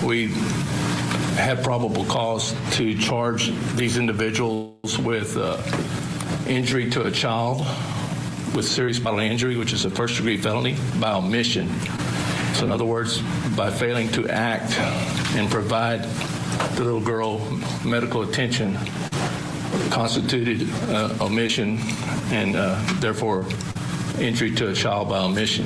we had probable cause to charge these individuals with injury to a child with serious bodily injury, which is a first-degree felony, by omission. So in other words, by failing to act and provide the little girl medical attention constituted omission, and therefore injury to a child by omission.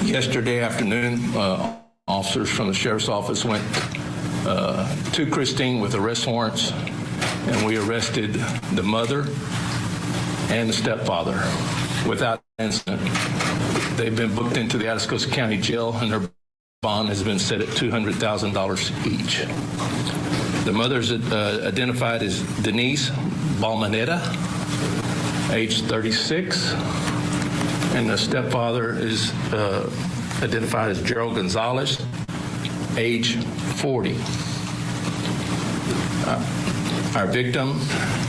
Yesterday afternoon, officers from the sheriff's office went to Christine with arrest warrants, and we arrested the mother and the stepfather without incident. They've been booked into the Atascosa County Jail, and their bond has been set at $200,000 each. The mother is identified as Denise Balmanetta, age 36, and the stepfather is identified as Gerald Gonzalez, age 40. Our victim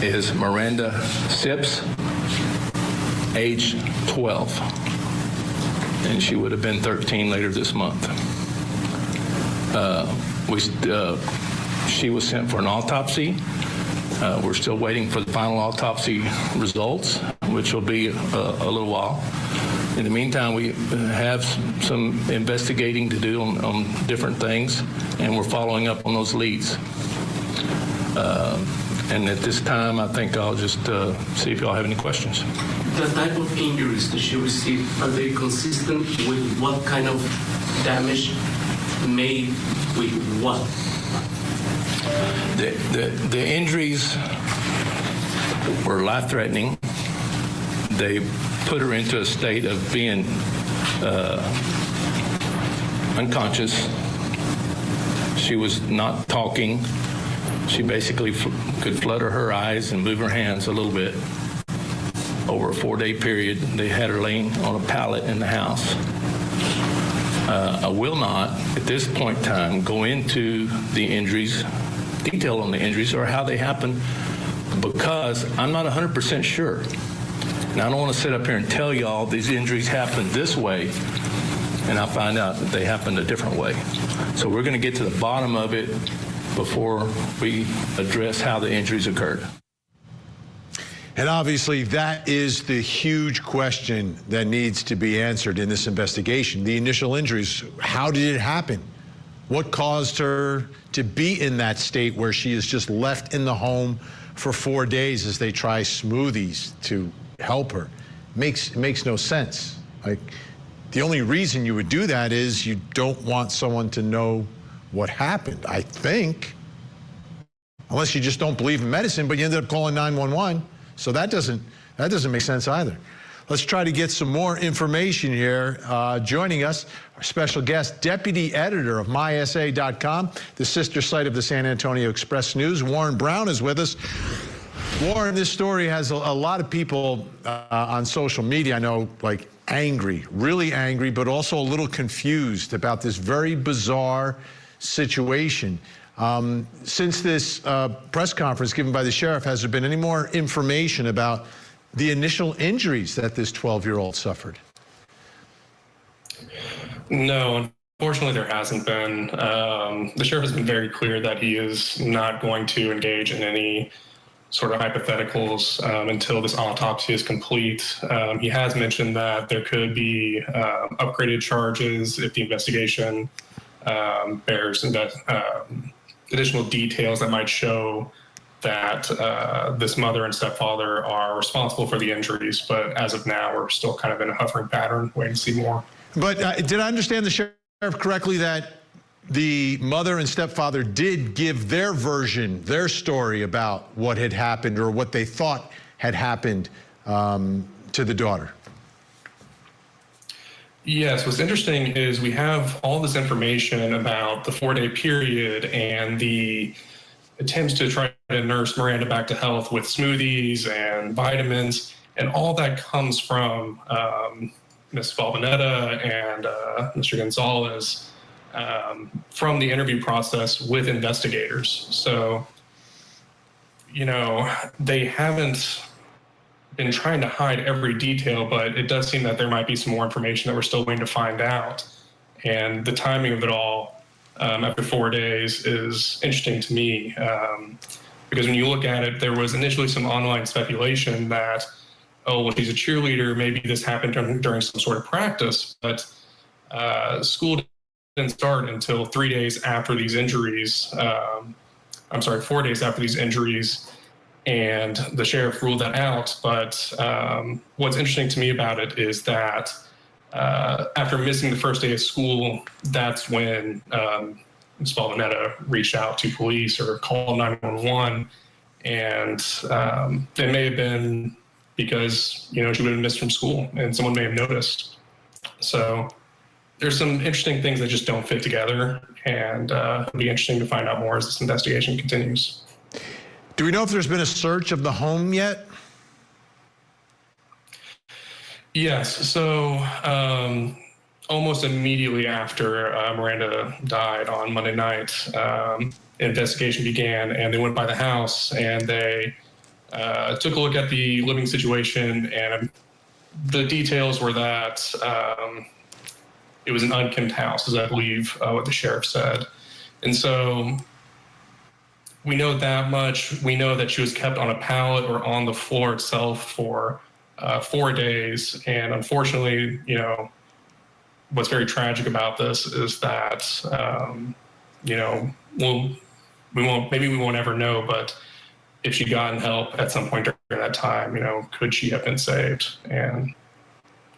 is Miranda Sips, age 12, and she would have been 13 later this month. She was sent for an autopsy. We're still waiting for the final autopsy results, which will be a little while. In the meantime, we have some investigating to do on different things, and we're following up on those leads. And at this time, I think I'll just see if y'all have any questions. The type of injuries that she received, are they consistent with what kind of damage made with what? The injuries were life-threatening. They put her into a state of being unconscious. She was not talking. She basically could flutter her eyes and move her hands a little bit. Over a 4-day period, they had her laying on a pallet in the house. I will not, at this point in time, go into the injuries, detail on the injuries or how they happen, because I'm not 100% sure. And I don't want to sit up here and tell y'all these injuries happened this way, and I find out that they happened a different way. So we're going to get to the bottom of it before we address how the injuries occurred. And obviously, that is the huge question that needs to be answered in this investigation. The initial injuries, how did it happen? What caused her to be in that state where she is just left in the home for 4 days as they try smoothies to help her? Makes no sense. Like, the only reason you would do that is you don't want someone to know what happened, I think. Unless you just don't believe in medicine, but you ended up calling 911. So that doesn't make sense either. Let's try to get some more information here. Joining us, our special guest, deputy editor of mysa.com, the sister site of the San Antonio Express News. Warren Brown is with us. Warren, this story has a lot of people on social media, I know, like angry, really angry, but also a little confused about this very bizarre situation. Since this press conference given by the sheriff, has there been any more information about the initial injuries that this 12-year-old suffered? No, unfortunately there hasn't been. The sheriff has been very clear that he is not going to engage in any sort of hypotheticals until this autopsy is complete. He has mentioned that there could be upgraded charges if the investigation bears additional details that might show that this mother and stepfather are responsible for the injuries. But as of now, we're still kind of in a hovering pattern, waiting to see more. But did I understand the sheriff correctly that the mother and stepfather did give their version, their story about what had happened or what they thought had happened to the daughter? Yes, what's interesting is we have all this information about the 4-day period and the attempts to try to nurse Miranda back to health with smoothies and vitamins, and all that comes from Ms. Valvanetta and Mr. Gonzalez from the interview process with investigators. So, you know, they haven't been trying to hide every detail, but it does seem that there might be some more information that we're still waiting to find out. And the timing of it all after 4 days is interesting to me because when you look at it, there was initially some online speculation that, oh, well, she's a cheerleader, maybe this happened during some sort of practice, but school didn't start until 3 days after these injuries. 4 days after these injuries. And the sheriff ruled that out. But what's interesting to me about it is that after missing the first day of school, that's when Ms. Valvanetta reached out to police or called 911. And it may have been because, you know, she would have missed from school and someone may have noticed. So there's some interesting things that just don't fit together. And it'll be interesting to find out more as this investigation continues. Do we know if there's been a search of the home yet? Yes. So almost immediately after Miranda died on Monday night, investigation began, and they went by the house and they took a look at the living situation, and the details were that it was an unkempt house, as I believe what the sheriff said. And so we know that much. We know that she was kept on a pallet or on the floor itself for 4 days. And unfortunately, you know, what's very tragic about this is that, you know, we won't ever know, but if she'd gotten help at some point during that time, you know, could she have been saved? And,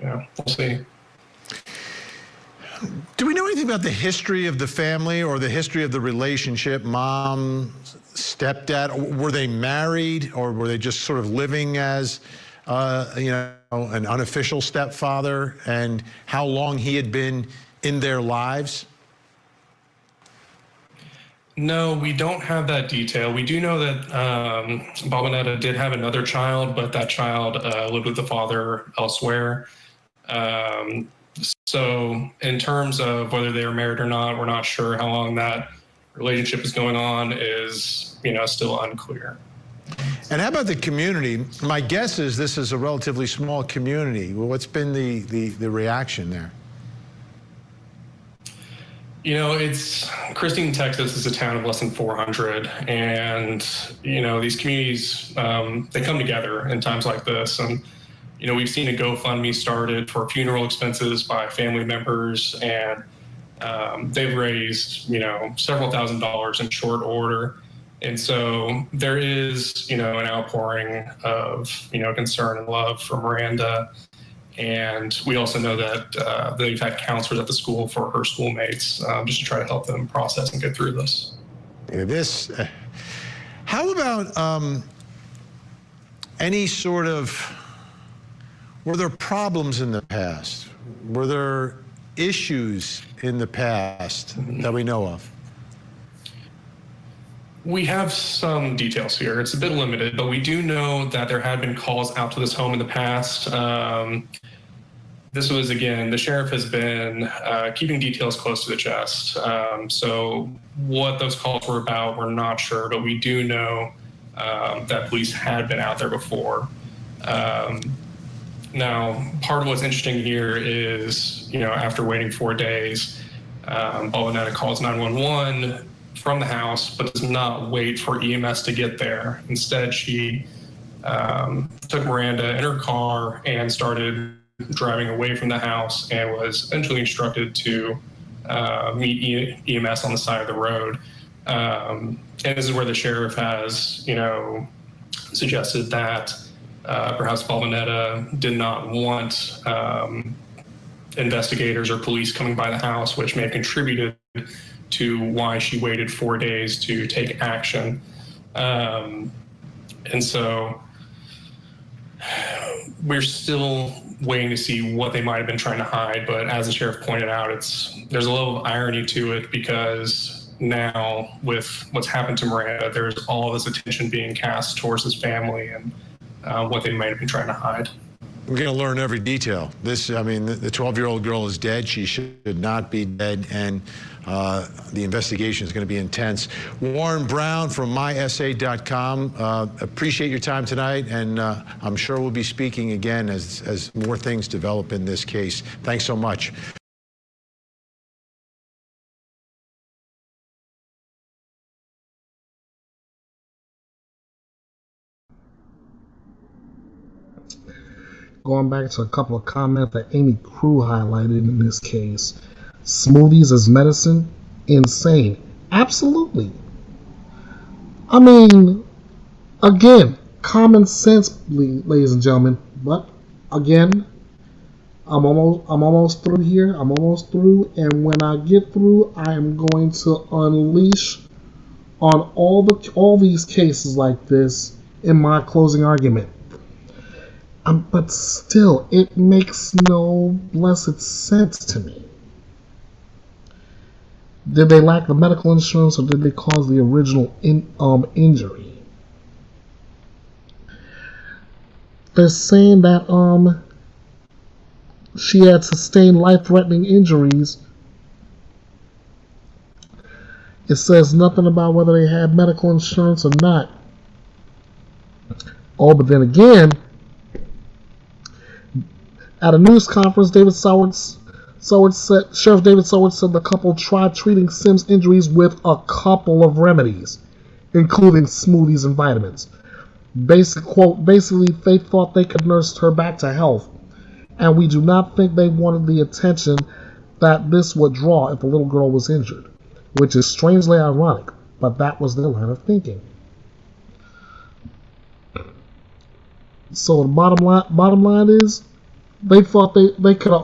you know, we'll see. Do we know anything about the history of the family or the history of the relationship? Mom, stepdad, were they married or were they just sort of living as, you know, an unofficial stepfather, and how long he had been in their lives? No, we don't have that detail. We do know that Valvanetta did have another child, but that child lived with the father elsewhere. So in terms of whether they were married or not, we're not sure. How long that relationship is going on is, still unclear. And how about the community? My guess is this is a relatively small community. What's been the reaction there? It's Christine, Texas is a town of less than 400. And, these communities, they come together in times like this. And, we've seen a GoFundMe started for funeral expenses by family members. And they've raised, several $1,000s in short order. And so there is, an outpouring of, concern and love for Miranda. And we also know that they've had counselors at the school for her schoolmates just to try to help them process and get through this. Yeah, how about any sort of, were there problems in the past? Were there issues in the past that we know of? We have some details here. It's a bit limited, but we do know that there had been calls out to this home in the past. This was, again, the sheriff has been keeping details close to the chest. So what those calls were about, we're not sure, but we do know that police had been out there before. Now, part of what's interesting here is, after waiting 4 days, Bonetta calls 911 from the house, but does not wait for EMS to get there. Instead, she took Miranda in her car and started driving away from the house and was eventually instructed to meet EMS on the side of the road. And this is where the sheriff has, suggested that perhaps Bonetta did not want investigators or police coming by the house, which may have contributed to why she waited 4 days to take action. And so we're still waiting to see what they might have been trying to hide. But as the sheriff pointed out, there's a little irony to it, because now with what's happened to Miranda, there's all this attention being cast towards his family and what they might have been trying to hide. We're going to learn every detail. The 12-year-old girl is dead. She should not be dead, and the investigation is going to be intense. Warren Brown from mysa.com. Appreciate your time tonight, and I'm sure we'll be speaking again as more things develop in this case. Thanks so much. Going back to a couple of comments that Amy Crew highlighted in this case. Smoothies as medicine? Insane. Absolutely. I mean, again, common sense, ladies and gentlemen. But again, I'm almost through here. I'm almost through, and when I get through, I am going to unleash on all these cases like this in my closing argument. But still, it makes no blessed sense to me. Did they lack the medical insurance, or did they cause the original injury? They're saying that she had sustained life-threatening injuries. It says nothing about whether they had medical insurance or not. Oh, but then again, at a news conference, Sheriff David Soward said the couple tried treating Sims' injuries with a couple of remedies, including smoothies and vitamins. Basically, they thought they could nurse her back to health, and we do not think they wanted the attention that this would draw if the little girl was injured, which is strangely ironic, but that was their line of thinking. So the bottom line is, they thought they could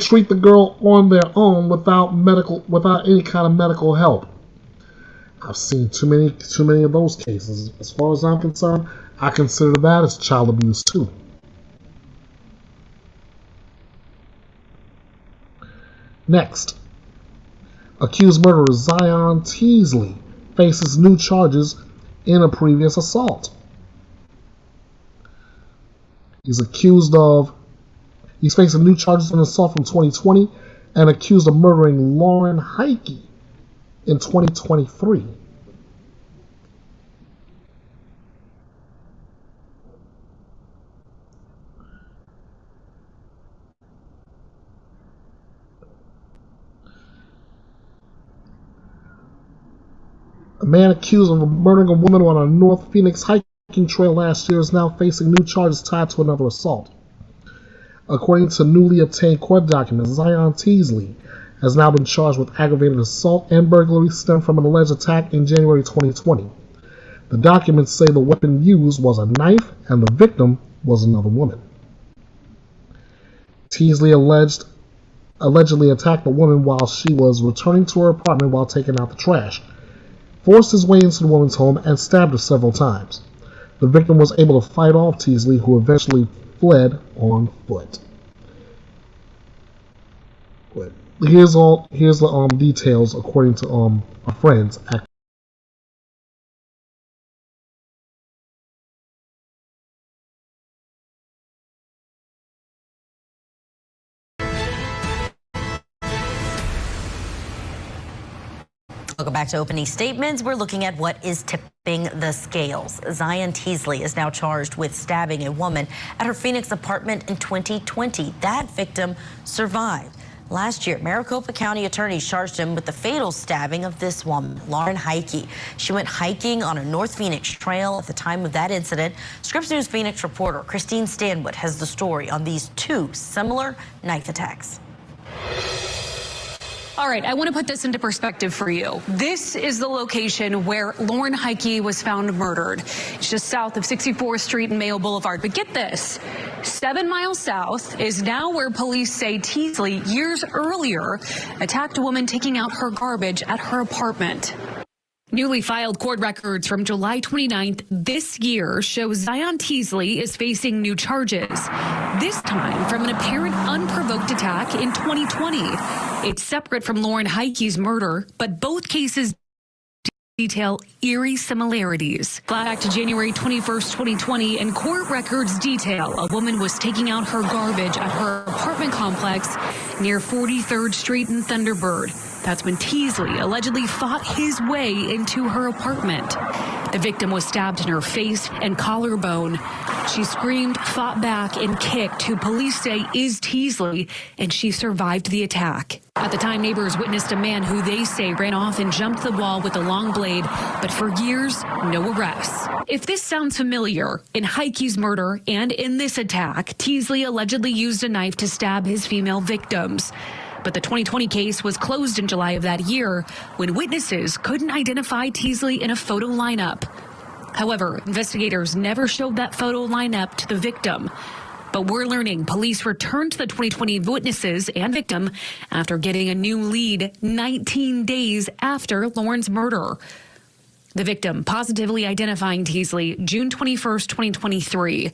treat the girl on their own without any kind of medical help. I've seen too many of those cases. As far as I'm concerned, I consider that as child abuse too. Next, accused murderer Zion Teasley faces new charges in a previous assault. He's accused of He's facing new charges of assault from 2020 and accused of murdering Lauren Heike in 2023. A man accused of murdering a woman on a North Phoenix hiking trail last year is now facing new charges tied to another assault. According to newly obtained court documents, Zion Teasley has now been charged with aggravated assault and burglary stemming from an alleged attack in January 2020. The documents say the weapon used was a knife and the victim was another woman. Teasley allegedly attacked the woman while she was returning to her apartment while taking out the trash, forced his way into the woman's home, and stabbed her several times. The victim was able to fight off Teasley, who eventually fled on foot. Here's the details according to our friends at Welcome back to Opening Statements. We're looking at what is tipping the scales. Zion Teasley is now charged with stabbing a woman at her Phoenix apartment in 2020. That victim survived. Last year, Maricopa County attorneys charged him with the fatal stabbing of this woman, Lauren Heike. She went hiking on a North Phoenix trail at the time of that incident. Scripps News Phoenix reporter Christine Stanwood has the story on these two similar knife attacks. All right, I want to put this into perspective for you. This is the location where Lauren Heike was found murdered. It's just south of 64th Street and Mayo Boulevard. But get this, 7 miles south is now where police say Teasley, years earlier, attacked a woman taking out her garbage at her apartment. Newly filed court records from July 29th this year show Zion Teasley is facing new charges, this time from an apparent unprovoked attack in 2020. It's separate from Lauren Heike's murder, but both cases detail eerie similarities. Back to January 21st, 2020, and court records detail a woman was taking out her garbage at her apartment complex near 43rd Street in Thunderbird. That's when Teasley allegedly fought his way into her apartment. The victim was stabbed in her face and collarbone. She screamed, fought back, and kicked who police say is Teasley, and she survived the attack. At the time, neighbors witnessed a man who they say ran off and jumped the wall with a long blade, but for years, no arrests. If this sounds familiar, in Heike's murder and in this attack, Teasley allegedly used a knife to stab his female victims. But the 2020 case was closed in July of that year when witnesses couldn't identify Teasley in a photo lineup. However, investigators never showed that photo lineup to the victim. But we're learning police returned to the 2020 witnesses and victim after getting a new lead 19 days after Lauren's murder. The victim positively identifying Teasley June 21st, 2023.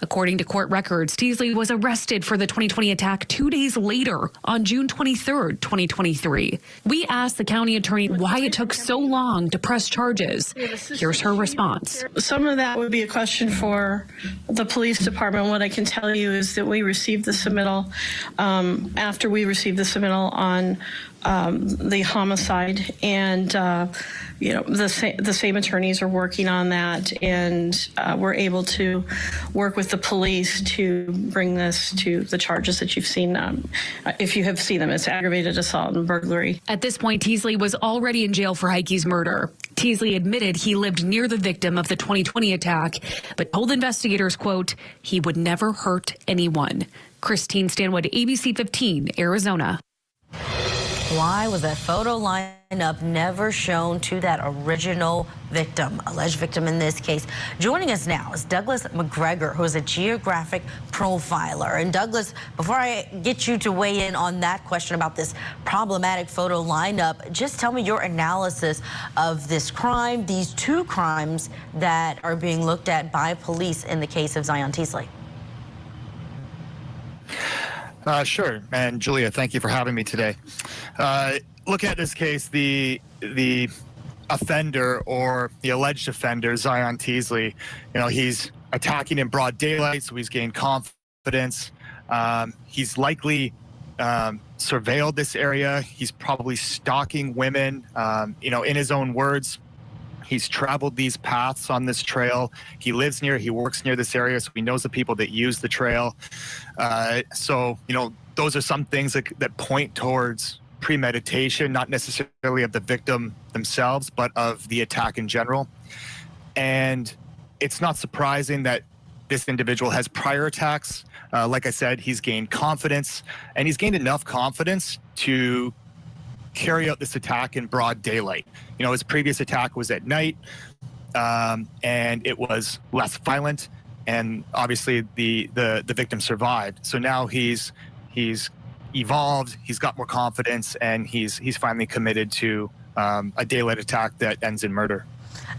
According to court records, Teasley was arrested for the 2020 attack 2 days later on June 23rd, 2023. We asked the county attorney why it took so long to press charges. Here's her response. Some of that would be a question for the police department. What I can tell you is that we received the submittal after we received the submittal on the homicide, and the same attorneys are working on that, and we're able to work with the police to bring this to the charges that you've seen. If you have seen them, it's aggravated assault and burglary. At this point, Teasley was already in jail for Heike's murder. Teasley admitted he lived near the victim of the 2020 attack, but told investigators, quote, he would never hurt anyone. Christine Stanwood, ABC 15, Arizona. Why was that photo lineup never shown to that original victim, alleged victim in this case? Joining us now is Douglas McGregor, who is a geographic profiler. And Douglas, before I get you to weigh in on that question about this problematic photo lineup, just tell me your analysis of this crime, these two crimes that are being looked at by police in the case of Zion Teasley. Sure. And Julia, thank you for having me today. Looking at this case, the offender or the alleged offender, Zion Teasley, he's attacking in broad daylight, so he's gained confidence. He's likely surveilled this area. He's probably stalking women. In his own words, he's traveled these paths on this trail. He lives near, he works near this area, so he knows the people that use the trail. Those are some things that point towards premeditation, not necessarily of the victim themselves, but of the attack in general. And it's not surprising that this individual has prior attacks. Like I said, he's gained confidence, and he's gained enough confidence to carry out this attack in broad daylight. His previous attack was at night, and it was less violent, and obviously the victim survived. So now he's evolved, he's got more confidence, and he's finally committed to a daylight attack that ends in murder.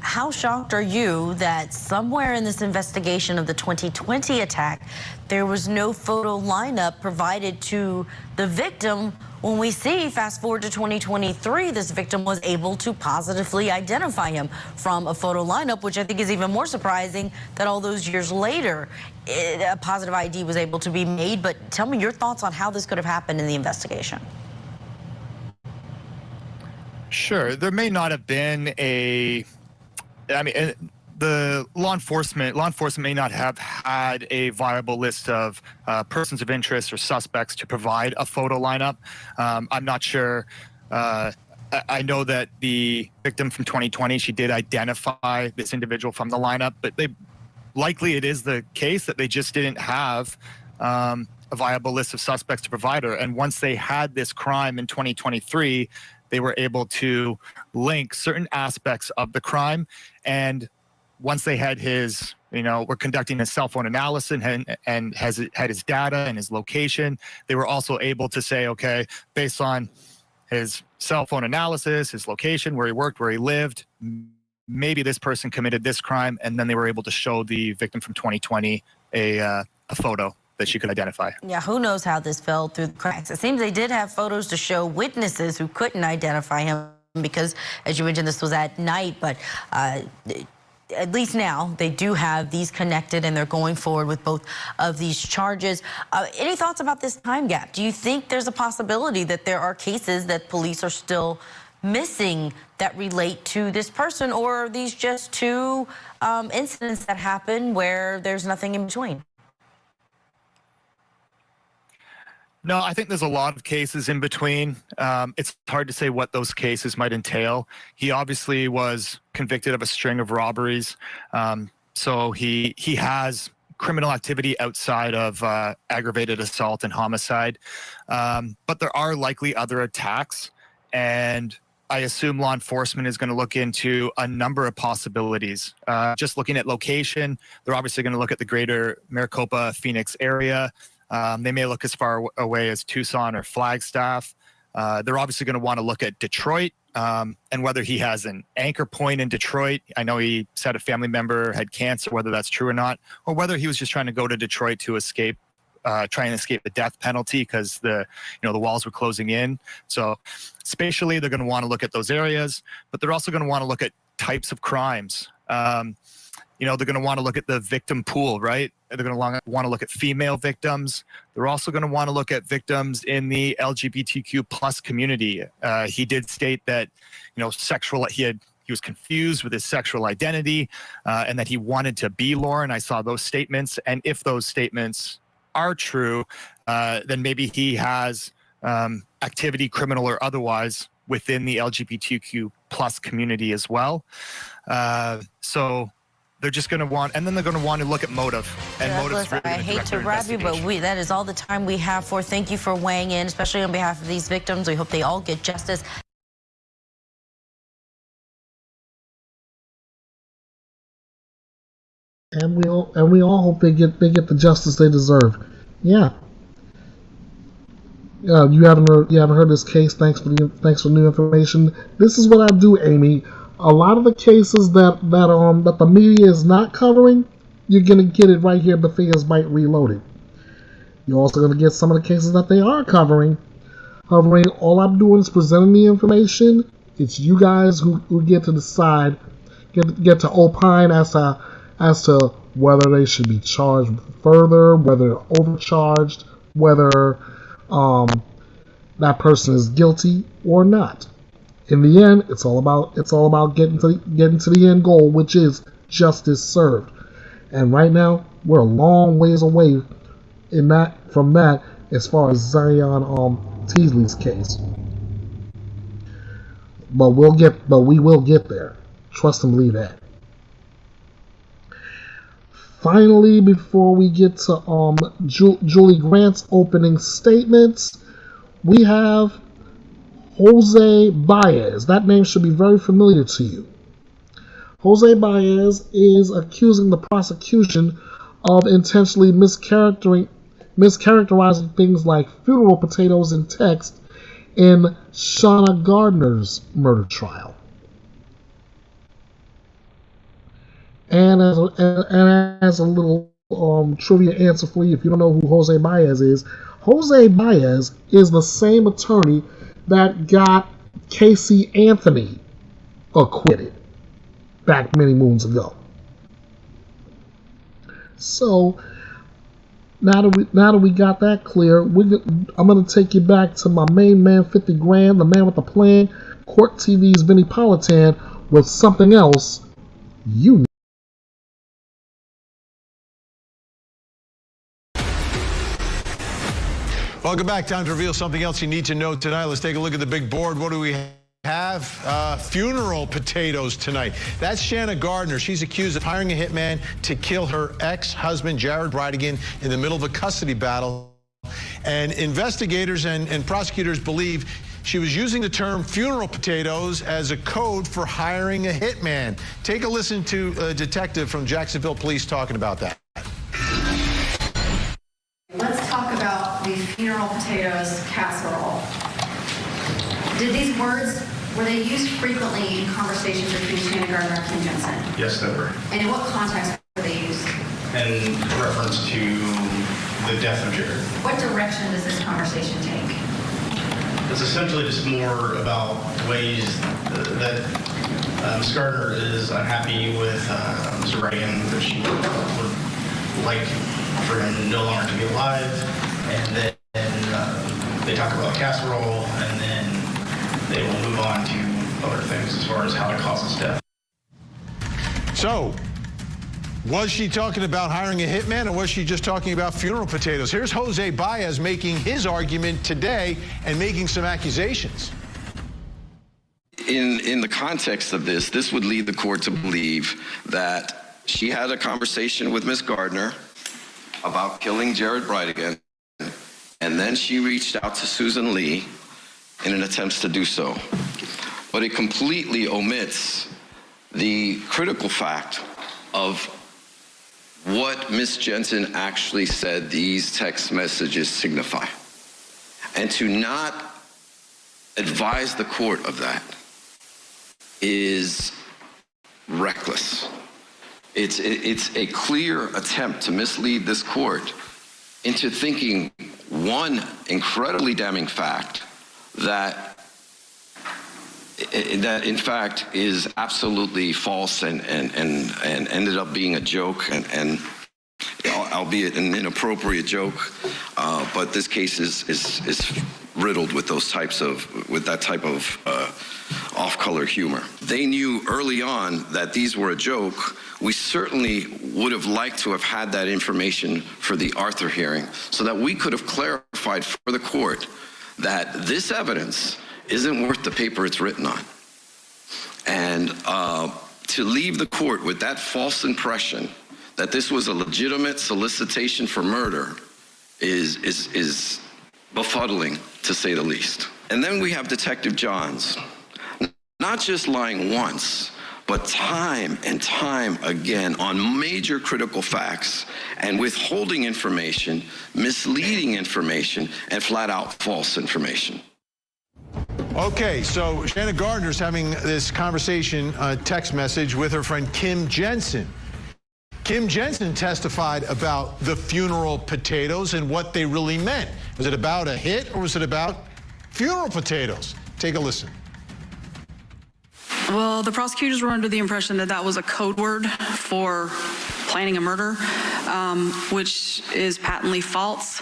How shocked are you that somewhere in this investigation of the 2020 attack, there was no photo lineup provided to the victim, when we see, fast forward to 2023, this victim was able to positively identify him from a photo lineup, which I think is even more surprising that all those years later, a positive ID was able to be made. But tell me your thoughts on how this could have happened in the investigation. Sure. There may not have been the law enforcement may not have had a viable list of persons of interest or suspects to provide a photo lineup. I'm not sure. I know that the victim from 2020, she did identify this individual from the lineup, but likely it is the case that they just didn't have a viable list of suspects to provide her. And once they had this crime in 2023, they were able to link certain aspects of the crime. And once they had his, we're conducting a cell phone analysis and had his data and his location, they were also able to say, okay, based on his cell phone analysis, his location, where he worked, where he lived, maybe this person committed this crime. And then they were able to show the victim from 2020 a photo that she could identify. Yeah, who knows how this fell through the cracks. It seems they did have photos to show witnesses who couldn't identify him because, as you mentioned, this was at night, but at least now they do have these connected and they're going forward with both of these charges. Any thoughts about this time gap? Do you think there's a possibility that there are cases that police are still missing that relate to this person, or are these just two incidents that happen where there's nothing in between? No, I think there's a lot of cases in between. It's hard to say what those cases might entail. He obviously was convicted of a string of robberies. So he has criminal activity outside of aggravated assault and homicide. But there are likely other attacks. And I assume law enforcement is going to look into a number of possibilities. Just looking at location, they're obviously going to look at the greater Maricopa, Phoenix area. They may look as far away as Tucson or Flagstaff. They're obviously going to want to look at Detroit and whether he has an anchor point in Detroit. I know he said a family member had cancer, whether that's true or not, or whether he was just trying to go to Detroit to escape, try and escape the death penalty because the walls were closing in. So spatially, they're going to want to look at those areas, but they're also going to want to look at types of crimes. They're going to want to look at the victim pool, right? They're going to want to look at female victims. They're also going to want to look at victims in the LGBTQ plus community. He did state that, he was confused with his sexual identity and that he wanted to be Lauren. I saw those statements. And if those statements are true, then maybe he has activity, criminal or otherwise, within the LGBTQ plus community as well. So they're just going to want, and then they're going to want to look at motive. And motive's really I hate to wrap you, but that is all the time we have for. Thank you for weighing in, especially on behalf of these victims. We hope they all get justice. And we all hope they get the justice they deserve. Yeah. You haven't heard this case. Thanks for new information. This is what I do, Amy. A lot of the cases that the media is not covering, you're gonna get it right here. Bethea'S Byte Reloaded. You're also gonna get some of the cases that they are covering. All I'm doing is presenting the information. It's you guys who get to decide, get to opine as to whether they should be charged further, whether they're overcharged, whether that person is guilty or not. In the end, it's all about getting to the end goal, which is justice served. And right now, we're a long ways away from that as far as Zion Teasley's case. But we will get there. Trust and believe that. Finally, before we get to Julie Grant's opening statements, we have Jose Baez. That name should be very familiar to you. Jose Baez is accusing the prosecution of intentionally mischaracterizing things like funeral potatoes in text in Shauna Gardner's murder trial. And as a little trivia answer for you, if you don't know who Jose Baez is the same attorney that got Casey Anthony acquitted back many moons ago. So now that we got that clear, I'm going to take you back to my main man, 50 Grand, the man with the plan, Court TV's Vinny Politan, with something else you know. Welcome back. Time to reveal something else you need to know tonight. Let's take a look at the big board. What do we have? Funeral potatoes tonight. That's Shanna Gardner. She's accused of hiring a hitman to kill her ex-husband, Jared Bridegan, in the middle of a custody battle. And investigators and prosecutors believe she was using the term funeral potatoes as a code for hiring a hitman. Take a listen to a detective from Jacksonville Police talking about that. Let's talk about the funeral potatoes casserole. Did these words, were they used frequently in conversations between Shanna Gardner and Kim Jensen? Yes, they were. And in what context were they used? In reference to the death of Jared. What direction does this conversation take? It's essentially just more about ways that Ms. Gardner is unhappy with Mr. Reagan, that she would like for him no longer to be alive, and then they talk about casserole, and then they will move on to other things as far as how to cause his death. So, was she talking about hiring a hitman, or was she just talking about funeral potatoes? Here's Jose Baez making his argument today and making some accusations. In the context of this would lead the court to believe that she had a conversation with Ms. Gardner about killing Jared Bridegan, and then she reached out to Susan Lee in an attempt to do so. But it completely omits the critical fact of what Ms. Jensen actually said these text messages signify. And to not advise the court of that is reckless. It's a clear attempt to mislead this court into thinking one incredibly damning fact that in fact is absolutely false and ended up being a joke and albeit an inappropriate joke, but this case is riddled with that type of off-color humor. They knew early on that these were a joke. We certainly would have liked to have had that information for the Arthur hearing so that we could have clarified for the court that this evidence isn't worth the paper it's written on. And to leave the court with that false impression that this was a legitimate solicitation for murder is befuddling, to say the least. And then we have Detective Johns, not just lying once, but time and time again on major critical facts and withholding information, misleading information, and flat out false information. Okay, so Shanna Gardner's having this conversation, text message with her friend Kim Jensen. Kim Jensen testified about the funeral potatoes and what they really meant. Was it about a hit or was it about funeral potatoes? Take a listen. Well, the prosecutors were under the impression that that was a code word for planning a murder. which is patently false.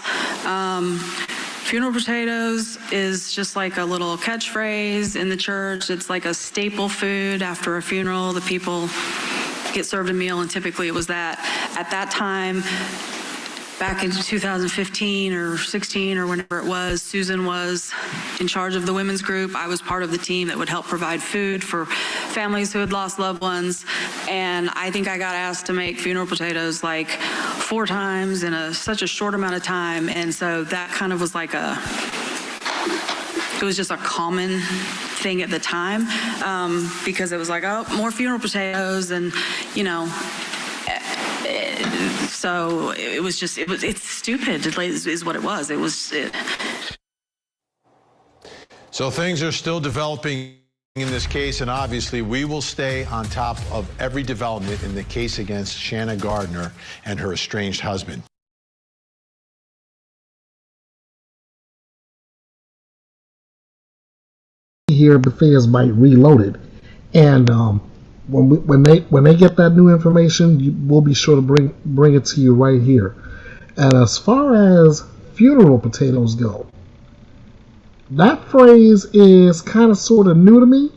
Funeral potatoes is just like a little catchphrase in the church. It's like a staple food after a funeral. The people get served a meal, and typically it was that. At that time, back in 2015 or 16 or whenever it was, Susan was in charge of the women's group. I was part of the team that would help provide food for families who had lost loved ones. And I think I got asked to make funeral potatoes like 4 times in such a short amount of time. And so that kind of was like it was just a common thing at the time, because it was like, oh, more funeral potatoes, and so it was just, it's stupid is what it was. So things are still developing in this case, and obviously we will stay on top of every development in the case against Shanna Gardner and her estranged husband. Here, Bethea'S Byte Reloaded, and when they get that new information, we'll be sure to bring it to you right here. And as far as funeral potatoes go, that phrase is kind of sort of new to me,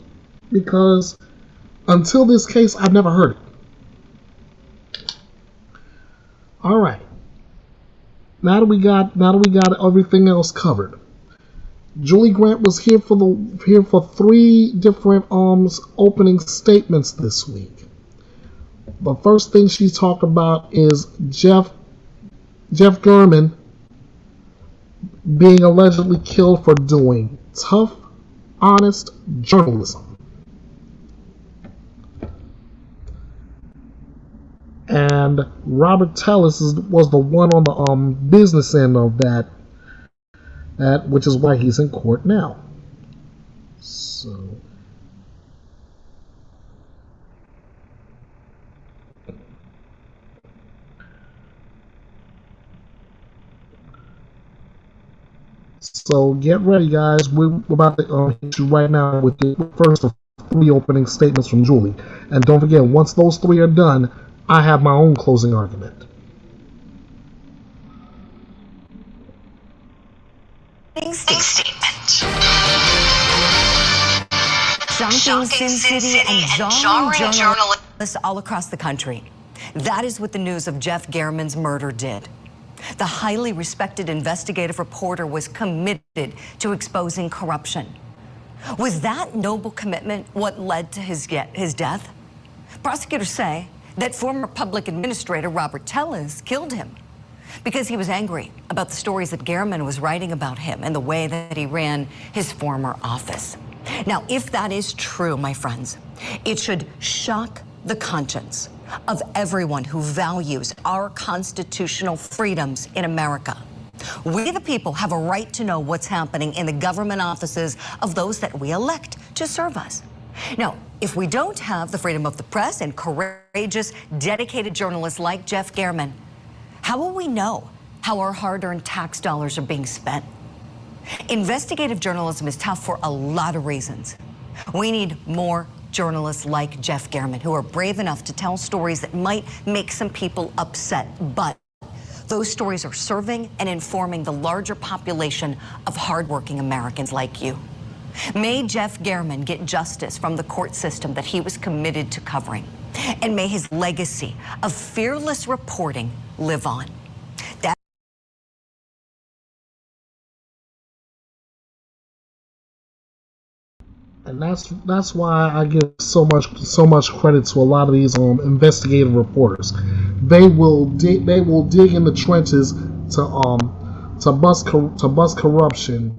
because until this case, I've never heard it. All right, now that we got everything else covered, Julie Grant was here for 3 different opening statements this week. The first thing she talked about is Jeff German being allegedly killed for doing tough, honest journalism. And Robert Tellis was the one on the business end of that, which is why he's in court now. So get ready, guys. We're about to hit you right now with the first of 3 opening statements from Julie. And don't forget, once those 3 are done, I have my own closing argument. Statement. Shocking Sin City and jarring journalists all across the country. That is what the news of Jeff German's murder did. The highly respected investigative reporter was committed to exposing corruption. Was that noble commitment what led to his death? Prosecutors say that former public administrator Robert Tellis killed him because he was angry about the stories that German was writing about him and the way that he ran his former office. Now, if that is true, my friends, it should shock the conscience of everyone who values our constitutional freedoms in America. We, the people, have a right to know what's happening in the government offices of those that we elect to serve us. Now, if we don't have the freedom of the press and courageous, dedicated journalists like Jeff German, how will we know how our hard-earned tax dollars are being spent? Investigative journalism is tough for a lot of reasons. We need more journalists like Jeff German who are brave enough to tell stories that might make some people upset, but those stories are serving and informing the larger population of hardworking Americans like you. May Jeff German get justice from the court system that he was committed to covering, and may his legacy of fearless reporting live on. And that's why I give so much credit to a lot of these investigative reporters. They will dig in the trenches to bust corruption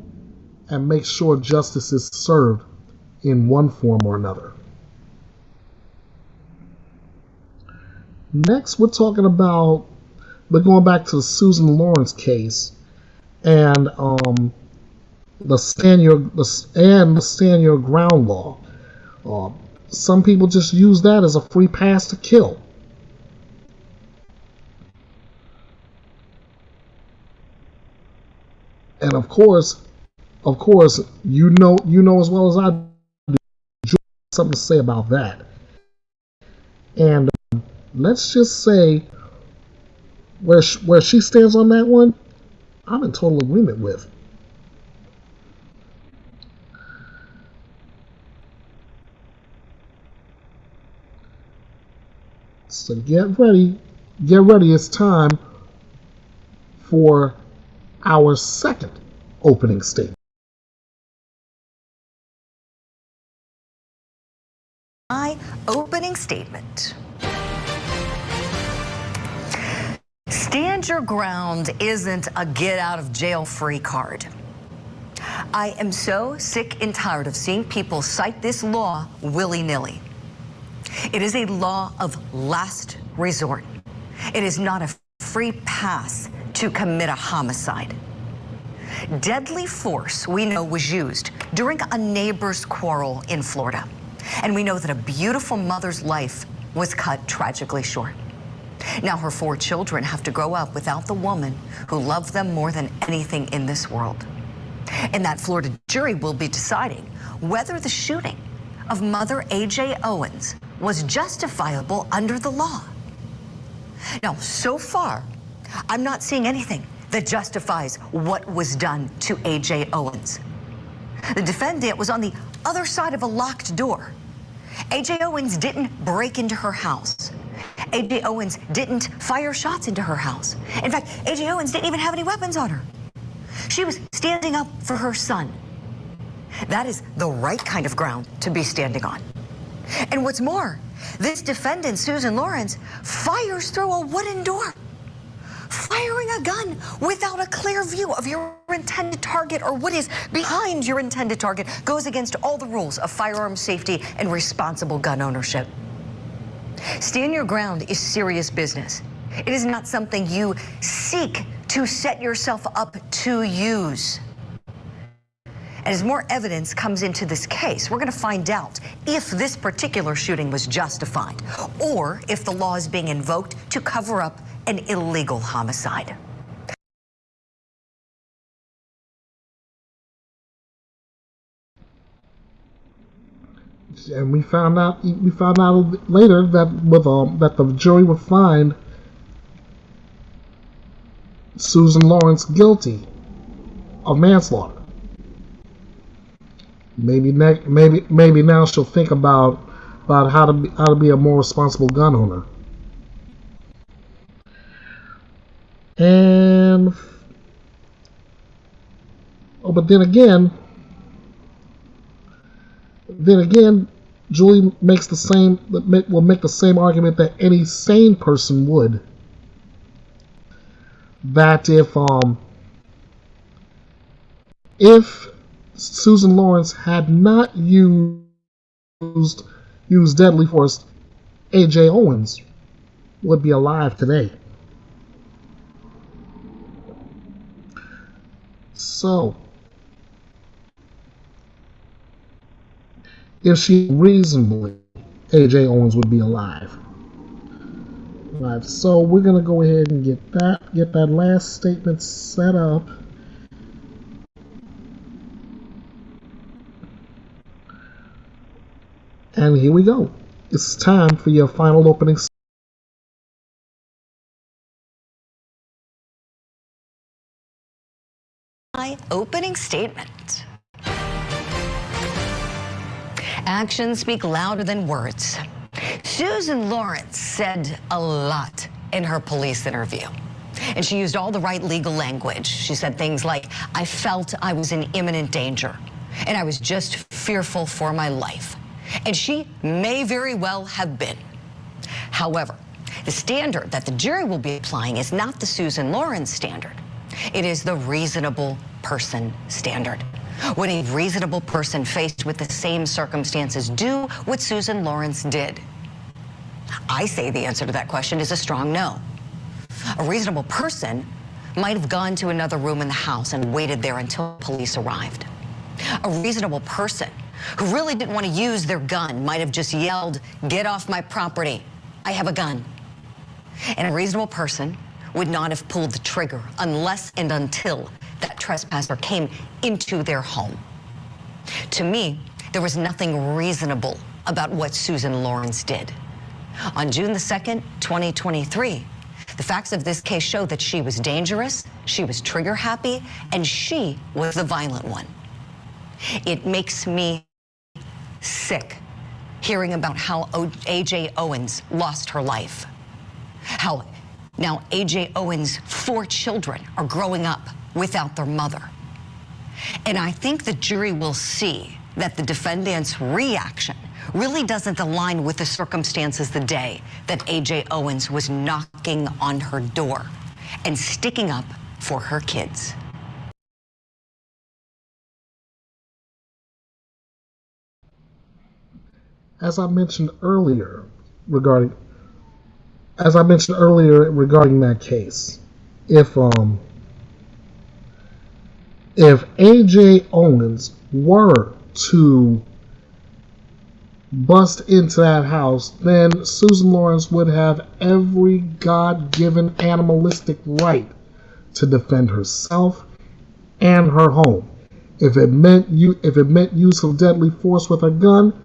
and make sure justice is served in one form or another. Next, we're going back to the Susan Lorincz case and the stand your ground law. Some people just use that as a free pass to kill. And of course, you know as well as I do, something to say about that. And let's just say where she stands on that one, I'm in total agreement with. So get ready, it's time for our second opening statement. My opening statement. Stand your ground isn't a get out of jail free card. I am so sick and tired of seeing people cite this law willy-nilly. It is a law of last resort. It is not a free pass to commit a homicide. Deadly force, we know, was used during a neighbor's quarrel in Florida. And we know that a beautiful mother's life was cut tragically short. Now her 4 children have to grow up without the woman who loved them more than anything in this world. And that Florida jury will be deciding whether the shooting of Mother A.J. Owens was justifiable under the law. Now, so far, I'm not seeing anything that justifies what was done to A.J. Owens. The defendant was on the other side of a locked door. A.J. Owens didn't break into her house. A.J. Owens didn't fire shots into her house. In fact, A.J. Owens didn't even have any weapons on her. She was standing up for her son. That is the right kind of ground to be standing on. And what's more, this defendant, Susan Lorincz, fires through a wooden door. Firing a gun without a clear view of your intended target or what is behind your intended target goes against all the rules of firearm safety and responsible gun ownership. Stand your ground is serious business. It is not something you seek to set yourself up to use. And as more evidence comes into this case, we're going to find out if this particular shooting was justified or if the law is being invoked to cover up an illegal homicide. And we found out later that that the jury would find Susan Lorincz guilty of manslaughter. Maybe now she'll think about how to be a more responsible gun owner. And but then again, Julie will make the same argument that any sane person would. That if Susan Lorincz had not used deadly force, A.J. Owens would be alive today. So, if she reasonably, A.J. Owens would be alive. Right. So we're gonna go ahead and get that last statement set up. And here we go. It's time for your final opening. My opening statement. Actions speak louder than words. Susan Lorincz said a lot in her police interview. And she used all the right legal language. She said things like, I felt I was in imminent danger, and I was just fearful for my life. And she may very well have been. However, the standard that the jury will be applying is not the Susan Lorincz standard. It is the reasonable person standard. Would a reasonable person faced with the same circumstances do what Susan Lorincz did? I say the answer to that question is a strong no. A reasonable person might have gone to another room in the house and waited there until police arrived. A reasonable person who really didn't want to use their gun might have just yelled, "Get off my property, I have a gun." And a reasonable person would not have pulled the trigger unless and until that trespasser came into their home. To me, there was nothing reasonable about what Susan Lorincz did. On June the 2nd, 2023, The facts of this case show that she was dangerous, she was trigger happy, and she was the violent one. It makes me sick hearing about how A.J. Owens lost her life. How now A.J. Owens' 4 children are growing up without their mother. And I think the jury will see that the defendant's reaction really doesn't align with the circumstances the day that A.J. Owens was knocking on her door and sticking up for her kids. As I mentioned earlier regarding that case, if A.J. Owens were to bust into that house, then Susan Lorincz would have every God-given animalistic right to defend herself and her home. If it meant use of deadly force with a gun,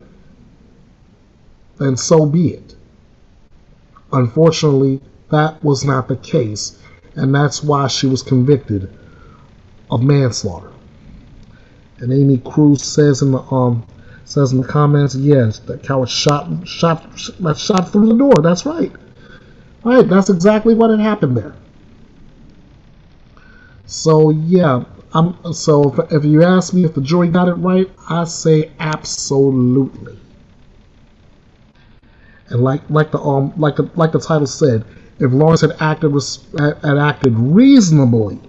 then so be it. Unfortunately, that was not the case, and that's why she was convicted of manslaughter. And Amy Cruz says in the comments, yes, that coward shot through the door. That's right. Right, that's exactly what had happened there. So yeah, if you ask me if the jury got it right, I say absolutely. And like the title said, if Lorincz had acted reasonably,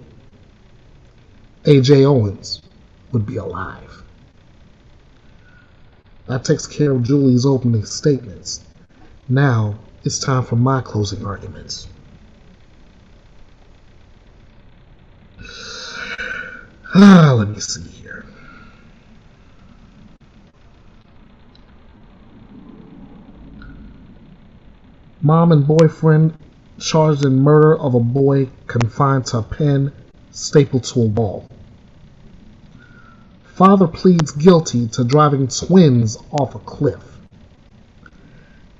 A.J. Owens would be alive. That takes care of Julie's opening statements. Now it's time for my closing arguments. Let me see here. Mom and boyfriend charged in murder of a boy confined to a pen stapled to a wall. Father pleads guilty to driving twins off a cliff.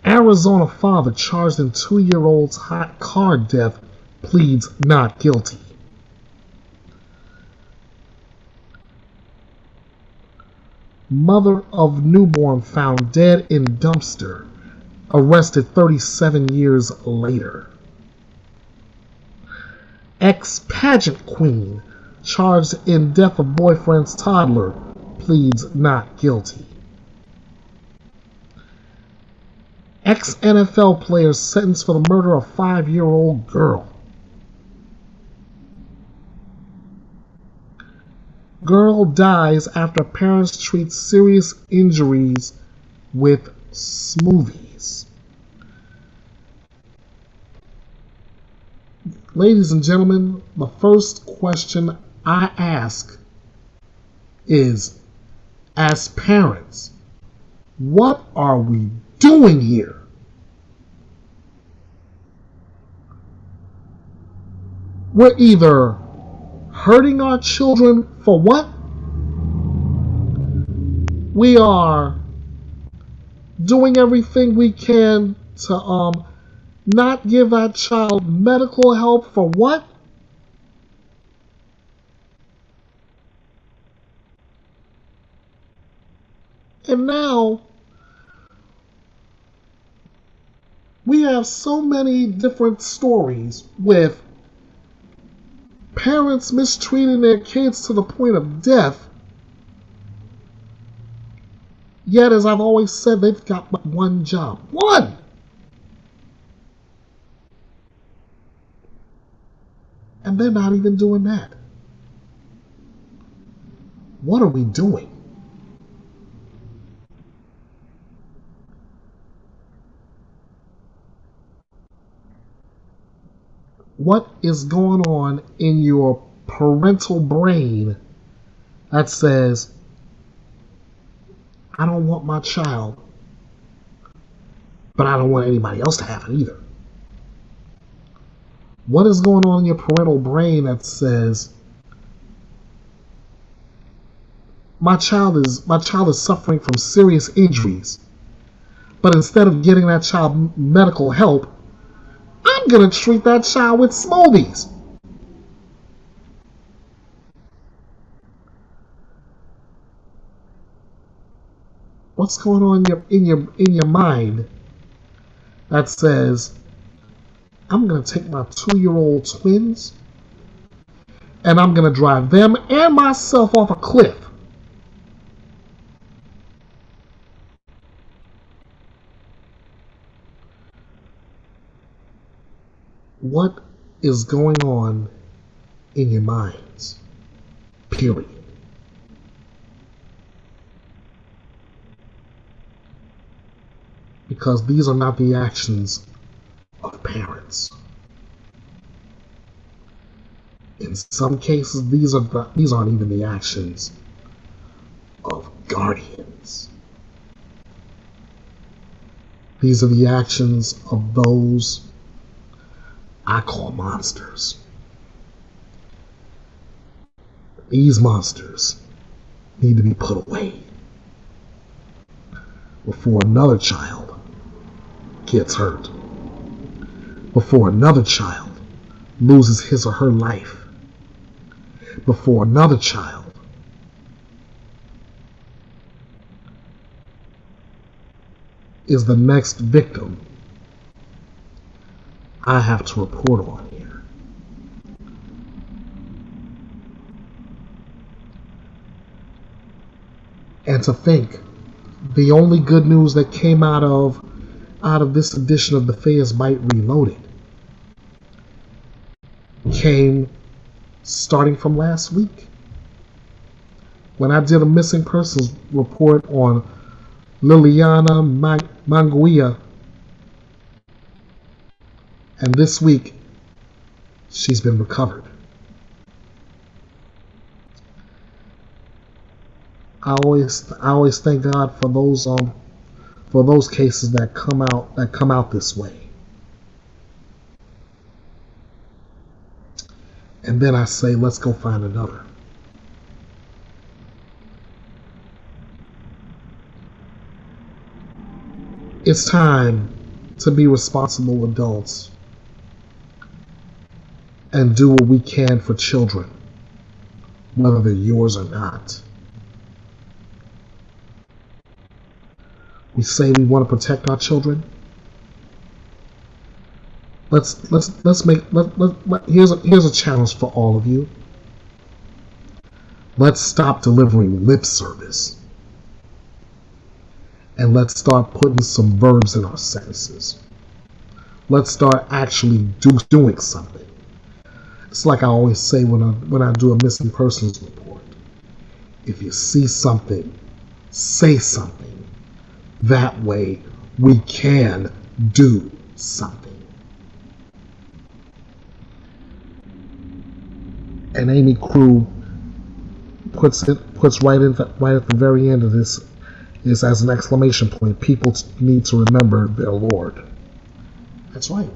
Arizona father charged in 2-year-old's hot car death pleads not guilty. Mother of newborn found dead in dumpster, arrested 37 years later. Ex-pageant queen charged in death of boyfriend's toddler pleads not guilty. Ex-NFL player sentenced for the murder of 5-year-old girl. Girl dies after parents treat serious injuries with smoothies. Ladies and gentlemen, the first question I ask is, as parents, what are we doing here? We're either hurting our children for what? We are doing everything we can to not give that child medical help for what? And now we have so many different stories with parents mistreating their kids to the point of death. Yet, as I've always said, they've got but one job. One! And they're not even doing that. What are we doing? What is going on in your parental brain that says, I don't want my child, but I don't want anybody else to have it either? What is going on in your parental brain that says, my child is suffering from serious injuries, but instead of getting that child medical help, I'm going to treat that child with smoothies. What's going on in your mind that says, I'm going to take my 2-year-old twins and I'm going to drive them and myself off a cliff? What is going on in your minds? Period. Because these are not the actions of parents. In some cases, these aren't even the actions of guardians. These are the actions of those I call monsters. These monsters need to be put away before another child gets hurt, before another child loses his or her life, before another child is the next victim I have to report on here. And to think, the only good news that came out of this edition of Bethea'S Byte Reloaded came starting from last week, when I did a missing persons report on Liliana Manguia. And this week, she's been recovered. I always thank God for those cases that come out this way. And then I say, let's go find another. It's time to be responsible adults and do what we can for children, whether they're yours or not. We say we want to protect our children. Here's a challenge for all of you. Let's stop delivering lip service. And let's start putting some verbs in our sentences. Let's start actually doing something. It's like I always say when I do a missing persons report. If you see something, say something. That way we can do something. And Amy Crew puts right at the very end of this is as an exclamation point. People need to remember their Lord. That's right.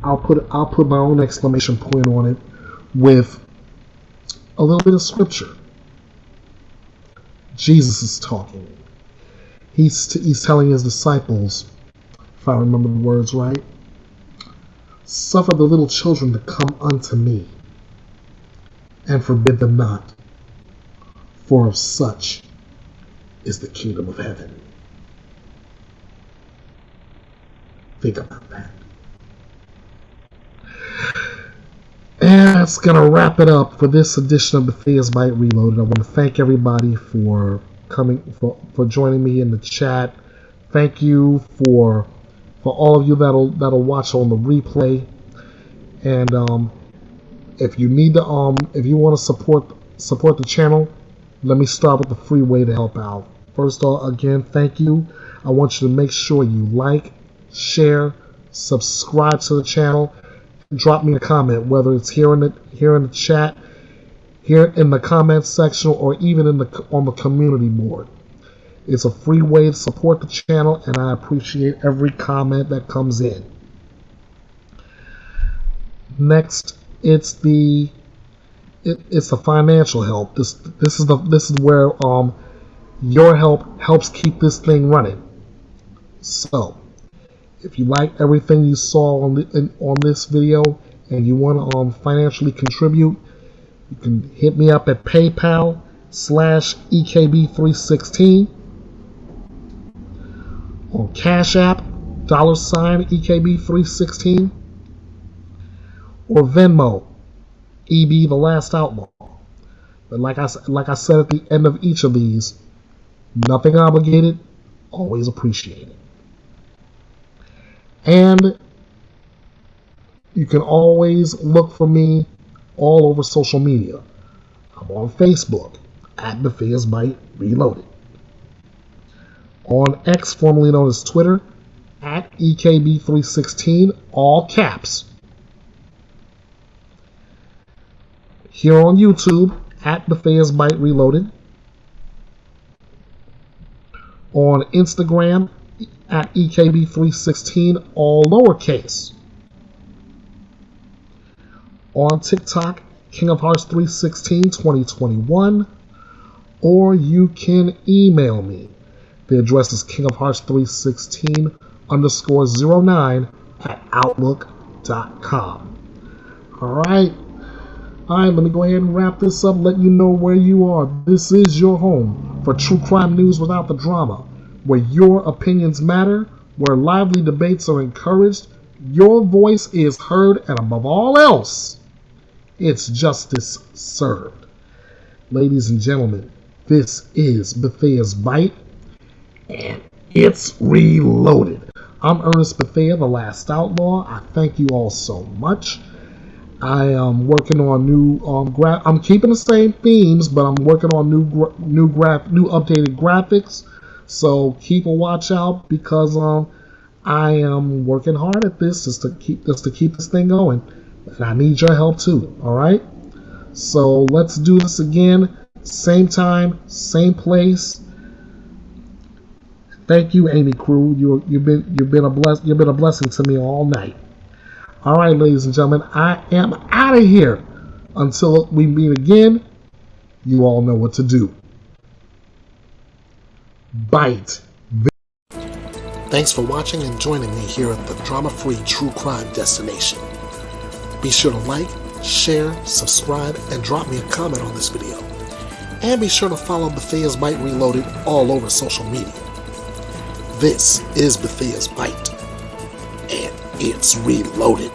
I'll put my own exclamation point on it with a little bit of scripture. Jesus is talking. He's telling his disciples, if I remember the words right, suffer the little children to come unto me, and forbid them not, for of such is the kingdom of heaven. Think about that. And that's going to wrap it up for this edition of Bethea'S Byte Reloaded. I want to thank everybody for for joining me in the chat. Thank you for all of you that'll watch on the replay. And if you need to if you want to support the channel, let me start with the free way to help out. First of all, again, thank you. I want you to make sure you like, share, subscribe to the channel. Drop me a comment, whether it's here in the chat, here in the comments section, or even on the community board. It's a free way to support the channel, and I appreciate every comment that comes in. Next, it's the financial help. This is where Your help helps keep this thing running. So, if you like everything you saw on this video and you want to financially contribute, you can hit me up at PayPal/EKB316, on Cash App $EKB316, or Venmo EB the Last Outlaw. But like I said at the end of each of these, nothing obligated, always appreciated. And you can always look for me all over social media. I'm on Facebook at Bethea'S Byte Reloaded. On X, formerly known as Twitter, at EKB316, all caps. Here on YouTube, at Bethea'S Byte Reloaded. On Instagram, at EKB316, all lowercase. On TikTok, King of Hearts 316 2021, or you can email me. The address is kingofhearts316_09@outlook.com. Alright, let me go ahead and wrap this up, let you know where you are. This is your home for true crime news without the drama, where your opinions matter, where lively debates are encouraged, your voice is heard, and above all else, it's justice served. Ladies and gentlemen, this is Bethea'S Byte, and it's reloaded. I'm Ernest Bethea, the Last Outlaw. I thank you all so much. I am working on new I'm keeping the same themes, but I'm working on new updated graphics. So keep a watch out, because I am working hard at this just to keep this thing going, and I need your help too. All right. So let's do this again, same time, same place. Thank you, Amy Crew. You've been a blessing to me all night. All right, ladies and gentlemen, I am out of here. Until we meet again, you all know what to do. Bite. Thanks for watching and joining me here at the drama-free true crime destination. Be sure to like, share, subscribe, and drop me a comment on this video. And be sure to follow Bethea'S Byte Reloaded all over social media. This is Bethea'S Byte, and it's reloaded.